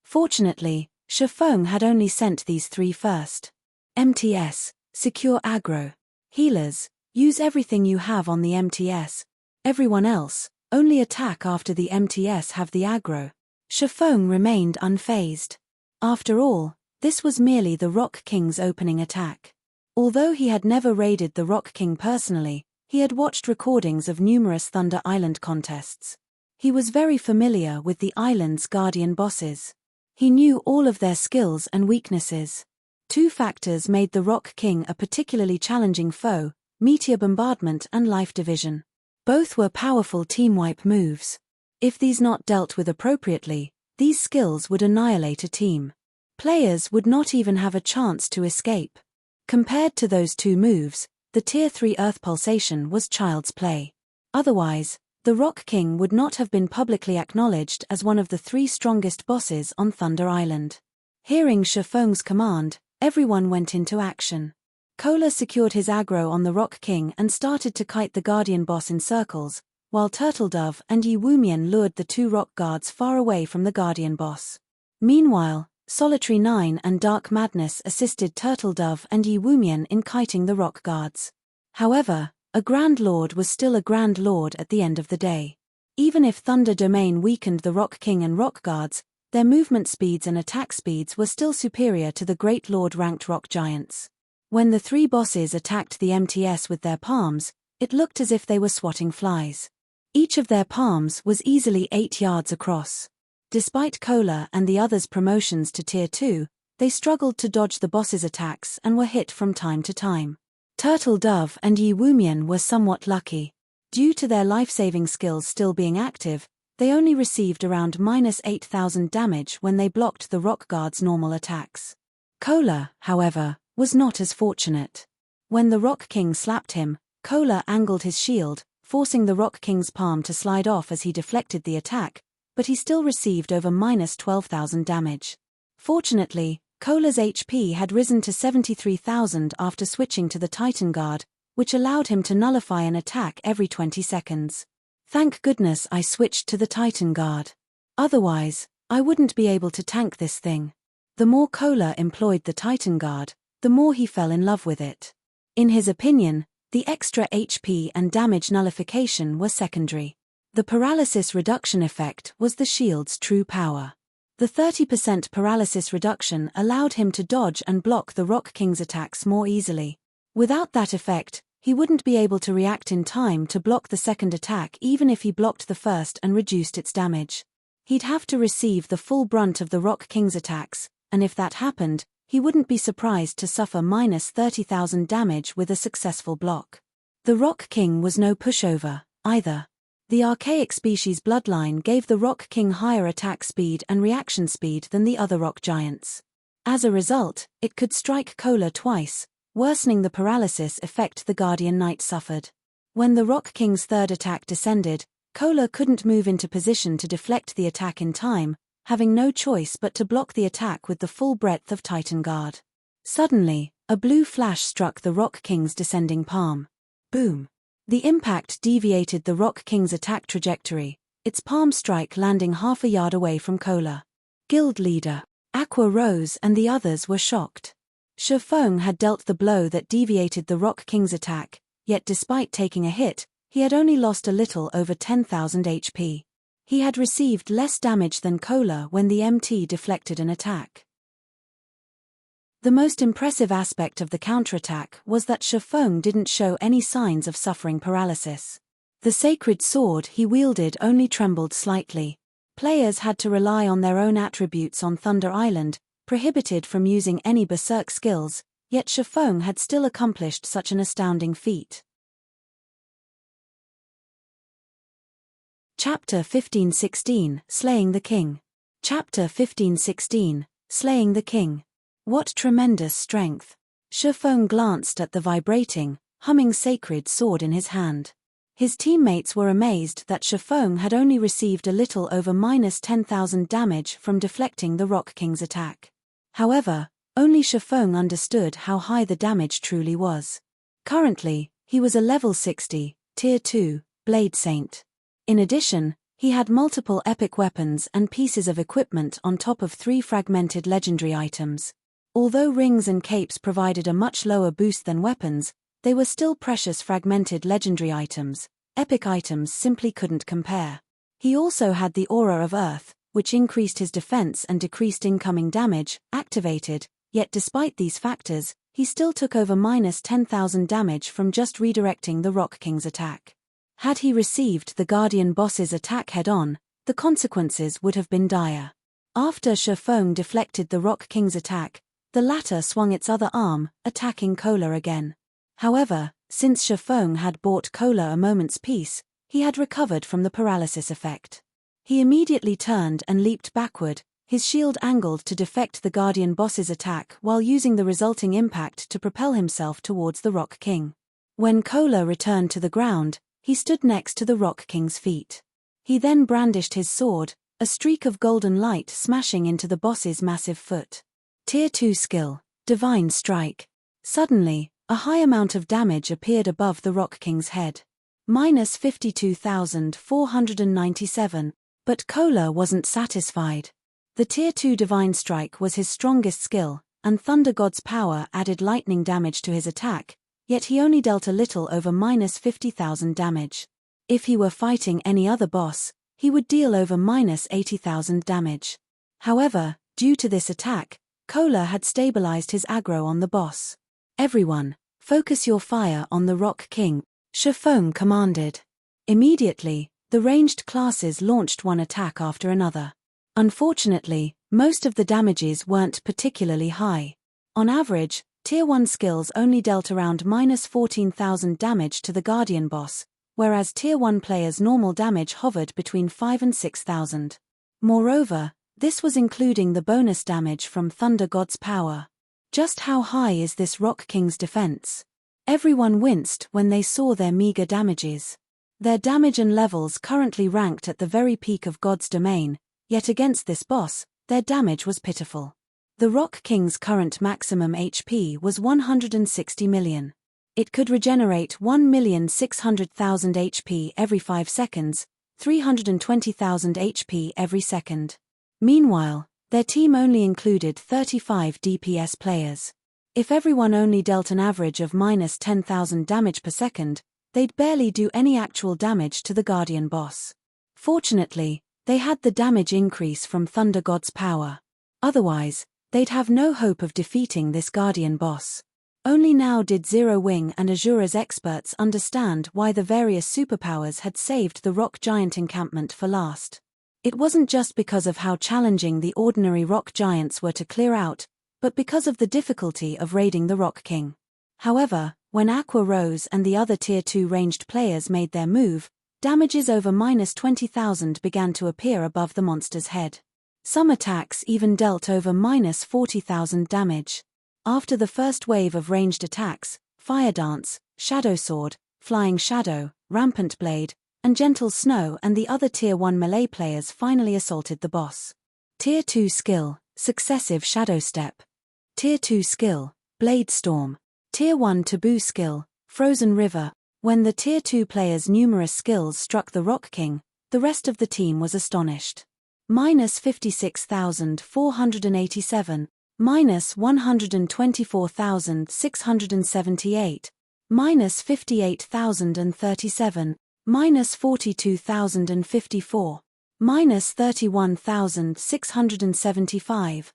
A: Fortunately, Shifeng had only sent these 3 first. MTS, secure aggro. Healers, use everything you have on the MTS. Everyone else, only attack after the MTS have the aggro. Shifeng remained unfazed. After all, this was merely the Rock King's opening attack. Although he had never raided the Rock King personally, he had watched recordings of numerous Thunder Island contests. He was very familiar with the island's guardian bosses. He knew all of their skills and weaknesses. 2 factors made the Rock King a particularly challenging foe: Meteor Bombardment and Life Division. Both were powerful team-wipe moves. If these not dealt with appropriately, these skills would annihilate a team. Players would not even have a chance to escape. Compared to those 2 moves, the Tier 3 Earth Pulsation was child's play. Otherwise, the Rock King would not have been publicly acknowledged as one of the 3 strongest bosses on Thunder Island. Hearing Shifeng's command, everyone went into action. Kola secured his aggro on the Rock King and started to kite the Guardian Boss in circles, while Turtledove and Yi Wumian lured the 2 rock guards far away from the Guardian Boss. Meanwhile, Solitary 9 and Dark Madness assisted Turtledove and Yi Wumian in kiting the rock guards. However, a Grand Lord was still a Grand Lord at the end of the day. Even if Thunder Domain weakened the Rock King and rock guards, their movement speeds and attack speeds were still superior to the Great Lord-ranked rock giants. When the 3 bosses attacked the MTS with their palms, it looked as if they were swatting flies. Each of their palms was easily 8 yards across. Despite Kola and the others' promotions to Tier 2, they struggled to dodge the boss's attacks and were hit from time to time. Turtledove and Yi Wumian were somewhat lucky. Due to their life-saving skills still being active, they only received around -8,000 damage when they blocked the rock guard's normal attacks. Kola, however, was not as fortunate. When the Rock King slapped him, Kola angled his shield, forcing the Rock King's palm to slide off as he deflected the attack, but he still received over -12,000 damage. Fortunately, Kola's HP had risen to 73,000 after switching to the Titan Guard, which allowed him to nullify an attack every 20 seconds. Thank goodness I switched to the Titan Guard. Otherwise, I wouldn't be able to tank this thing. The more Kola employed the Titan Guard, the more he fell in love with it. In his opinion, the extra HP and damage nullification were secondary. The paralysis reduction effect was the shield's true power. The 30% paralysis reduction allowed him to dodge and block the Rock King's attacks more easily. Without that effect, he wouldn't be able to react in time to block the second attack even if he blocked the first and reduced its damage. He'd have to receive the full brunt of the Rock King's attacks, and if that happened, he wouldn't be surprised to suffer -30,000 damage with a successful block. The Rock King was no pushover, either. The archaic species bloodline gave the Rock King higher attack speed and reaction speed than the other rock giants. As a result, it could strike Kola twice, worsening the paralysis effect the Guardian Knight suffered. When the Rock King's third attack descended, Kola couldn't move into position to deflect the attack in time, having no choice but to block the attack with the full breadth of Titan Guard. Suddenly, a blue flash struck the Rock King's descending palm. Boom! The impact deviated the Rock King's attack trajectory, its palm strike landing half a yard away from Cola. Guild leader Aqua rose and the others were shocked. Shifeng had dealt the blow that deviated the Rock King's attack, yet despite taking a hit, he had only lost a little over 10,000 HP. He had received less damage than Cola when the MT deflected an attack. The most impressive aspect of the counterattack was that Shifeng didn't show any signs of suffering paralysis. The sacred sword he wielded only trembled slightly. Players had to rely on their own attributes on Thunder Island, prohibited from using any berserk skills, yet Shifeng had still accomplished such an astounding feat. Chapter 1516, Slaying the King. Chapter 1516, Slaying the King. What tremendous strength! Shifeng glanced at the vibrating, humming sacred sword in his hand. His teammates were amazed that Shifeng had only received a little over -10,000 damage from deflecting the Rock King's attack. However, only Shifeng understood how high the damage truly was. Currently, he was a level 60, Tier 2, Blade Saint. In addition, he had multiple epic weapons and pieces of equipment on top of 3 fragmented legendary items. Although rings and capes provided a much lower boost than weapons, they were still precious fragmented legendary items. Epic items simply couldn't compare. He also had the Aura of Earth, which increased his defense and decreased incoming damage, activated, yet despite these factors, he still took over -10,000 damage from just redirecting the Rock King's attack. Had he received the Guardian boss's attack head-on, the consequences would have been dire. After Shifeng deflected the Rock King's attack, the latter swung its other arm, attacking Cola again. However, since Shifeng had bought Cola a moment's peace, he had recovered from the paralysis effect. He immediately turned and leaped backward, his shield angled to deflect the Guardian boss's attack while using the resulting impact to propel himself towards the Rock King. When Cola returned to the ground, he stood next to the Rock King's feet. He then brandished his sword, a streak of golden light smashing into the boss's massive foot. Tier 2 skill, Divine Strike. Suddenly, a high amount of damage appeared above the Rock King's head. -52,497. But Cola wasn't satisfied. The Tier 2 Divine Strike was his strongest skill, and Thunder God's power added lightning damage to his attack, yet he only dealt a little over -50,000 damage. If he were fighting any other boss, he would deal over -80,000 damage. However, due to this attack, Cola had stabilized his aggro on the boss. Everyone, focus your fire on the Rock King, Shifeng commanded. Immediately, the ranged classes launched one attack after another. Unfortunately, most of the damages weren't particularly high. On average, Tier 1 skills only dealt around -14,000 damage to the Guardian boss, whereas Tier 1 players' normal damage hovered between 5 and 6,000. Moreover, this was including the bonus damage from Thunder God's power. Just how high is this Rock King's defense? Everyone winced when they saw their meager damages. Their damage and levels currently ranked at the very peak of God's domain, yet against this boss, their damage was pitiful. The Rock King's current maximum HP was 160 million. It could regenerate 1,600,000 HP every 5 seconds, 320,000 HP every second. Meanwhile, their team only included 35 DPS players. If everyone only dealt an average of -10,000 damage per second, they'd barely do any actual damage to the Guardian boss. Fortunately, they had the damage increase from Thunder God's power. Otherwise, they'd have no hope of defeating this Guardian boss. Only now did Zero Wing and Azura's experts understand why the various superpowers had saved the rock giant encampment for last. It wasn't just because of how challenging the ordinary rock giants were to clear out, but because of the difficulty of raiding the Rock King. However, when Aqua Rose and the other Tier 2 ranged players made their move, damages over -20,000 began to appear above the monster's head. Some attacks even dealt over -40,000 damage. After the first wave of ranged attacks, Fire Dance, Shadow Sword, Flying Shadow, Rampant Blade, and Gentle Snow and the other Tier 1 melee players finally assaulted the boss. Tier 2 skill, successive shadow step. Tier 2 skill, blade storm. Tier 1 taboo skill, frozen river. When the Tier 2 player's numerous skills struck the Rock King, the rest of the team was astonished. -56,487, -124,678, -58,037, -42,054, -31,675.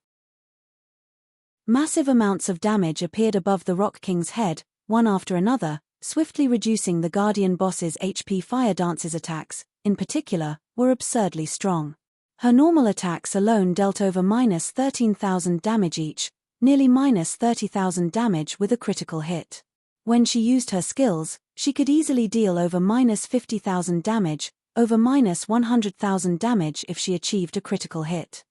A: Massive amounts of damage appeared above the Rock King's head, one after another, swiftly reducing the Guardian boss's HP. Fire Dance's attacks, in particular, were absurdly strong. Her normal attacks alone dealt over -13,000 damage each, nearly -30,000 damage with a critical hit. When she used her skills, she could easily deal over -50,000 damage, over -100,000 damage if she achieved a critical hit.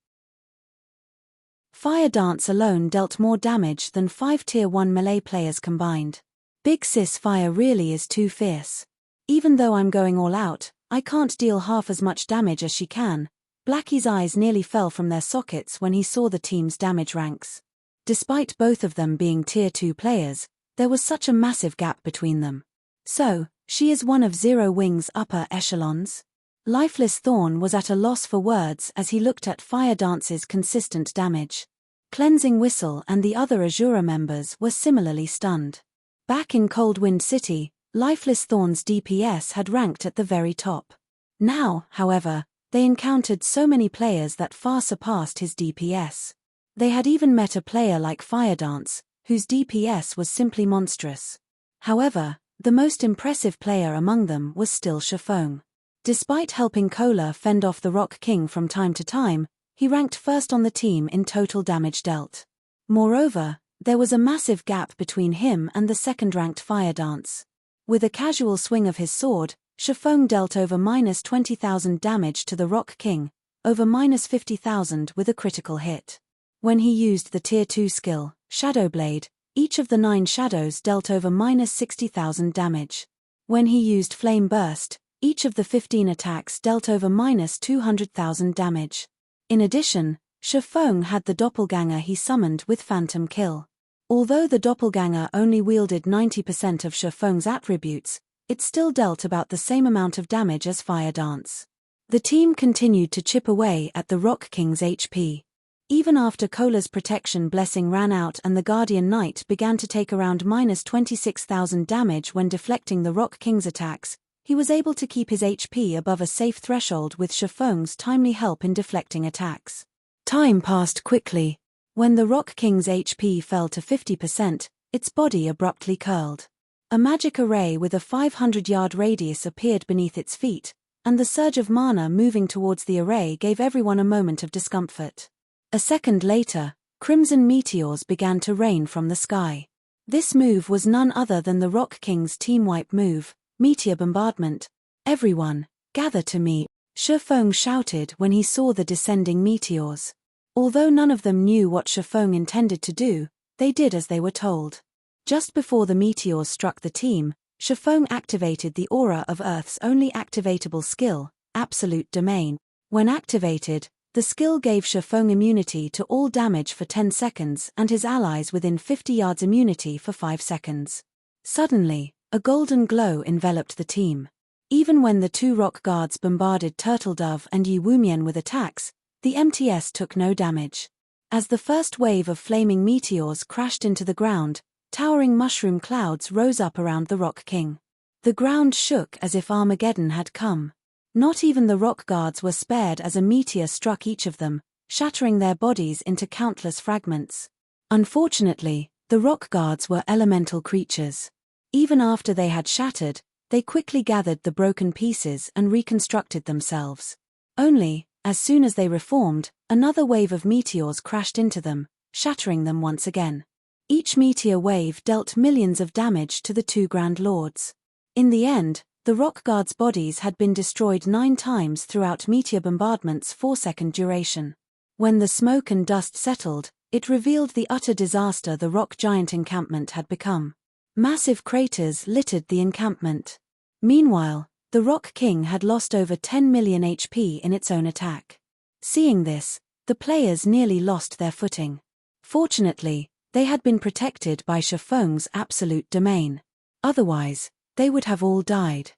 A: Fire Dance alone dealt more damage than 5 Tier 1 melee players combined. Big Sis Fire really is too fierce. Even though I'm going all out, I can't deal half as much damage as she can. Blackie's eyes nearly fell from their sockets when he saw the team's damage ranks. Despite both of them being Tier 2 players, there was such a massive gap between them. So, she is one of Zero Wing's upper echelons? Lifeless Thorn was at a loss for words as he looked at Fire Dance's consistent damage. Cleansing Whistle and the other Azura members were similarly stunned. Back in Cold Wind City, Lifeless Thorn's DPS had ranked at the very top. Now, however, they encountered so many players that far surpassed his DPS. They had even met a player like Fire Dance, whose DPS was simply monstrous. However, the most impressive player among them was still Shifeng. Despite helping Cola fend off the Rock King from time to time, he ranked first on the team in total damage dealt. Moreover, there was a massive gap between him and the second-ranked Fire Dance. With a casual swing of his sword, Shifeng dealt over -20,000 damage to the Rock King, over -50,000 with a critical hit. When he used the Tier 2 skill, Shadow Blade, each of the 9 shadows dealt over -60,000 damage. When he used Flame Burst, each of the 15 attacks dealt over -200,000 damage. In addition, Shifeng had the doppelganger he summoned with Phantom Kill. Although the doppelganger only wielded 90% of Shifeng's attributes, it still dealt about the same amount of damage as Fire Dance. The team continued to chip away at the Rock King's HP. Even after Cola's protection blessing ran out and the Guardian Knight began to take around -26,000 damage when deflecting the Rock King's attacks, he was able to keep his HP above a safe threshold with Shifeng's timely help in deflecting attacks. Time passed quickly. When the Rock King's HP fell to 50%, its body abruptly curled. A magic array with a 500-yard radius appeared beneath its feet, and the surge of mana moving towards the array gave everyone a moment of discomfort. A second later, crimson meteors began to rain from the sky. This move was none other than the Rock King's team wipe move, Meteor Bombardment. "Everyone, gather to me," Shifeng shouted when he saw the descending meteors. Although none of them knew what Shifeng intended to do, they did as they were told. Just before the meteors struck the team, Shifeng activated the aura of Earth's only activatable skill, Absolute Domain. When activated, the skill gave Shifeng immunity to all damage for 10 seconds and his allies within 50 yards immunity for 5 seconds. Suddenly, a golden glow enveloped the team. Even when the 2 rock guards bombarded Turtledove and Yi Wumian with attacks, the MTS took no damage. As the first wave of flaming meteors crashed into the ground, towering mushroom clouds rose up around the Rock King. The ground shook as if Armageddon had come. Not even the rock guards were spared as a meteor struck each of them, shattering their bodies into countless fragments. Unfortunately, the rock guards were elemental creatures. Even after they had shattered, they quickly gathered the broken pieces and reconstructed themselves. Only, as soon as they reformed, another wave of meteors crashed into them, shattering them once again. Each meteor wave dealt millions of damage to the 2 Grand Lords. In the end, the rock guards' bodies had been destroyed 9 times throughout Meteor Bombardment's 4-second duration. When the smoke and dust settled, it revealed the utter disaster the rock giant encampment had become. Massive craters littered the encampment. Meanwhile, the Rock King had lost over 10 million HP in its own attack. Seeing this, The players nearly lost their footing. Fortunately, they had been protected by Shifeng's absolute domain. Otherwise, they would have all died.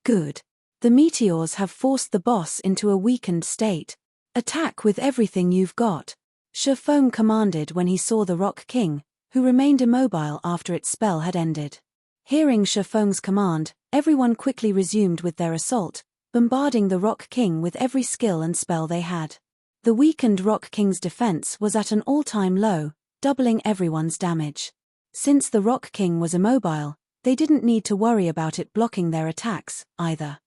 A: Good. The meteors have forced the boss into a weakened state. Attack with everything you've got, Shifeng commanded when he saw the Rock King, who remained immobile after its spell had ended. Hearing Shifeng's command, everyone quickly resumed with their assault, bombarding the Rock King with every skill and spell they had. The weakened Rock King's defense was at an all-time low, doubling everyone's damage. Since the Rock King was immobile, they didn't need to worry about it blocking their attacks, either.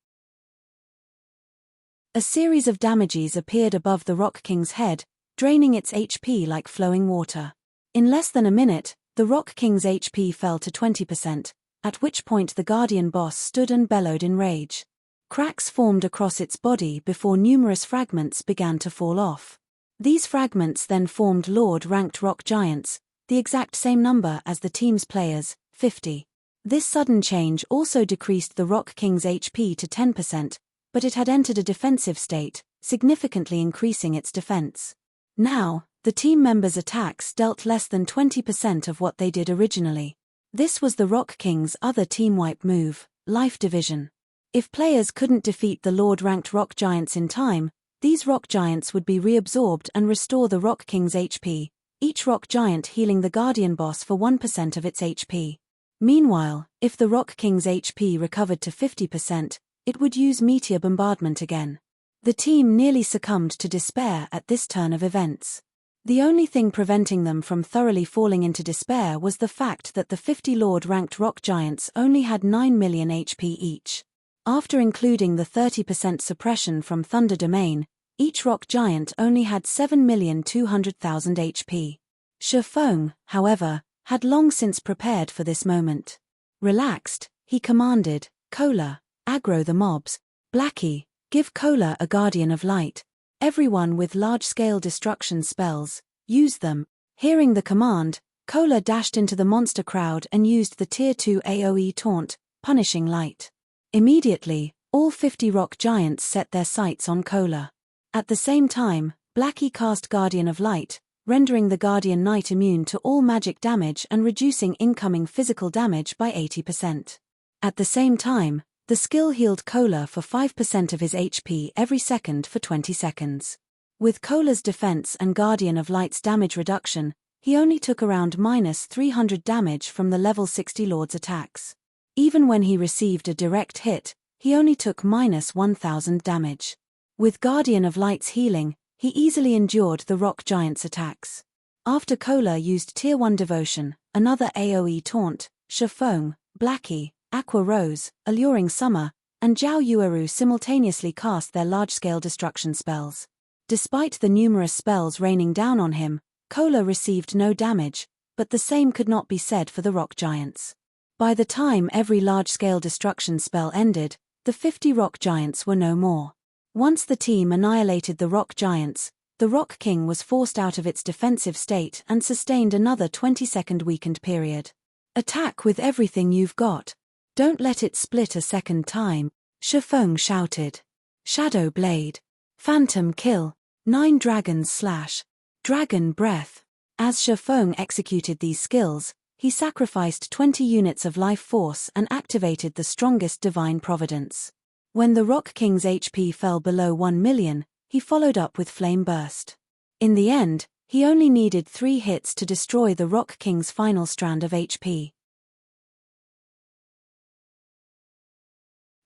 A: A series of damages appeared above the Rock King's head, draining its HP like flowing water. In less than a minute, the Rock King's HP fell to 20%, at which point the Guardian boss stood and bellowed in rage. Cracks formed across its body before numerous fragments began to fall off. These fragments then formed Lord-ranked rock giants, the exact same number as the team's players, 50. This sudden change also decreased the Rock King's HP to 10%, but it had entered a defensive state, significantly increasing its defense. Now, the team members' attacks dealt less than 20% of what they did originally. This was the Rock King's other team-wipe move, Life Division. If players couldn't defeat the Lord-ranked rock giants in time, these rock giants would be reabsorbed and restore the Rock King's HP, each rock giant healing the Guardian boss for 1% of its HP. Meanwhile, if the Rock King's HP recovered to 50%, it would use meteor bombardment again. The team nearly succumbed to despair at this turn of events. The only thing preventing them from thoroughly falling into despair was the fact that the 50 Lord-ranked rock giants only had 9 million HP each. After including the 30% suppression from Thunder Domain, each rock giant only had 7,200,000 HP. Shifeng, however, had long since prepared for this moment. Relaxed, he commanded, Cola, aggro the mobs. Blackie, give Cola a Guardian of Light. Everyone with large-scale destruction spells, use them. Hearing the command, Cola dashed into the monster crowd and used the Tier 2 AoE taunt, Punishing Light. Immediately, all 50 rock giants set their sights on Cola. At the same time, Blackie cast Guardian of Light, rendering the Guardian Knight immune to all magic damage and reducing incoming physical damage by 80%. At the same time, the skill healed Cola for 5% of his HP every second for 20 seconds. With Cola's defense and Guardian of Light's damage reduction, he only took around -300 damage from the level 60 Lord's attacks. Even when he received a direct hit, he only took -1000 damage. With Guardian of Light's healing, he easily endured the rock giant's attacks. After Cola used Tier 1 Devotion, another AoE taunt, Shifeng, Blackie, Aqua Rose, Alluring Summer, and Zhao Yueru simultaneously cast their large-scale destruction spells. Despite the numerous spells raining down on him, Cola received no damage, but the same could not be said for the rock giants. By the time every large-scale destruction spell ended, the 50 rock giants were no more. Once the team annihilated the rock giants, the Rock King was forced out of its defensive state and sustained another 20-second weakened period. Attack with everything you've got. Don't let it split a second time, Shifeng shouted. Shadow Blade. Phantom Kill. 9 Dragons Slash. Dragon Breath. As Shifeng executed these skills, he sacrificed 20 units of life force and activated the strongest divine providence. When the Rock King's HP fell below 1 million, he followed up with Flame Burst. In the end, he only needed 3 hits to destroy the Rock King's final strand of HP.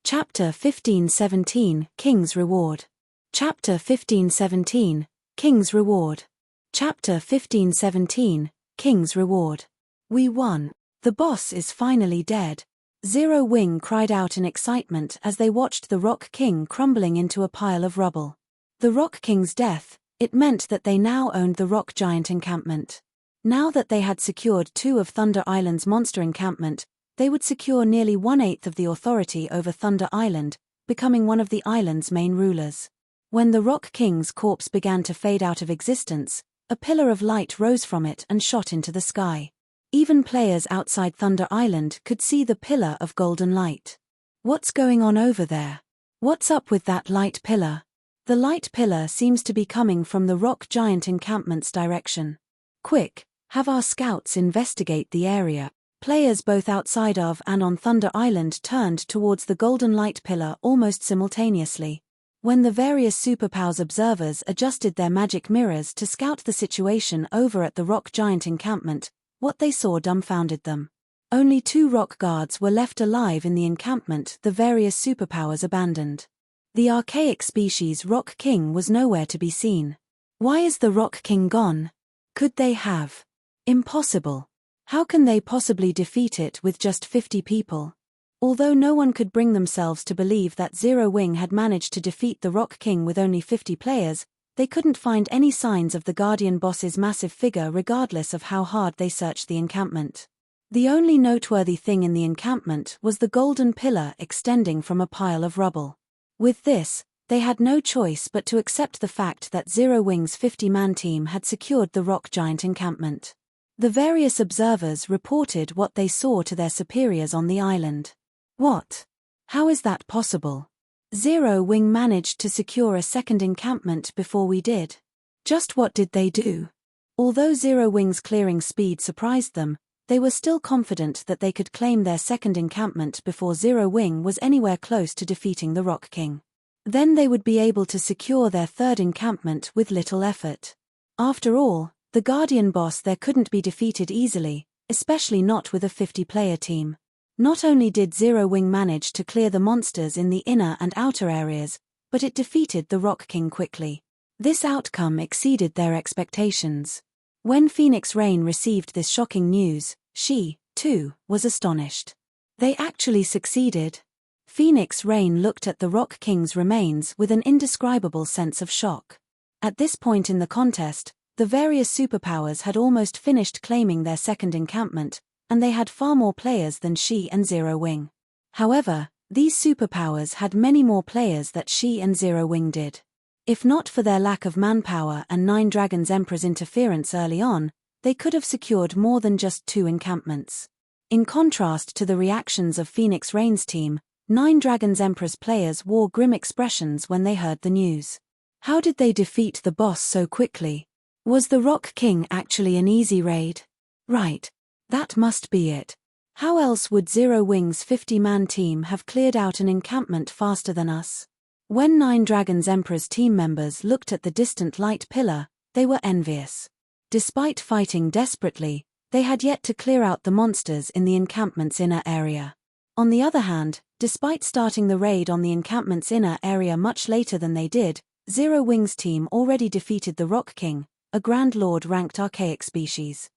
A: Chapter 1517, King's Reward. Chapter 1517, King's Reward. Chapter 1517, King's Reward. We won. The boss is finally dead. Zero Wing cried out in excitement as they watched the Rock King crumbling into a pile of rubble. The Rock King's death, it meant that they now owned the Rock Giant encampment. Now that they had secured 2 of Thunder Island's monster encampment, they would secure nearly 1/8 of the authority over Thunder Island, becoming one of the island's main rulers. When the Rock King's corpse began to fade out of existence, a pillar of light rose from it and shot into the sky. Even players outside Thunder Island could see the pillar of golden light. What's going on over there? What's up with that light pillar? The light pillar seems to be coming from the rock giant encampment's direction. Quick, have our scouts investigate the area. Players both outside of and on Thunder Island turned towards the golden light pillar almost simultaneously. When the various superpowers observers adjusted their magic mirrors to scout the situation over at the rock giant encampment, what they saw dumbfounded them. Only 2 rock guards were left alive in the encampment the various superpowers abandoned. The archaic species Rock King was nowhere to be seen. Why is the Rock King gone? Could they have? Impossible. How can they possibly defeat it with just 50 people? Although no one could bring themselves to believe that Zero Wing had managed to defeat the Rock King with only 50 players, they couldn't find any signs of the Guardian boss's massive figure regardless of how hard they searched the encampment. The only noteworthy thing in the encampment was the golden pillar extending from a pile of rubble. With this, they had no choice but to accept the fact that Zero Wing's 50-man team had secured the rock giant encampment. The various observers reported what they saw to their superiors on the island. What? How is that possible? Zero Wing managed to secure a second encampment before we did. Just what did they do? Although Zero Wing's clearing speed surprised them, they were still confident that they could claim their second encampment before Zero Wing was anywhere close to defeating the Rock King. Then they would be able to secure their third encampment with little effort. After all, the Guardian boss there couldn't be defeated easily, especially not with a 50-player team. Not only did Zero Wing manage to clear the monsters in the inner and outer areas, but it defeated the Rock King quickly. This outcome exceeded their expectations. When Phoenix Rain received this shocking news, she, too, was astonished. They actually succeeded. Phoenix Rain looked at the Rock King's remains with an indescribable sense of shock. At this point in the contest, the various superpowers had almost finished claiming their second encampment, and they had far more players than she and Zero Wing. However, these superpowers had many more players than she and Zero Wing did. If not for their lack of manpower and Nine Dragons Emperor's interference early on, they could have secured more than just 2 encampments. In contrast to the reactions of Phoenix Rain's team, Nine Dragons Emperor's players wore grim expressions when they heard the news. How did they defeat the boss so quickly? Was the Rock King actually an easy raid? Right. That must be it. How else would Zero Wing's 50-man team have cleared out an encampment faster than us? When Nine Dragons Emperor's team members looked at the distant light pillar, they were envious. Despite fighting desperately, they had yet to clear out the monsters in the encampment's inner area. On the other hand, despite starting the raid on the encampment's inner area much later than they did, Zero Wing's team already defeated the Rock King, a Grand Lord-ranked archaic species.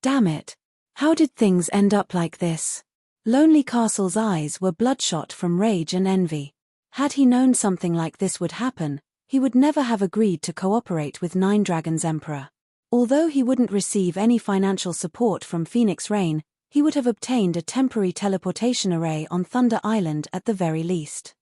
A: Damn it. How did things end up like this? Lonely Castle's eyes were bloodshot from rage and envy. Had he known something like this would happen, he would never have agreed to cooperate with Nine Dragons Emperor. Although he wouldn't receive any financial support from Phoenix Rain, he would have obtained a temporary teleportation array on Thunder Island at the very least.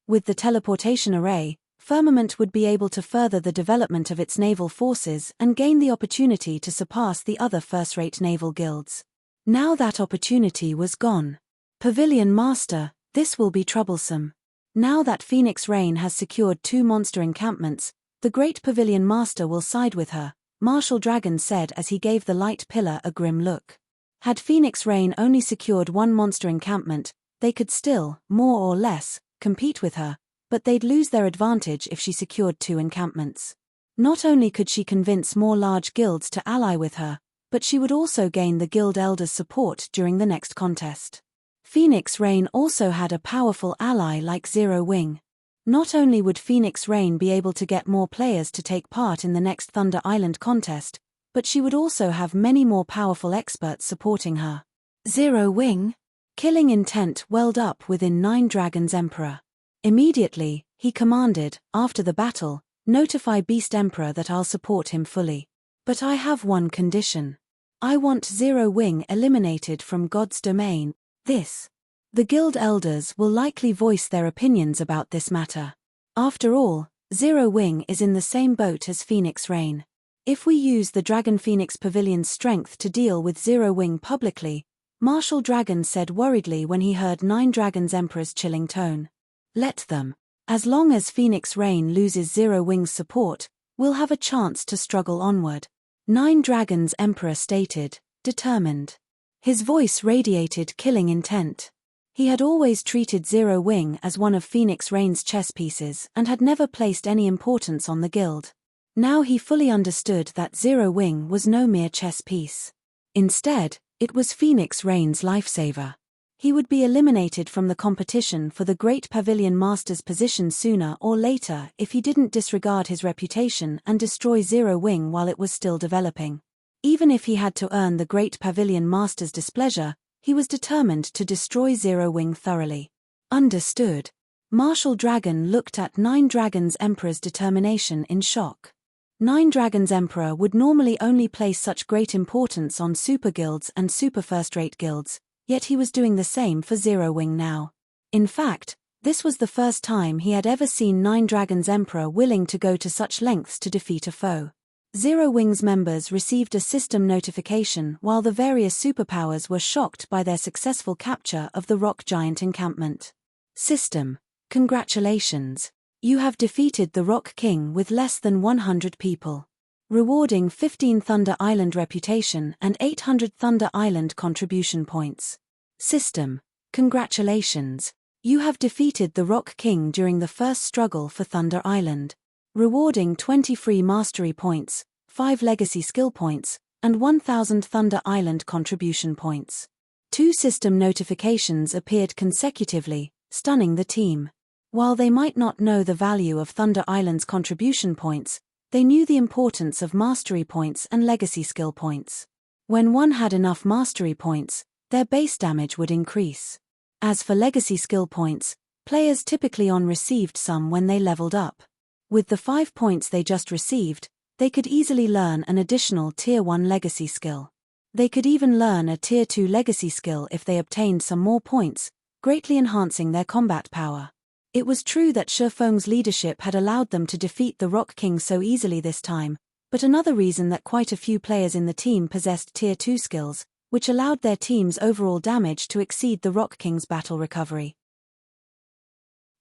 A: With the teleportation array, Firmament would be able to further the development of its naval forces and gain the opportunity to surpass the other first-rate naval guilds. Now that opportunity was gone. Pavilion Master, this will be troublesome. Now that Phoenix Rain has secured 2 monster encampments, the Great Pavilion Master will side with her, Marshal Dragon said as he gave the light pillar a grim look. Had Phoenix Rain only secured 1 monster encampment, they could still, more or less, compete with her, but they'd lose their advantage if she secured 2 encampments. Not only could she convince more large guilds to ally with her, but she would also gain the Guild Elders' support during the next contest. Phoenix Rain also had a powerful ally like Zero Wing. Not only would Phoenix Rain be able to get more players to take part in the next Thunder Island contest, but she would also have many more powerful experts supporting her. Zero Wing? Killing intent welled up within Nine Dragons Emperor. Immediately, he commanded, after the battle, notify Beast Emperor that I'll support him fully. But I have one condition. I want Zero Wing eliminated from God's domain. The Guild Elders will likely voice their opinions about this matter. After all, Zero Wing is in the same boat as Phoenix Rain. If we use the Dragon Phoenix Pavilion's strength to deal with Zero Wing publicly, Marshal Dragon said worriedly when he heard Nine Dragons Emperor's chilling tone. Let them. As long as Phoenix Rain loses Zero Wing's support, we'll have a chance to struggle onward. Nine Dragons Emperor stated, determined. His voice radiated killing intent. He had always treated Zero Wing as one of Phoenix Rain's chess pieces and had never placed any importance on the guild. Now he fully understood that Zero Wing was no mere chess piece. Instead, it was Phoenix Rain's lifesaver. He would be eliminated from the competition for the Great Pavilion Master's position sooner or later if he didn't disregard his reputation and destroy Zero Wing while it was still developing. Even if he had to earn the Great Pavilion Master's displeasure, he was determined to destroy Zero Wing thoroughly. Understood. Martial Dragon looked at Nine Dragons Emperor's determination in shock. Nine Dragons Emperor would normally only place such great importance on super guilds and super first-rate guilds, yet he was doing the same for Zero Wing now. In fact, this was the first time he had ever seen Nine Dragons Emperor willing to go to such lengths to defeat a foe. Zero Wing's members received a system notification while the various superpowers were shocked by their successful capture of the rock giant encampment. System. Congratulations. You have defeated the Rock King with less than 100 people. Rewarding 15 Thunder Island reputation and 800 Thunder Island contribution points. System. Congratulations. You have defeated the Rock King during the first struggle for Thunder Island. Rewarding 20 free mastery points, 5 legacy skill points, and 1000 Thunder Island contribution points. 2 system notifications appeared consecutively, stunning the team. While they might not know the value of Thunder Island's contribution points, they knew the importance of mastery points and legacy skill points. When one had enough mastery points, their base damage would increase. As for legacy skill points, players typically received some when they leveled up. With the 5 points they just received, they could easily learn an additional Tier 1 legacy skill. They could even learn a Tier 2 legacy skill if they obtained some more points, greatly enhancing their combat power. It was true that Shifeng's leadership had allowed them to defeat the Rock King so easily this time, but another reason that quite a few players in the team possessed Tier 2 skills, which allowed their team's overall damage to exceed the Rock King's battle recovery.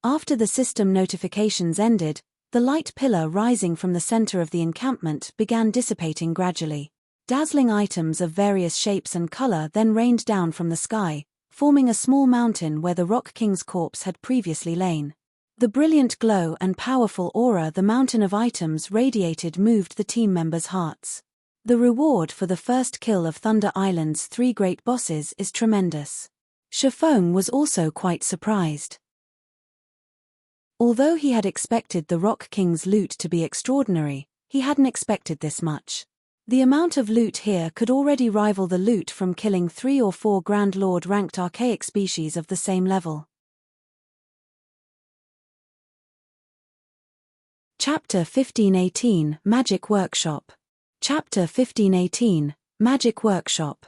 A: After the system notifications ended, the light pillar rising from the center of the encampment began dissipating gradually. Dazzling items of various shapes and color then rained down from the sky, forming a small mountain where the Rock King's corpse had previously lain. The brilliant glow and powerful aura the mountain of items radiated moved the team members' hearts. The reward for the first kill of Thunder Island's 3 great bosses is tremendous. Shifeng was also quite surprised. Although he had expected the Rock King's loot to be extraordinary, he hadn't expected this much. The amount of loot here could already rival the loot from killing 3 or 4 Grand Lord ranked archaic species of the same level. Chapter 1518 Magic Workshop. Chapter 1518 Magic Workshop.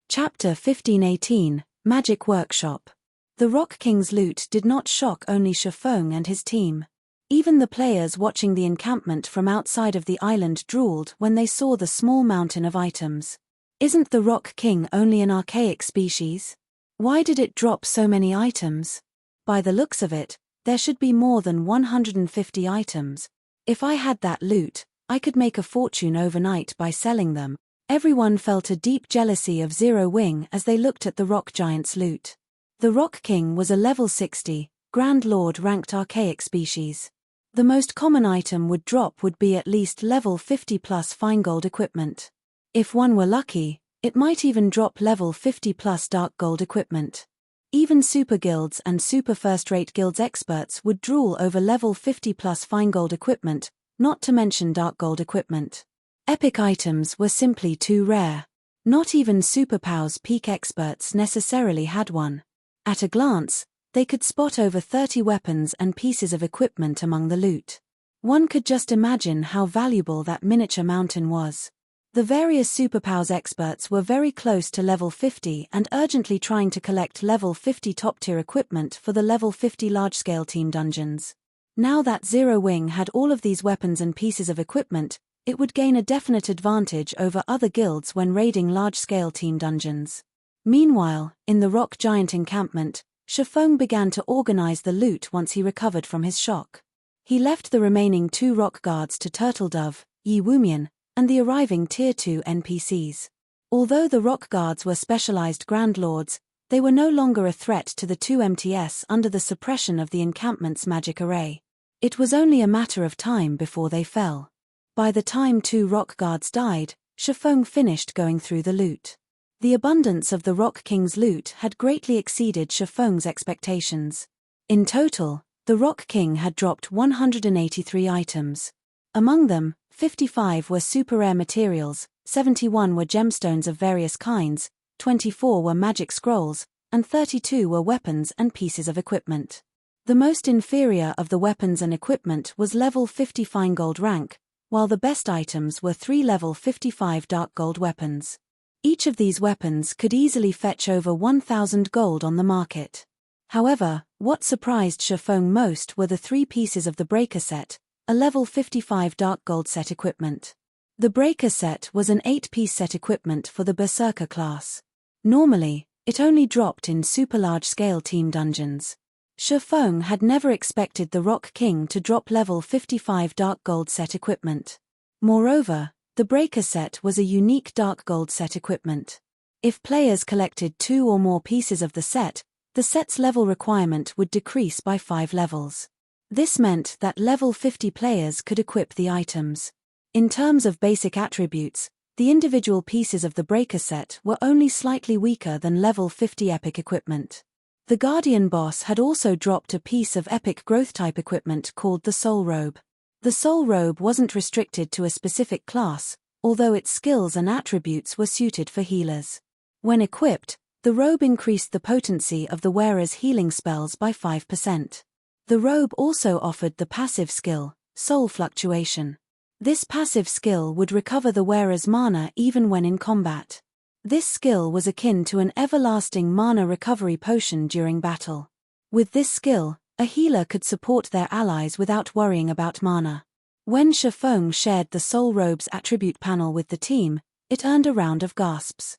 A: Chapter 1518 Magic Workshop. The Rock King's loot did not shock only Shifeng and his team. Even the players watching the encampment from outside of the island drooled when they saw the small mountain of items. Isn't the Rock King only an archaic species? Why did it drop so many items? By the looks of it, there should be more than 150 items. If I had that loot, I could make a fortune overnight by selling them. Everyone felt a deep jealousy of Zero Wing as they looked at the rock giant's loot. The Rock King was a level 60, Grand Lord ranked archaic species. The most common item would drop would be at least level 50 plus fine gold equipment. If one were lucky, it might even drop level 50 plus dark gold equipment. Even super guilds and super first-rate guilds experts would drool over level 50 plus fine gold equipment, not to mention dark gold equipment. Epic items were simply too rare. Not even superpowers peak experts necessarily had one. At a glance, they could spot over 30 weapons and pieces of equipment among the loot. One could just imagine how valuable that miniature mountain was. The various superpowers experts were very close to level 50 and urgently trying to collect level 50 top-tier equipment for the level 50 large-scale team dungeons. Now that Zero Wing had all of these weapons and pieces of equipment, it would gain a definite advantage over other guilds when raiding large-scale team dungeons. Meanwhile, in the rock giant encampment, Shifeng began to organize the loot once he recovered from his shock. He left the remaining 2 rock guards to Turtledove, Yi Wumian, and the arriving Tier 2 NPCs. Although the rock guards were specialized Grand Lords, they were no longer a threat to the 2 MTS under the suppression of the encampment's magic array. It was only a matter of time before they fell. By the time 2 rock guards died, Shifeng finished going through the loot. The abundance of the Rock King's loot had greatly exceeded Shifeng's expectations. In total, the Rock King had dropped 183 items. Among them, 55 were super rare materials, 71 were gemstones of various kinds, 24 were magic scrolls, and 32 were weapons and pieces of equipment. The most inferior of the weapons and equipment was level 50 fine gold rank, while the best items were 3 level 55 dark gold weapons. Each of these weapons could easily fetch over 1,000 gold on the market. However, what surprised Shifeng most were the 3 pieces of the breaker set, a level 55 dark gold set equipment. The breaker set was an 8-piece set equipment for the Berserker class. Normally, it only dropped in super large-scale team dungeons. Shifeng had never expected the Rock King to drop level 55 dark gold set equipment. Moreover, the breaker set was a unique dark gold set equipment. If players collected 2 or more pieces of the set's level requirement would decrease by 5 levels. This meant that level 50 players could equip the items. In terms of basic attributes, the individual pieces of the breaker set were only slightly weaker than level 50 epic equipment. The Guardian boss had also dropped a piece of epic growth type equipment called the Soul Robe. The Soul Robe wasn't restricted to a specific class, although its skills and attributes were suited for healers. When equipped, the robe increased the potency of the wearer's healing spells by 5%. The robe also offered the passive skill, Soul Fluctuation. This passive skill would recover the wearer's mana even when in combat. This skill was akin to an everlasting mana recovery potion during battle. With this skill, a healer could support their allies without worrying about mana. When Shifeng shared the Soul Robe's attribute panel with the team, it earned a round of gasps.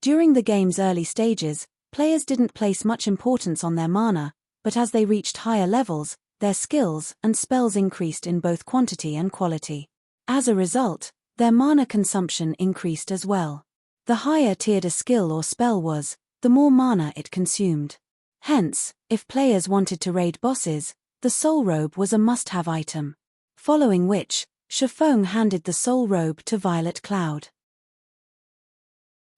A: During the game's early stages, players didn't place much importance on their mana, but as they reached higher levels, their skills and spells increased in both quantity and quality. As a result, their mana consumption increased as well. The higher tiered a skill or spell was, the more mana it consumed. Hence, if players wanted to raid bosses, the Soul Robe was a must-have item. Following which, Shifeng handed the Soul Robe to Violet Cloud.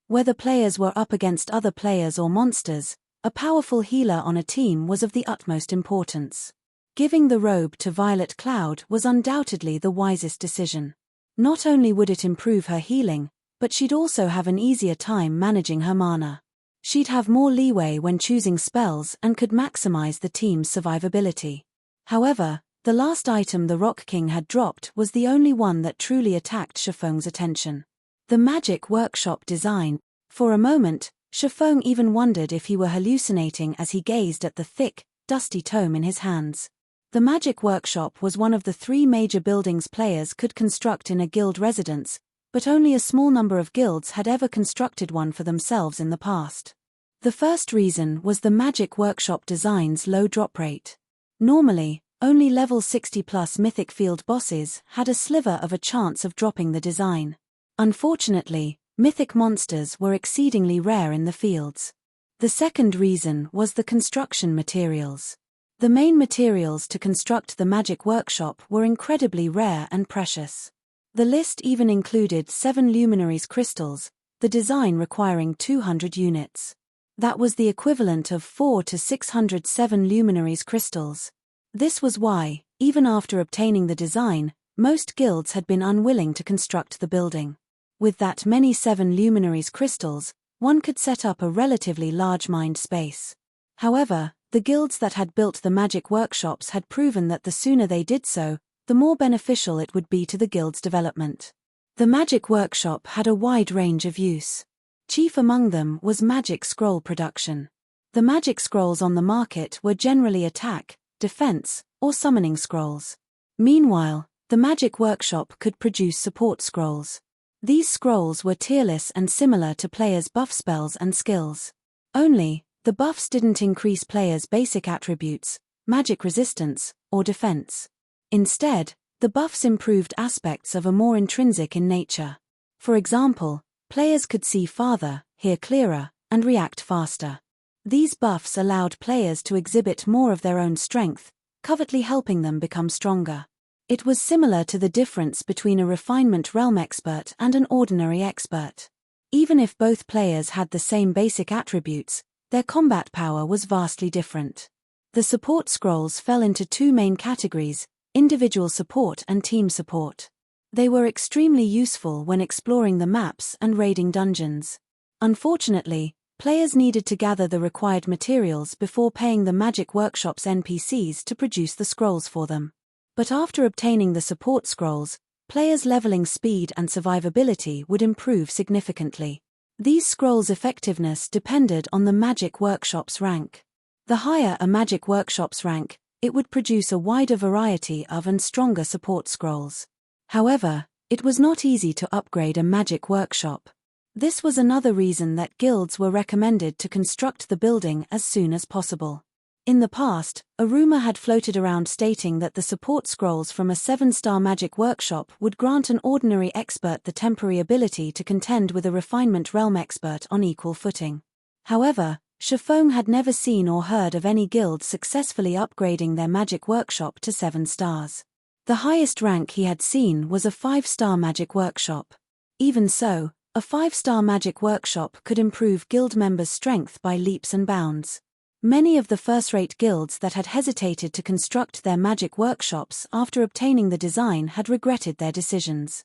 A: Whether players were up against other players or monsters, a powerful healer on a team was of the utmost importance. Giving the robe to Violet Cloud was undoubtedly the wisest decision. Not only would it improve her healing, but she'd also have an easier time managing her mana. She'd have more leeway when choosing spells and could maximize the team's survivability. However, the last item the Rock King had dropped was the only one that truly attacked Shifeng's attention. The Magic Workshop design. For a moment, Shifeng even wondered if he were hallucinating as he gazed at the thick, dusty tome in his hands. The Magic Workshop was one of the 3 major buildings players could construct in a guild residence, but only a small number of guilds had ever constructed one for themselves in the past. The first reason was the Magic Workshop design's low drop rate. Normally, only level 60+ mythic field bosses had a sliver of a chance of dropping the design. Unfortunately, mythic monsters were exceedingly rare in the fields. The second reason was the construction materials. The main materials to construct the Magic Workshop were incredibly rare and precious. The list even included 7 luminaries crystals, the design requiring 200 units. That was the equivalent of 4 to 607 luminaries crystals. This was why, even after obtaining the design, most guilds had been unwilling to construct the building. With that many 7 luminaries crystals, one could set up a relatively large mined space. However, the guilds that had built the Magic Workshops had proven that the sooner they did so, the more beneficial it would be to the guild's development. The Magic Workshop had a wide range of use. Chief among them was magic scroll production. The magic scrolls on the market were generally attack, defense, or summoning scrolls. Meanwhile, the Magic Workshop could produce support scrolls. These scrolls were tierless and similar to players' buff spells and skills. Only, The buffs didn't increase players' basic attributes, magic resistance, or defense. Instead, the buffs improved aspects of a more intrinsic in nature. For example, players could see farther, hear clearer, and react faster. These buffs allowed players to exhibit more of their own strength, covertly helping them become stronger. It was similar to the difference between a refinement realm expert and an ordinary expert. Even if both players had the same basic attributes, their combat power was vastly different. The support scrolls fell into two main categories: individual support and team support. They were extremely useful when exploring the maps and raiding dungeons. Unfortunately, players needed to gather the required materials before paying the Magic Workshop's NPCs to produce the scrolls for them. But after obtaining the support scrolls, players' leveling speed and survivability would improve significantly. These scrolls' effectiveness depended on the Magic Workshop's rank. The higher a Magic Workshop's rank, it would produce a wider variety of and stronger support scrolls. However, it was not easy to upgrade a Magic Workshop. This was another reason that guilds were recommended to construct the building as soon as possible. In the past, a rumor had floated around stating that the support scrolls from a 7-star Magic Workshop would grant an ordinary expert the temporary ability to contend with a refinement realm expert on equal footing. However, Shifeng had never seen or heard of any guild successfully upgrading their Magic Workshop to 7 stars. The highest rank he had seen was a 5-star Magic Workshop. Even so, a 5-star Magic Workshop could improve guild members' strength by leaps and bounds. Many of the first-rate guilds that had hesitated to construct their Magic Workshops after obtaining the design had regretted their decisions.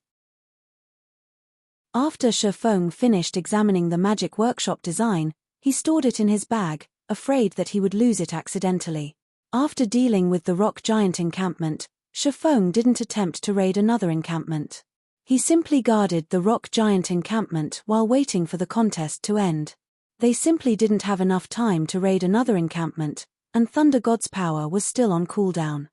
A: After Shifeng finished examining the Magic Workshop design, he stored it in his bag, afraid that he would lose it accidentally. After dealing with the rock giant encampment, Shifeng didn't attempt to raid another encampment. He simply guarded the rock giant encampment while waiting for the contest to end. They simply didn't have enough time to raid another encampment, and Thunder God's power was still on cooldown.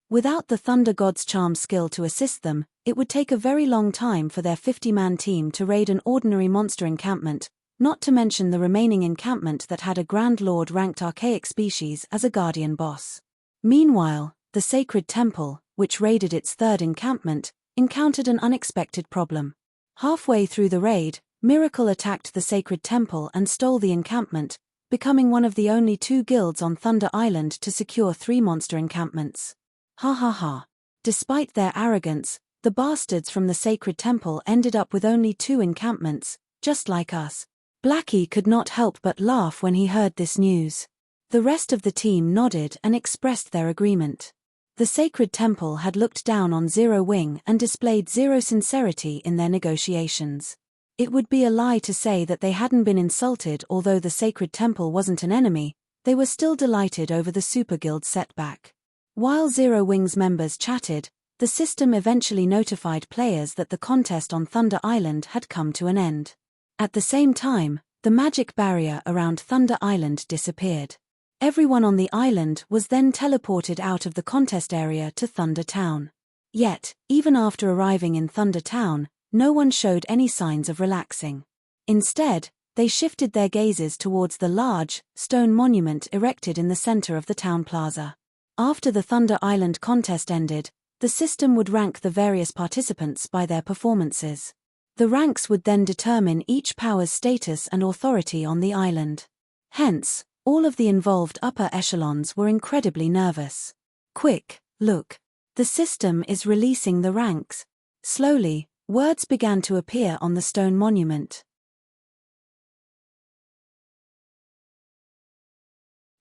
A: Without the Thunder God's charm skill to assist them, it would take a very long time for their 50-man team to raid an ordinary monster encampment, not to mention the remaining encampment that had a Grand Lord-ranked archaic species as a guardian boss. Meanwhile, the Sacred Temple, which raided its third encampment, encountered an unexpected problem. Halfway through the raid, Miracle attacked the Sacred Temple and stole the encampment, becoming one of the only 2 guilds on Thunder Island to secure 3 monster encampments. Ha ha ha. Despite their arrogance, the bastards from the Sacred Temple ended up with only 2 encampments, just like us. Blackie could not help but laugh when he heard this news. The rest of the team nodded and expressed their agreement. The Sacred Temple had looked down on Zero Wing and displayed zero sincerity in their negotiations. It would be a lie to say that they hadn't been insulted. Although the Sacred Temple wasn't an enemy, they were still delighted over the Super Guild setback. While Zero Wing's members chatted, the system eventually notified players that the contest on Thunder Island had come to an end. At the same time, the magic barrier around Thunder Island disappeared. Everyone on the island was then teleported out of the contest area to Thunder Town. Yet, even after arriving in Thunder Town, no one showed any signs of relaxing. Instead, they shifted their gazes towards the large, stone monument erected in the center of the town plaza. After the Thunder Island contest ended, the system would rank the various participants by their performances. The ranks would then determine each power's status and authority on the island. Hence, all of the involved upper echelons were incredibly nervous. Quick, look. The system is releasing the ranks. Slowly, words began to appear on the stone monument.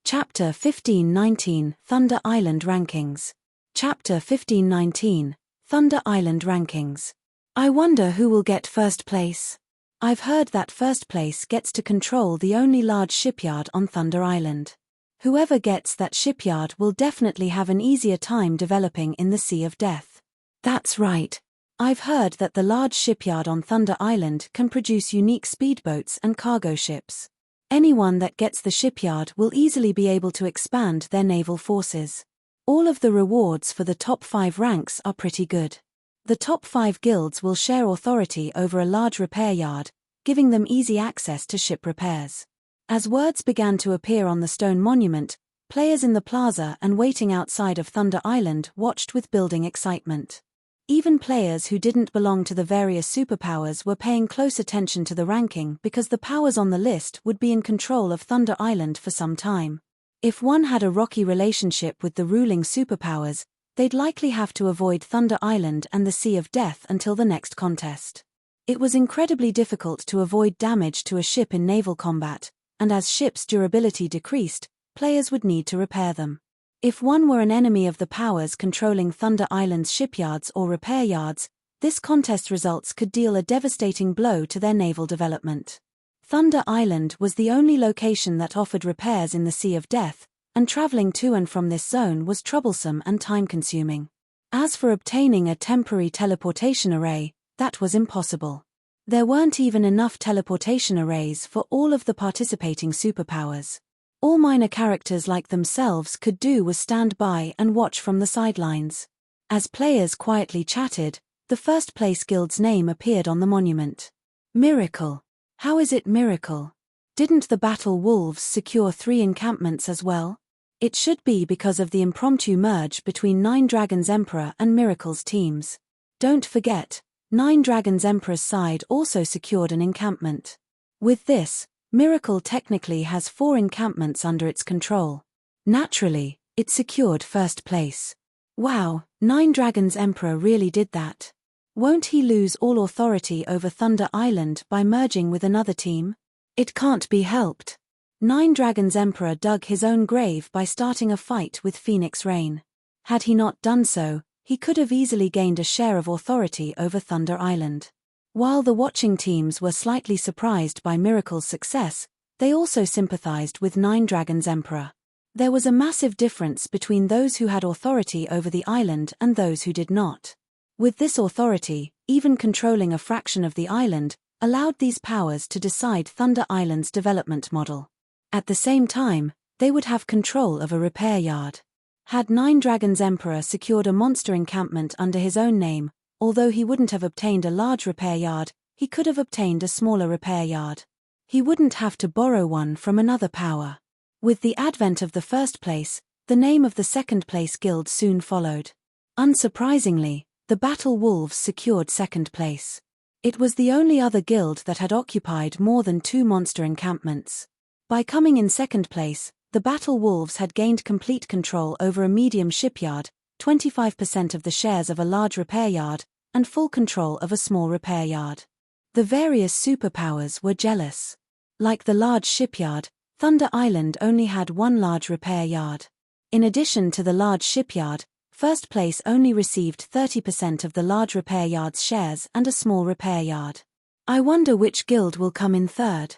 A: Chapter 1519 Thunder Island Rankings. Chapter 1519 Thunder Island Rankings. I wonder who will get first place. I've heard that first place gets to control the only large shipyard on Thunder Island. Whoever gets that shipyard will definitely have an easier time developing in the Sea of Death. That's right. I've heard that the large shipyard on Thunder Island can produce unique speedboats and cargo ships. Anyone that gets the shipyard will easily be able to expand their naval forces. All of the rewards for the top 5 ranks are pretty good. The top 5 guilds will share authority over a large repair yard, giving them easy access to ship repairs. As words began to appear on the stone monument, players in the plaza and waiting outside of Thunder Island watched with building excitement. Even players who didn't belong to the various superpowers were paying close attention to the ranking because the powers on the list would be in control of Thunder Island for some time. If one had a rocky relationship with the ruling superpowers, they'd likely have to avoid Thunder Island and the Sea of Death until the next contest. It was incredibly difficult to avoid damage to a ship in naval combat, and as ships' durability decreased, players would need to repair them. If one were an enemy of the powers controlling Thunder Island's shipyards or repair yards, this contest results could deal a devastating blow to their naval development. Thunder Island was the only location that offered repairs in the Sea of Death, and traveling to and from this zone was troublesome and time-consuming. As for obtaining a temporary teleportation array, that was impossible. There weren't even enough teleportation arrays for all of the participating superpowers. All minor characters like themselves could do was stand by and watch from the sidelines. As players quietly chatted, the first place guild's name appeared on the monument. Miracle. How is it miracle? Didn't the Battle Wolves secure 3 encampments as well? It should be because of the impromptu merge between Nine Dragons Emperor and Miracle's teams. Don't forget, Nine Dragons Emperor's side also secured an encampment. With this, Miracle technically has 4 encampments under its control. Naturally, it secured first place. Wow, Nine Dragons Emperor really did that. Won't he lose all authority over Thunder Island by merging with another team? It can't be helped. Nine Dragons Emperor dug his own grave by starting a fight with Phoenix Rain. Had he not done so, he could have easily gained a share of authority over Thunder Island. While the watching teams were slightly surprised by Miracle's success, they also sympathized with Nine Dragons Emperor. There was a massive difference between those who had authority over the island and those who did not. With this authority, even controlling a fraction of the island allowed these powers to decide Thunder Island's development model. At the same time, they would have control of a repair yard. Had Nine Dragons Emperor secured a monster encampment under his own name, although he wouldn't have obtained a large repair yard, he could have obtained a smaller repair yard. He wouldn't have to borrow one from another power. With the advent of the first place, the name of the second place guild soon followed. Unsurprisingly, the Battle Wolves secured second place. It was the only other guild that had occupied more than 2 monster encampments. By coming in second place, the Battle Wolves had gained complete control over a medium shipyard, 25% of the shares of a large repair yard, and full control of a small repair yard. The various superpowers were jealous. Like the large shipyard, Thunder Island only had 1 large repair yard. In addition to the large shipyard, first place only received 30% of the large repair yard's shares and a small repair yard. I wonder which guild will come in third.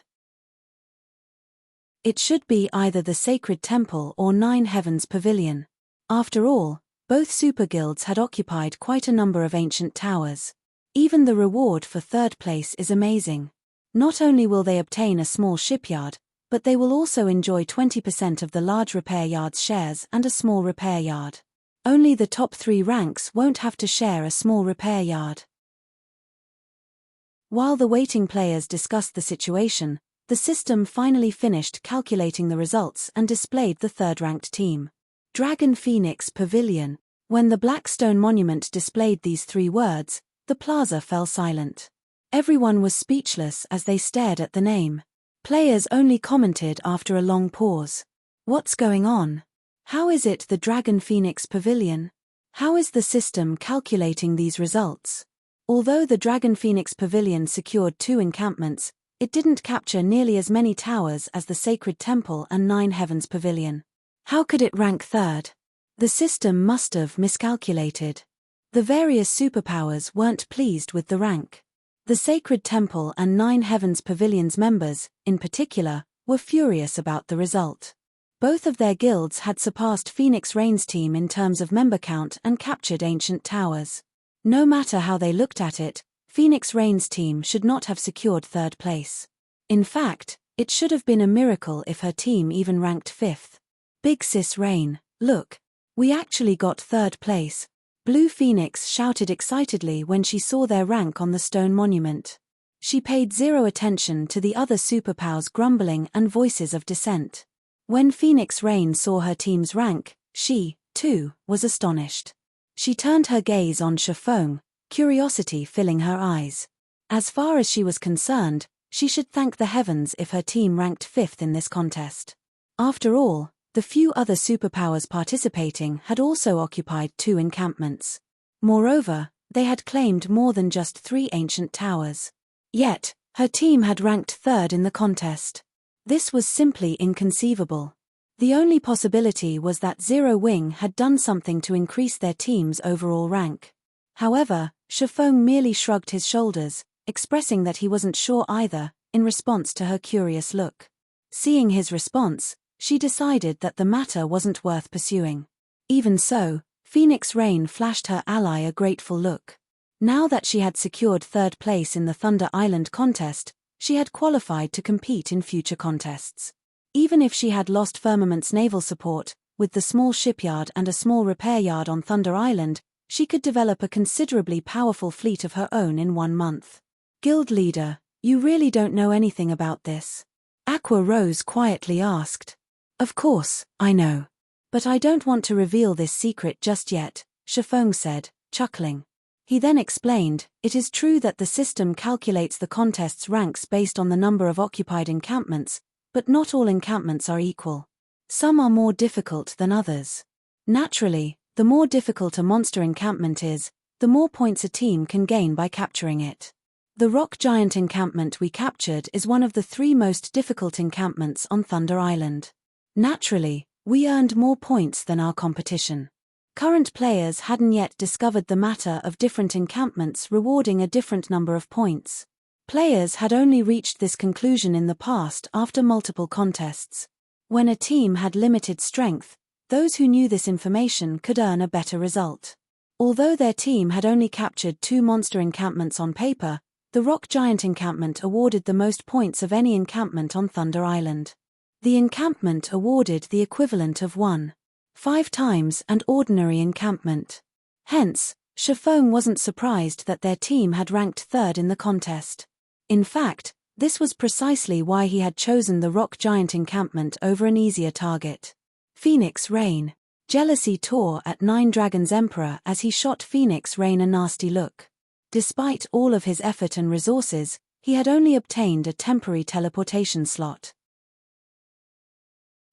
A: It should be either the Sacred Temple or Nine Heavens Pavilion. After all, both super guilds had occupied quite a number of ancient towers. Even the reward for third place is amazing. Not only will they obtain a small shipyard, but they will also enjoy 20% of the large repair yard's shares and a small repair yard. Only the top 3 ranks won't have to share a small repair yard. While the waiting players discussed the situation, the system finally finished calculating the results and displayed the third-ranked team. Dragon Phoenix Pavilion. When the Blackstone Monument displayed these 3 words, the plaza fell silent. Everyone was speechless as they stared at the name. Players only commented after a long pause. What's going on? How is it the Dragon Phoenix Pavilion? How is the system calculating these results? Although the Dragon Phoenix Pavilion secured 2 encampments, it didn't capture nearly as many towers as the Sacred Temple and Nine Heavens Pavilion. How could it rank third? The system must have miscalculated. The various superpowers weren't pleased with the rank. The Sacred Temple and Nine Heavens Pavilion's members, in particular, were furious about the result. Both of their guilds had surpassed Phoenix Rain's team in terms of member count and captured ancient towers. No matter how they looked at it, Phoenix Rain's team should not have secured third place. In fact, it should have been a miracle if her team even ranked 5th. Big Sis Rain, look. We actually got third place. Blue Phoenix shouted excitedly when she saw their rank on the stone monument. She paid zero attention to the other superpowers' grumbling and voices of dissent. When Phoenix Rain saw her team's rank, she, too, was astonished. She turned her gaze on Chiffon, curiosity filling her eyes. As far as she was concerned, she should thank the heavens if her team ranked 5th in this contest. After all, the few other superpowers participating had also occupied 2 encampments. Moreover, they had claimed more than just 3 ancient towers. Yet, her team had ranked 3rd in the contest. This was simply inconceivable. The only possibility was that Zero Wing had done something to increase their team's overall rank. However, Chiffon merely shrugged his shoulders, expressing that he wasn't sure either, in response to her curious look. Seeing his response, she decided that the matter wasn't worth pursuing. Even so, Phoenix Rain flashed her ally a grateful look. Now that she had secured 3rd place in the Thunder Island contest, she had qualified to compete in future contests. Even if she had lost Firmament's naval support, with the small shipyard and a small repair yard on Thunder Island, she could develop a considerably powerful fleet of her own in 1 month. Guild leader, you really don't know anything about this? Aqua Rose quietly asked. Of course, I know. But I don't want to reveal this secret just yet, Chiffon said, chuckling. He then explained, it is true that the system calculates the contest's ranks based on the number of occupied encampments, but not all encampments are equal. Some are more difficult than others. Naturally, the more difficult a monster encampment is, the more points a team can gain by capturing it. The rock giant encampment we captured is one of the 3 most difficult encampments on Thunder Island. Naturally, we earned more points than our competition. Current players hadn't yet discovered the matter of different encampments rewarding a different number of points. Players had only reached this conclusion in the past after multiple contests. When a team had limited strength, those who knew this information could earn a better result. Although their team had only captured 2 monster encampments on paper, the rock giant encampment awarded the most points of any encampment on Thunder Island. The encampment awarded the equivalent of 1.5 times an ordinary encampment. Hence, Chiffon wasn't surprised that their team had ranked 3rd in the contest. In fact, this was precisely why he had chosen the rock giant encampment over an easier target. Phoenix Rain. Jealousy tore at Nine Dragons' Emperor as he shot Phoenix Rain a nasty look. Despite all of his effort and resources, he had only obtained a temporary teleportation slot.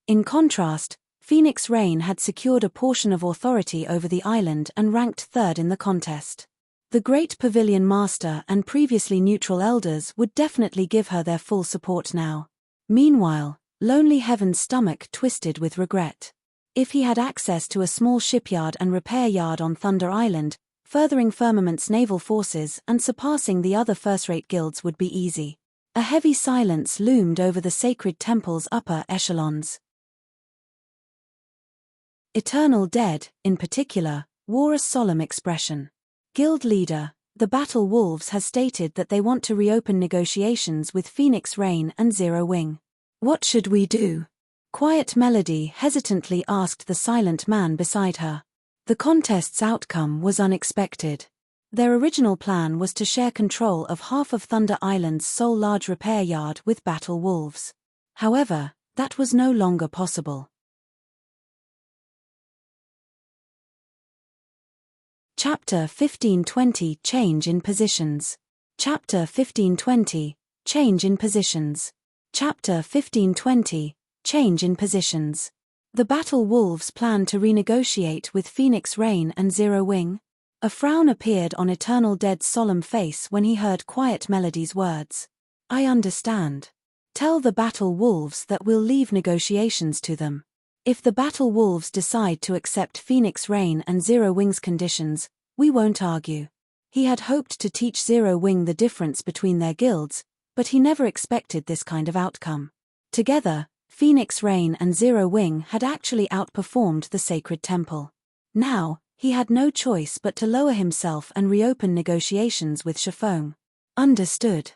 A: In contrast, Phoenix Rain had secured a portion of authority over the island and ranked 3rd in the contest. The Great Pavilion Master and previously neutral elders would definitely give her their full support now. Meanwhile, Lonely Heaven's stomach twisted with regret. If he had access to a small shipyard and repair yard on Thunder Island, furthering Firmament's naval forces and surpassing the other first-rate guilds would be easy. A heavy silence loomed over the sacred temple's upper echelons. Eternal Dead, in particular, wore a solemn expression. Guild leader, the Battle Wolves has stated that they want to reopen negotiations with Phoenix Rain and Zero Wing. What should we do? Quiet Melody hesitantly asked the silent man beside her. The contest's outcome was unexpected. Their original plan was to share control of half of Thunder Island's sole large repair yard with Battle Wolves. However, that was no longer possible. Chapter 1520 Change in Positions. Chapter 1520 Change in Positions. Chapter 1520 Change in Positions. The Battle Wolves plan to renegotiate with Phoenix Rain and Zero Wing. A frown appeared on Eternal Dead's solemn face when he heard Quiet Melody's words. I understand. Tell the Battle Wolves that we'll leave negotiations to them. If the Battle Wolves decide to accept Phoenix Rain and Zero Wing's conditions, we won't argue. He had hoped to teach Zero Wing the difference between their guilds, but he never expected this kind of outcome. Together, Phoenix Rain and Zero Wing had actually outperformed the Sacred Temple. Now, he had no choice but to lower himself and reopen negotiations with Chiffon. Understood.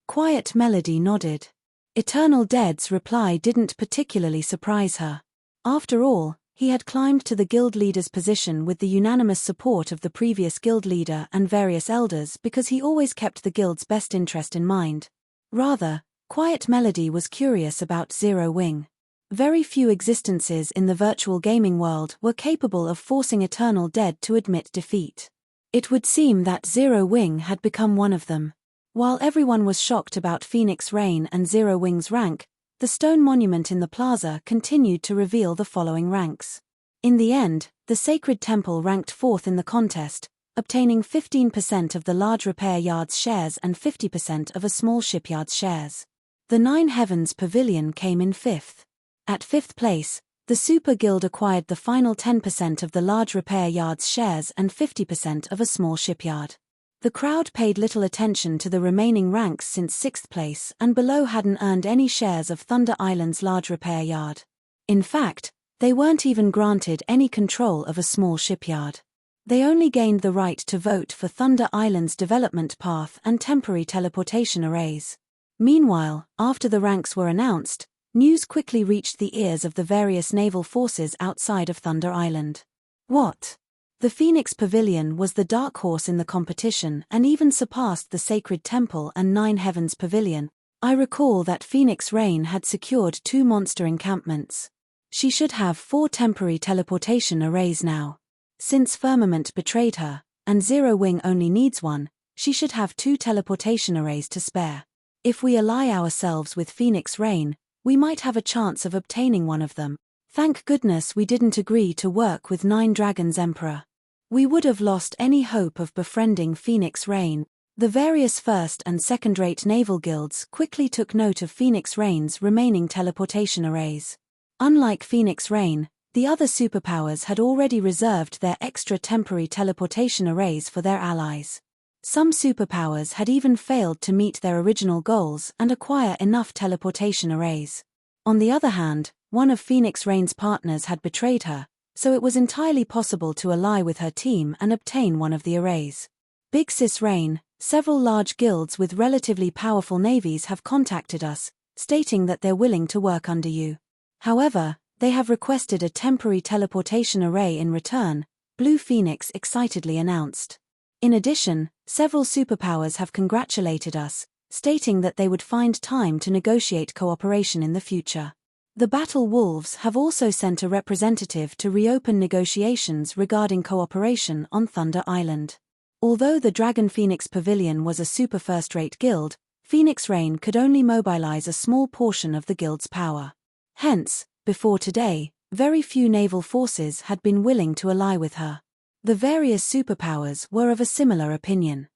A: Quiet Melody nodded. Eternal Dead's reply didn't particularly surprise her. After all, He had climbed to the guild leader's position with the unanimous support of the previous guild leader and various elders because he always kept the guild's best interest in mind. Rather, Quiet Melody was curious about Zero Wing. Very few existences in the virtual gaming world were capable of forcing Eternal Dead to admit defeat. It would seem that Zero Wing had become one of them. While everyone was shocked about Phoenix Rain and Zero Wing's rank, the stone monument in the plaza continued to reveal the following ranks. In the end, the Sacred Temple ranked 4th in the contest, obtaining 15% of the large repair yard's shares and 50% of a small shipyard's shares. The Nine Heavens Pavilion came in 5th. At 5th place, the Super Guild acquired the final 10% of the large repair yard's shares and 50% of a small shipyard. The crowd paid little attention to the remaining ranks since 6th place and below hadn't earned any shares of Thunder Island's large repair yard. In fact, they weren't even granted any control of a small shipyard. They only gained the right to vote for Thunder Island's development path and temporary teleportation arrays. Meanwhile, after the ranks were announced, news quickly reached the ears of the various naval forces outside of Thunder Island. What? The Phoenix Pavilion was the dark horse in the competition and even surpassed the Sacred Temple and Nine Heavens Pavilion. I recall that Phoenix Rain had secured 2 monster encampments. She should have 4 temporary teleportation arrays now. Since Firmament betrayed her, and Zero Wing only needs 1, she should have 2 teleportation arrays to spare. If we ally ourselves with Phoenix Rain, we might have a chance of obtaining one of them. Thank goodness we didn't agree to work with Nine Dragons Emperor. We would have lost any hope of befriending Phoenix Rain. The various first and second-rate naval guilds quickly took note of Phoenix Rain's remaining teleportation arrays. Unlike Phoenix Rain, the other superpowers had already reserved their extra temporary teleportation arrays for their allies. Some superpowers had even failed to meet their original goals and acquire enough teleportation arrays. On the other hand, one of Phoenix Rain's partners had betrayed her, so it was entirely possible to ally with her team and obtain one of the arrays. Big Sis Rain, several large guilds with relatively powerful navies have contacted us, stating that they're willing to work under you. However, they have requested a temporary teleportation array in return, Blue Phoenix excitedly announced. In addition, several superpowers have congratulated us, stating that they would find time to negotiate cooperation in the future. The Battle Wolves have also sent a representative to reopen negotiations regarding cooperation on Thunder Island. Although the Dragon Phoenix Pavilion was a super first-rate guild, Phoenix Rain could only mobilize a small portion of the guild's power. Hence, before today, very few naval forces had been willing to ally with her. The various superpowers were of a similar opinion.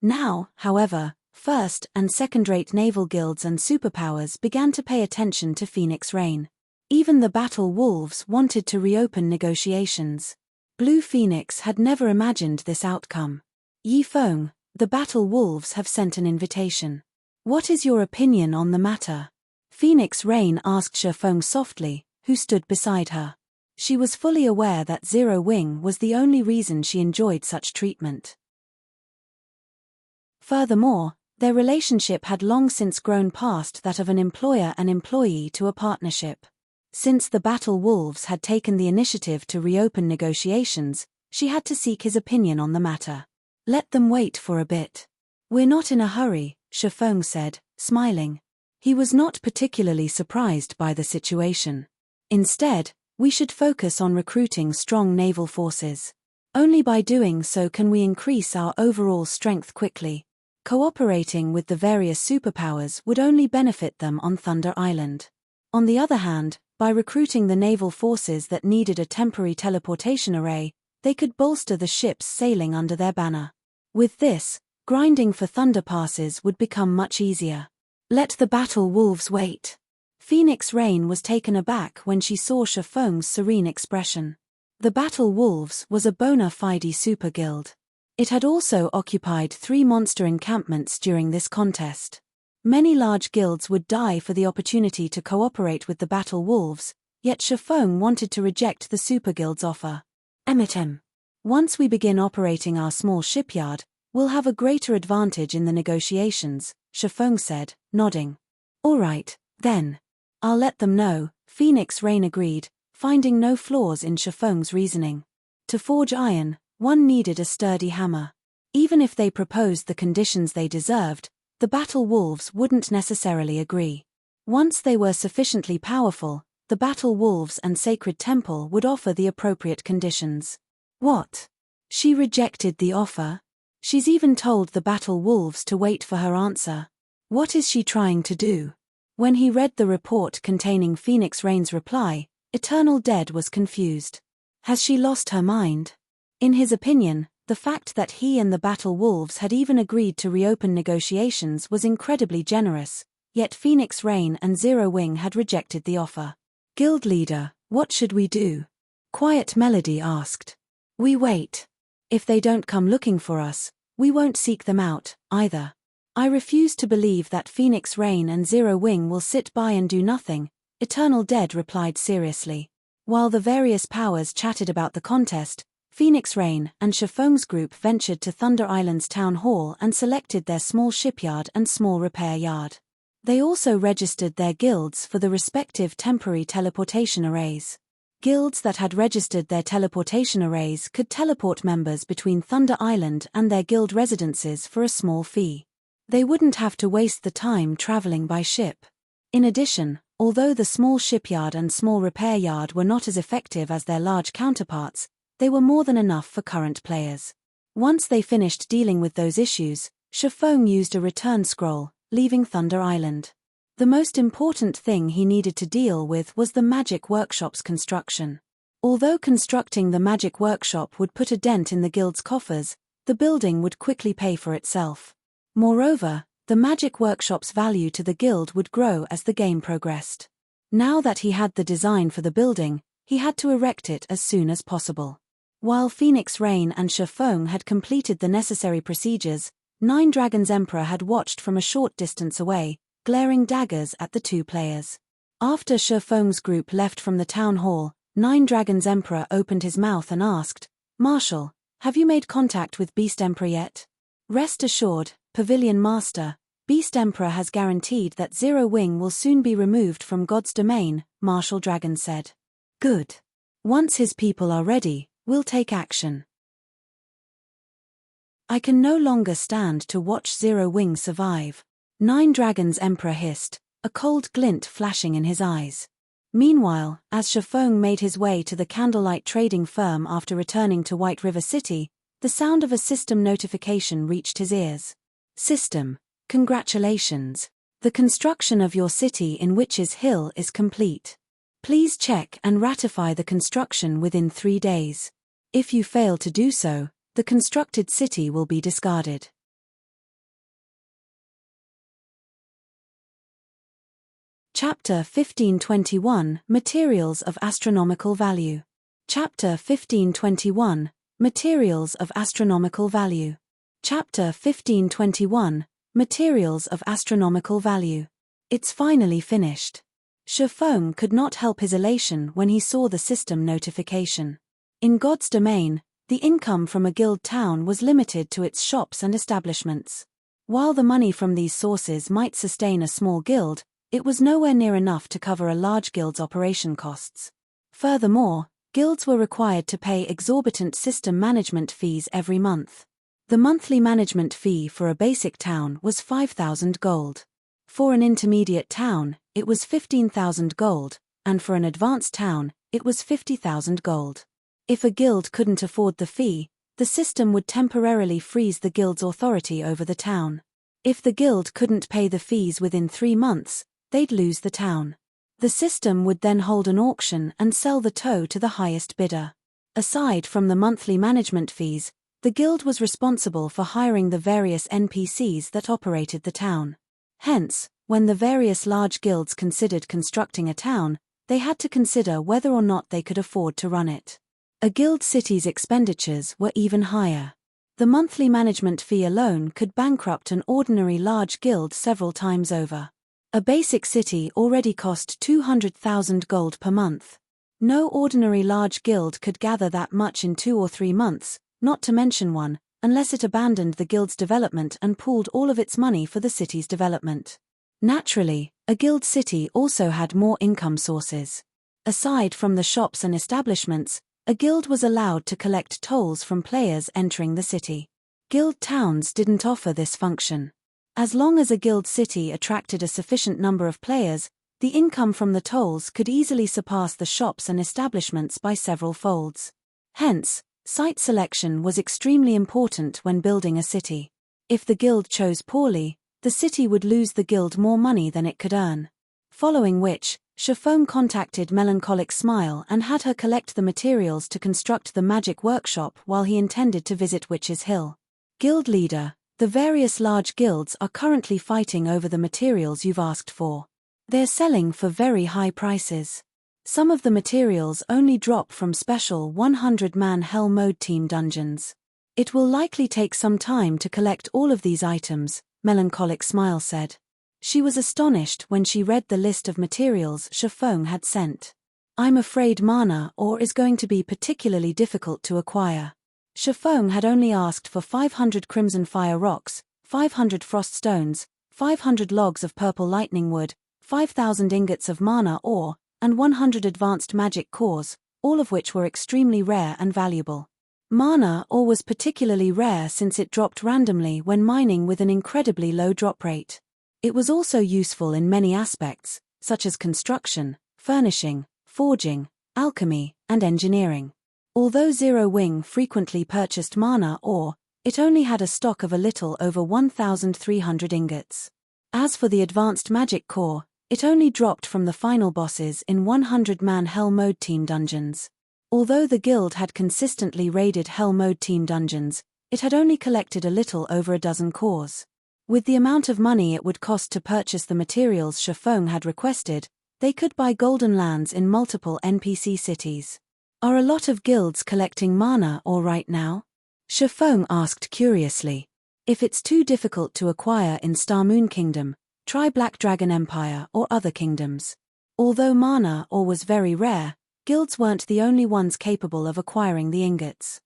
A: Now, however, first- and second-rate naval guilds and superpowers began to pay attention to Phoenix Rain. Even the Battle Wolves wanted to reopen negotiations. Blue Phoenix had never imagined this outcome. Yi Feng, the Battle Wolves have sent an invitation. What is your opinion on the matter? Phoenix Rain asked Shi Feng softly, who stood beside her. She was fully aware that Zero Wing was the only reason she enjoyed such treatment. Furthermore, their relationship had long since grown past that of an employer and employee to a partnership. Since the Battle Wolves had taken the initiative to reopen negotiations, she had to seek his opinion on the matter. Let them wait for a bit. We're not in a hurry, Shi Feng said, smiling. He was not particularly surprised by the situation. Instead, we should focus on recruiting strong naval forces. Only by doing so can we increase our overall strength quickly. Cooperating with the various superpowers would only benefit them on Thunder Island. On the other hand, by recruiting the naval forces that needed a temporary teleportation array, they could bolster the ships sailing under their banner. With this, grinding for Thunder passes would become much easier. Let the Battle Wolves wait. Phoenix Rain was taken aback when she saw Shi Feng's serene expression. The Battle Wolves was a bona fide super guild. It had also occupied 3 monster encampments during this contest. Many large guilds would die for the opportunity to cooperate with the Battle Wolves, yet Shi Feng wanted to reject the super guild's offer. Once we begin operating our small shipyard, we'll have a greater advantage in the negotiations, Shi Feng said, nodding. All right, then. I'll let them know, Phoenix Rain agreed, finding no flaws in Chifeng's reasoning. To forge iron, one needed a sturdy hammer. Even if they proposed the conditions they deserved, the battle wolves wouldn't necessarily agree. Once they were sufficiently powerful, the battle wolves and sacred temple would offer the appropriate conditions. What? She rejected the offer? She's even told the battle wolves to wait for her answer. What is she trying to do? When he read the report containing Phoenix Rain's reply, Eternal Dead was confused. Has she lost her mind? In his opinion, the fact that he and the battle wolves had even agreed to reopen negotiations was incredibly generous, yet Phoenix Rain and Zero Wing had rejected the offer. Guild leader, what should we do? Quiet Melody asked. We wait. If they don't come looking for us, we won't seek them out, either. I refuse to believe that Phoenix Rain and Zero Wing will sit by and do nothing, Eternal Dead replied seriously. While the various powers chatted about the contest, Phoenix Rain and Chifeng's group ventured to Thunder Island's town hall and selected their small shipyard and small repair yard. They also registered their guilds for the respective temporary teleportation arrays. Guilds that had registered their teleportation arrays could teleport members between Thunder Island and their guild residences for a small fee. They wouldn't have to waste the time traveling by ship. In addition, although the small shipyard and small repair yard were not as effective as their large counterparts, they were more than enough for current players. Once they finished dealing with those issues, Chifeng used a return scroll, leaving Thunder Island. The most important thing he needed to deal with was the magic workshop's construction. Although constructing the magic workshop would put a dent in the guild's coffers, the building would quickly pay for itself. Moreover, the magic workshop's value to the guild would grow as the game progressed. Now that he had the design for the building, he had to erect it as soon as possible. While Phoenix Rain and Chifeng had completed the necessary procedures, Nine Dragons Emperor had watched from a short distance away, glaring daggers at the two players. After Chifeng's group left from the town hall, Nine Dragons Emperor opened his mouth and asked, Marshal, have you made contact with Beast Emperor yet? Rest assured, Pavilion Master, Beast Emperor has guaranteed that Zero Wing will soon be removed from God's domain, Marshal Dragon said. Good. Once his people are ready, we'll take action. I can no longer stand to watch Zero Wing survive. Nine Dragons Emperor hissed, a cold glint flashing in his eyes. Meanwhile, as Chifeng made his way to the candlelight trading firm after returning to White River City, the sound of a system notification reached his ears. System, congratulations. The construction of your city in Witch's Hill is complete. Please check and ratify the construction within 3 days. If you fail to do so, the constructed city will be discarded. Chapter 1521 Materials of Astronomical Value. Chapter 1521 Materials of Astronomical Value. Chapter 1521 Materials of Astronomical Value. It's finally finished. Chifeng could not help his elation when he saw the system notification. In God's domain, the income from a guild town was limited to its shops and establishments. While the money from these sources might sustain a small guild, it was nowhere near enough to cover a large guild's operation costs. Furthermore, guilds were required to pay exorbitant system management fees every month. The monthly management fee for a basic town was 5,000 gold. For an intermediate town, it was 15,000 gold, and for an advanced town, it was 50,000 gold. If a guild couldn't afford the fee, the system would temporarily freeze the guild's authority over the town. If the guild couldn't pay the fees within 3 months, they'd lose the town. The system would then hold an auction and sell the toe to the highest bidder. Aside from the monthly management fees, the guild was responsible for hiring the various NPCs that operated the town. Hence, when the various large guilds considered constructing a town, they had to consider whether or not they could afford to run it. A guild city's expenditures were even higher. The monthly management fee alone could bankrupt an ordinary large guild several times over. A basic city already cost 200,000 gold per month. No ordinary large guild could gather that much in 2 or 3 months, not to mention one, unless it abandoned the guild's development and pooled all of its money for the city's development. Naturally, a guild city also had more income sources. Aside from the shops and establishments, a guild was allowed to collect tolls from players entering the city. Guild towns didn't offer this function. As long as a guild city attracted a sufficient number of players, the income from the tolls could easily surpass the shops and establishments by several folds. Hence, site selection was extremely important when building a city. If the guild chose poorly, the city would lose the guild more money than it could earn. Following which, Chiffon contacted Melancholic Smile and had her collect the materials to construct the magic workshop while he intended to visit Witch's Hill. Guild leader, the various large guilds are currently fighting over the materials you've asked for. They're selling for very high prices. Some of the materials only drop from special 100-man Hell Mode team dungeons. It will likely take some time to collect all of these items, Melancholic Smile said. She was astonished when she read the list of materials Chiffon had sent. I'm afraid mana ore is going to be particularly difficult to acquire. Chiffon had only asked for 500 Crimson Fire rocks, 500 frost stones, 500 logs of purple lightning wood, 5,000 ingots of mana ore, and 100 advanced magic cores, all of which were extremely rare and valuable. Mana ore was particularly rare since it dropped randomly when mining with an incredibly low drop rate. It was also useful in many aspects, such as construction, furnishing, forging, alchemy, and engineering. Although Zero Wing frequently purchased mana ore, it only had a stock of a little over 1,300 ingots. As for the advanced magic core, it only dropped from the final bosses in 100-man Hell Mode team dungeons. Although the guild had consistently raided Hell Mode team dungeons, it had only collected a little over a dozen cores. With the amount of money it would cost to purchase the materials Chiffon had requested, they could buy golden lands in multiple NPC cities. Are a lot of guilds collecting mana ore right now? Chiffon asked curiously. If it's too difficult to acquire in Star Moon Kingdom, try Black Dragon Empire or other kingdoms. Although mana ore was very rare, guilds weren't the only ones capable of acquiring the ingots.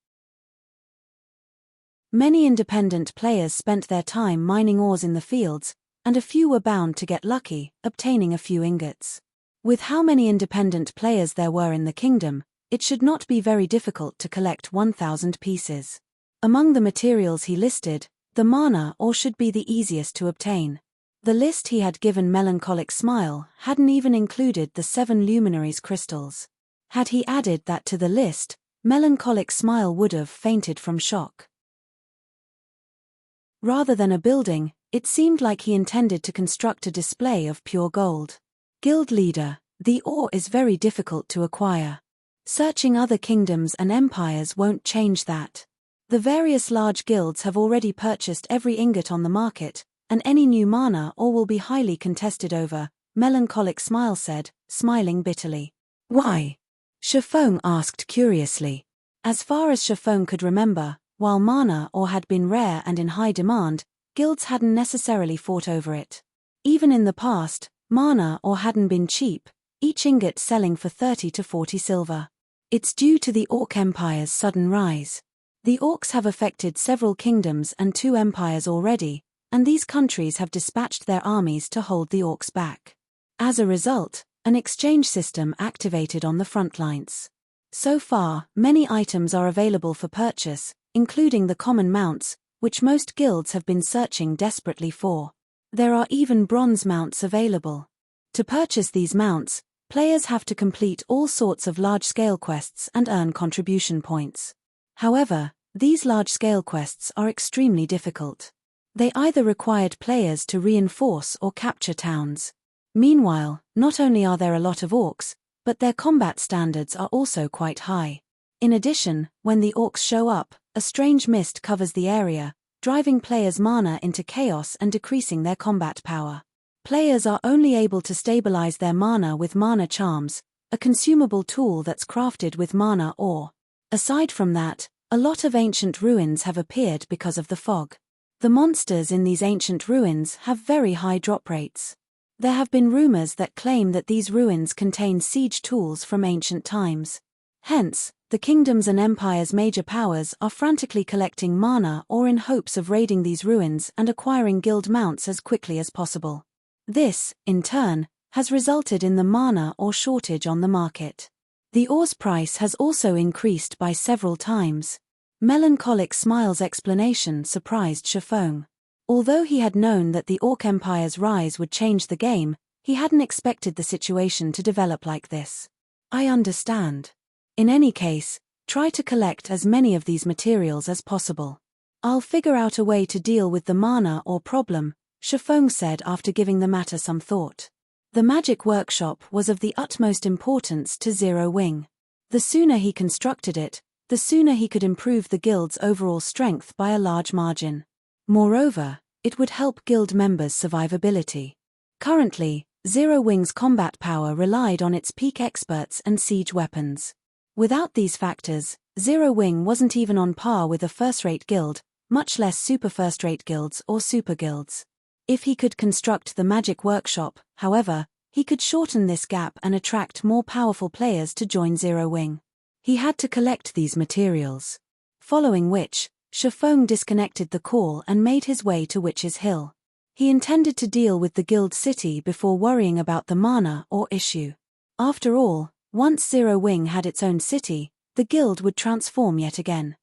A: Many independent players spent their time mining ores in the fields, and a few were bound to get lucky, obtaining a few ingots. With how many independent players there were in the kingdom, it should not be very difficult to collect 1,000 pieces. Among the materials he listed, the mana ore should be the easiest to obtain. The list he had given Melancholic Smile hadn't even included the 7 luminaries crystals. Had he added that to the list, Melancholic Smile would have fainted from shock. Rather than a building, it seemed like he intended to construct a display of pure gold. Guild leader, the ore is very difficult to acquire. Searching other kingdoms and empires won't change that. The various large guilds have already purchased every ingot on the market, and any new mana ore will be highly contested over, Melancholic Smile said, smiling bitterly. Why? Chiffon asked curiously. As far as Chiffon could remember, while mana ore had been rare and in high demand, guilds hadn't necessarily fought over it. Even in the past, mana ore hadn't been cheap, each ingot selling for 30 to 40 silver. It's due to the Orc Empire's sudden rise. The Orcs have affected several kingdoms and 2 empires already, and these countries have dispatched their armies to hold the Orcs back. As a result, an exchange system activated on the front lines. So far, many items are available for purchase, including the common mounts, which most guilds have been searching desperately for. There are even bronze mounts available. To purchase these mounts, players have to complete all sorts of large-scale quests and earn contribution points. However, these large-scale quests are extremely difficult. They either required players to reinforce or capture towns. Meanwhile, not only are there a lot of orcs, but their combat standards are also quite high. In addition, when the orcs show up, a strange mist covers the area, driving players' mana into chaos and decreasing their combat power. Players are only able to stabilize their mana with mana charms, a consumable tool that's crafted with mana ore. Aside from that, a lot of ancient ruins have appeared because of the fog. The monsters in these ancient ruins have very high drop rates. There have been rumors that claim that these ruins contain siege tools from ancient times. Hence, the kingdoms and empires' major powers are frantically collecting mana ore in hopes of raiding these ruins and acquiring guild mounts as quickly as possible. This, in turn, has resulted in the mana ore shortage on the market. The ore's price has also increased by several times. Melancholic Smile's explanation surprised Shifeng. Although he had known that the Orc Empire's rise would change the game, he hadn't expected the situation to develop like this. I understand. In any case, try to collect as many of these materials as possible. I'll figure out a way to deal with the mana ore problem, Shifeng said after giving the matter some thought. The magic workshop was of the utmost importance to Zero Wing. The sooner he constructed it, the sooner he could improve the guild's overall strength by a large margin. Moreover, it would help guild members' survivability. Currently, Zero Wing's combat power relied on its peak experts and siege weapons. Without these factors, Zero Wing wasn't even on par with a first-rate guild, much less super first-rate guilds or super guilds. If he could construct the magic workshop, however, he could shorten this gap and attract more powerful players to join Zero Wing. He had to collect these materials. Following which, Shifeng disconnected the call and made his way to Witch's Hill. He intended to deal with the guild city before worrying about the mana ore issue. After all, once Zero Wing had its own city, the guild would transform yet again.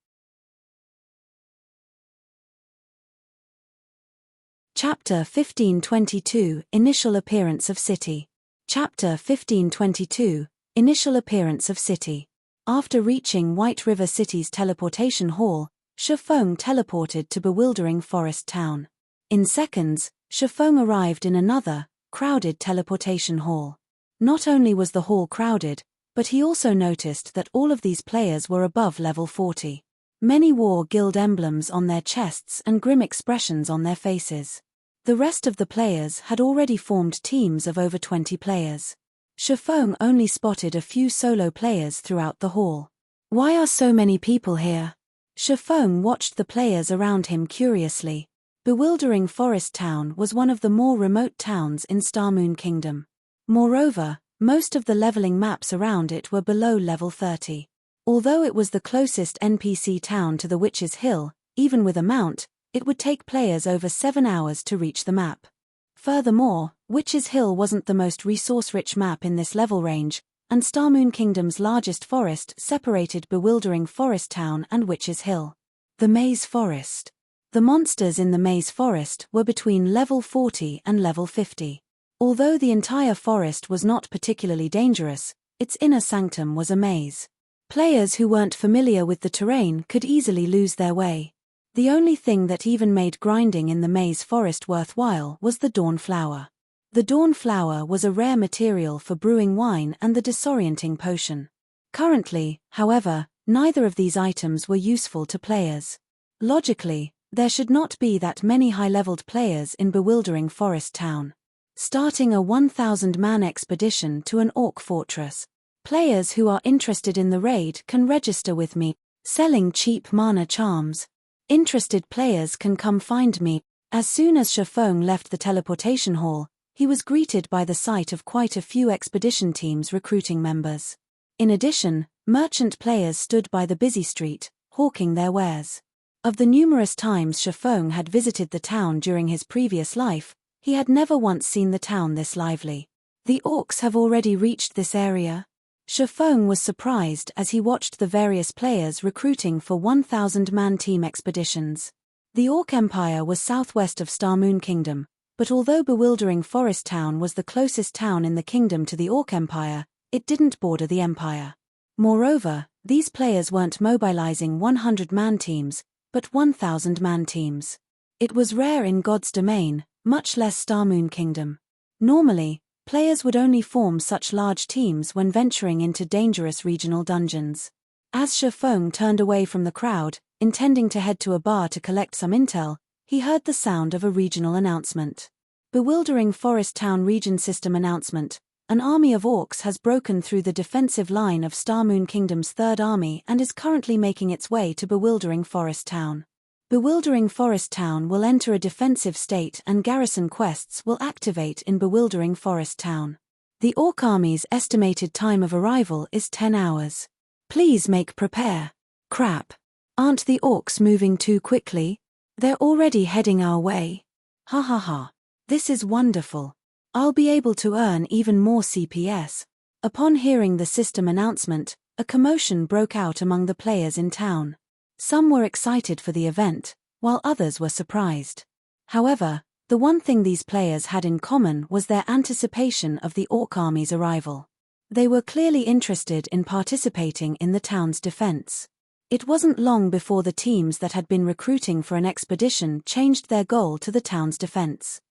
A: Chapter 1522 Initial Appearance of City. Chapter 1522 Initial Appearance of City. After reaching White River City's teleportation hall, Shifeng teleported to Bewildering Forest Town. In seconds, Shifeng arrived in another, crowded teleportation hall. Not only was the hall crowded, but he also noticed that all of these players were above level 40. Many wore guild emblems on their chests and grim expressions on their faces. The rest of the players had already formed teams of over 20 players. Shifeng only spotted a few solo players throughout the hall. Why are so many people here? Shifeng watched the players around him curiously. Bewildering Forest Town was one of the more remote towns in Starmoon Kingdom. Moreover, most of the leveling maps around it were below level 30. Although it was the closest NPC town to the Witch's Hill, even with a mount, it would take players over 7 hours to reach the map. Furthermore, Witch's Hill wasn't the most resource-rich map in this level range, and Starmoon Kingdom's largest forest separated Bewildering Forest Town and Witch's Hill. The Maze Forest. The monsters in the Maze Forest were between level 40 and level 50. Although the entire forest was not particularly dangerous, its inner sanctum was a maze. Players who weren't familiar with the terrain could easily lose their way. The only thing that even made grinding in the maze forest worthwhile was the Dawn Flower. The Dawn Flower was a rare material for brewing wine and the disorienting potion. Currently, however, neither of these items were useful to players. Logically, there should not be that many high-leveled players in Bewildering Forest Town. Starting a 1,000-man expedition to an orc fortress. Players who are interested in the raid can register with me, selling cheap mana charms. Interested players can come find me. As soon as Shifeng left the teleportation hall, he was greeted by the sight of quite a few expedition teams recruiting members. In addition, merchant players stood by the busy street, hawking their wares. Of the numerous times Shifeng had visited the town during his previous life, he had never once seen the town this lively. The orcs have already reached this area? Shifeng was surprised as he watched the various players recruiting for 1,000-man team expeditions. The Orc Empire was southwest of Starmoon Kingdom, but although Bewildering Forest Town was the closest town in the kingdom to the Orc Empire, it didn't border the empire. Moreover, these players weren't mobilizing 100-man teams, but 1,000-man teams. It was rare in God's domain, much less Starmoon Kingdom. Normally, players would only form such large teams when venturing into dangerous regional dungeons. As Shifeng turned away from the crowd, intending to head to a bar to collect some intel, he heard the sound of a regional announcement. Bewildering Forest Town Region System Announcement. An army of orcs has broken through the defensive line of Starmoon Kingdom's Third Army and is currently making its way to Bewildering Forest Town. Bewildering Forest Town will enter a defensive state and garrison quests will activate in Bewildering Forest Town. The Orc Army's estimated time of arrival is 10 hours. Please prepare. Crap. Aren't the orcs moving too quickly? They're already heading our way. Ha ha ha. This is wonderful. I'll be able to earn even more CPS. Upon hearing the system announcement, a commotion broke out among the players in town. Some were excited for the event, while others were surprised. However, the one thing these players had in common was their anticipation of the Orc army's arrival. They were clearly interested in participating in the town's defense. It wasn't long before the teams that had been recruiting for an expedition changed their goal to the town's defense.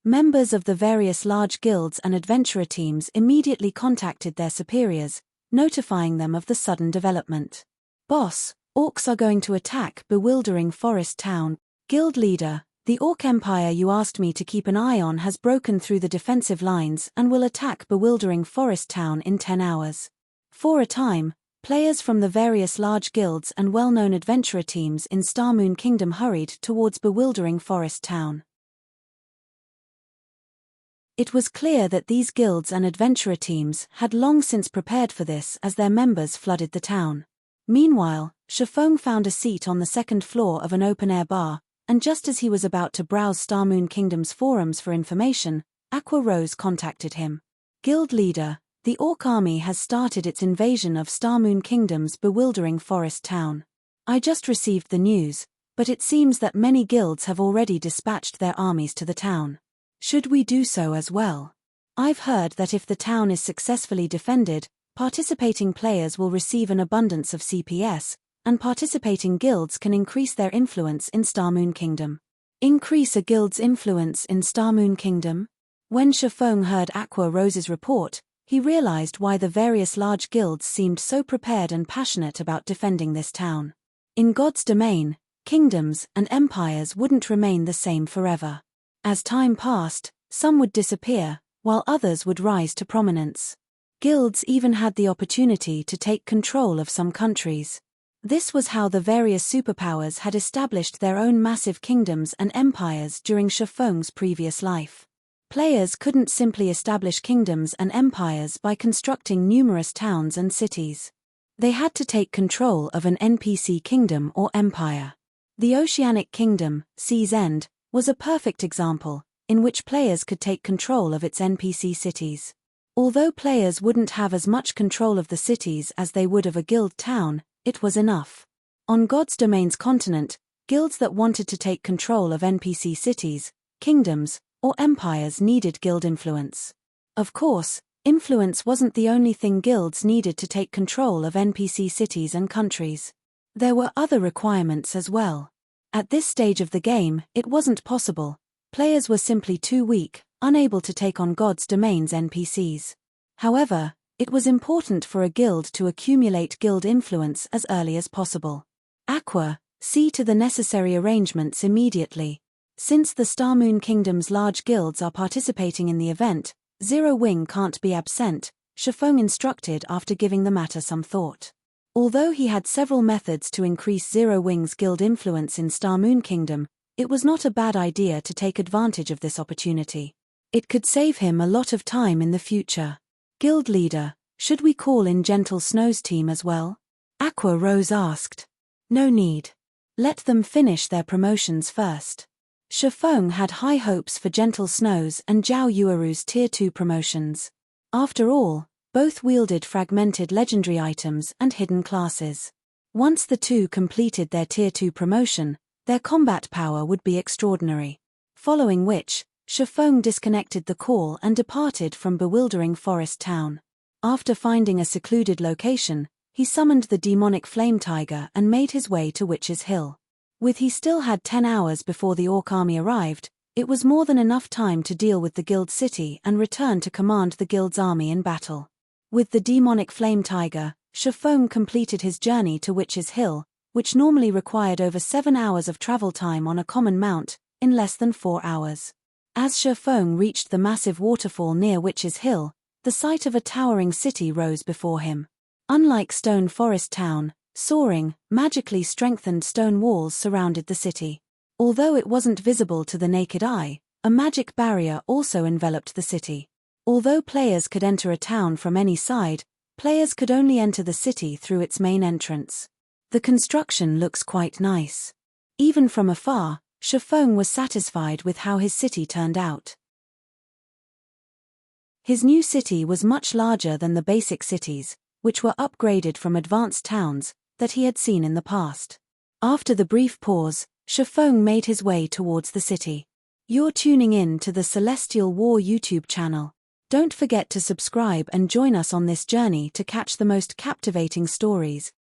A: Members of the various large guilds and adventurer teams immediately contacted their superiors, notifying them of the sudden development. Boss, Orcs are going to attack Bewildering Forest Town. Guild leader, the Orc Empire you asked me to keep an eye on has broken through the defensive lines and will attack Bewildering Forest Town in 10 hours. For a time, players from the various large guilds and well-known adventurer teams in Starmoon Kingdom hurried towards Bewildering Forest Town. It was clear that these guilds and adventurer teams had long since prepared for this as their members flooded the town. Meanwhile, Shifeng found a seat on the second floor of an open-air bar, and just as he was about to browse Starmoon Kingdom's forums for information, Aqua Rose contacted him. Guild leader, the Orc army has started its invasion of Starmoon Kingdom's Bewildering Forest Town. I just received the news, but it seems that many guilds have already dispatched their armies to the town. Should we do so as well? I've heard that if the town is successfully defended, participating players will receive an abundance of CPS, and participating guilds can increase their influence in Starmoon Kingdom. Increase a guild's influence in Starmoon Kingdom? When Shifeng heard Aqua Rose's report, he realized why the various large guilds seemed so prepared and passionate about defending this town. In God's domain, kingdoms and empires wouldn't remain the same forever. As time passed, some would disappear, while others would rise to prominence. Guilds even had the opportunity to take control of some countries. This was how the various superpowers had established their own massive kingdoms and empires during Shifeng's previous life. Players couldn't simply establish kingdoms and empires by constructing numerous towns and cities. They had to take control of an NPC kingdom or empire. The Oceanic Kingdom, Sea's End, was a perfect example, in which players could take control of its NPC cities. Although players wouldn't have as much control of the cities as they would of a guild town, it was enough. On God's Domain's continent, guilds that wanted to take control of NPC cities, kingdoms, or empires needed guild influence. Of course, influence wasn't the only thing guilds needed to take control of NPC cities and countries. There were other requirements as well. At this stage of the game, it wasn't possible. Players were simply too weak, unable to take on God's Domain's NPCs. However, it was important for a guild to accumulate guild influence as early as possible. Aqua, see to the necessary arrangements immediately. Since the Starmoon Kingdom's large guilds are participating in the event, Zero Wing can't be absent, Shifeng instructed after giving the matter some thought. Although he had several methods to increase Zero Wing's guild influence in Starmoon Kingdom, it was not a bad idea to take advantage of this opportunity. It could save him a lot of time in the future. Guild leader, should we call in Gentle Snow's team as well? Aqua Rose asked. No need. Let them finish their promotions first. Shifeng had high hopes for Gentle Snow's and Zhao Yueru's Tier 2 promotions. After all, both wielded fragmented legendary items and hidden classes. Once the two completed their Tier 2 promotion, their combat power would be extraordinary. Following which, Shifeng disconnected the call and departed from Bewildering Forest Town. After finding a secluded location, he summoned the demonic flame tiger and made his way to Witch's Hill. With he still had 10 hours before the Orc army arrived, it was more than enough time to deal with the guild city and return to command the guild's army in battle. With the demonic flame tiger, Shifeng completed his journey to Witch's Hill, which normally required over 7 hours of travel time on a common mount, in less than 4 hours. As Shifeng reached the massive waterfall near Witch's Hill, the sight of a towering city rose before him. Unlike Stone Forest Town, soaring, magically strengthened stone walls surrounded the city. Although it wasn't visible to the naked eye, a magic barrier also enveloped the city. Although players could enter a town from any side, players could only enter the city through its main entrance. The construction looks quite nice. Even from afar, Shifeng was satisfied with how his city turned out. His new city was much larger than the basic cities, which were upgraded from advanced towns, that he had seen in the past. After the brief pause, Shifeng made his way towards the city. You're tuning in to the Celestial War YouTube channel. Don't forget to subscribe and join us on this journey to catch the most captivating stories,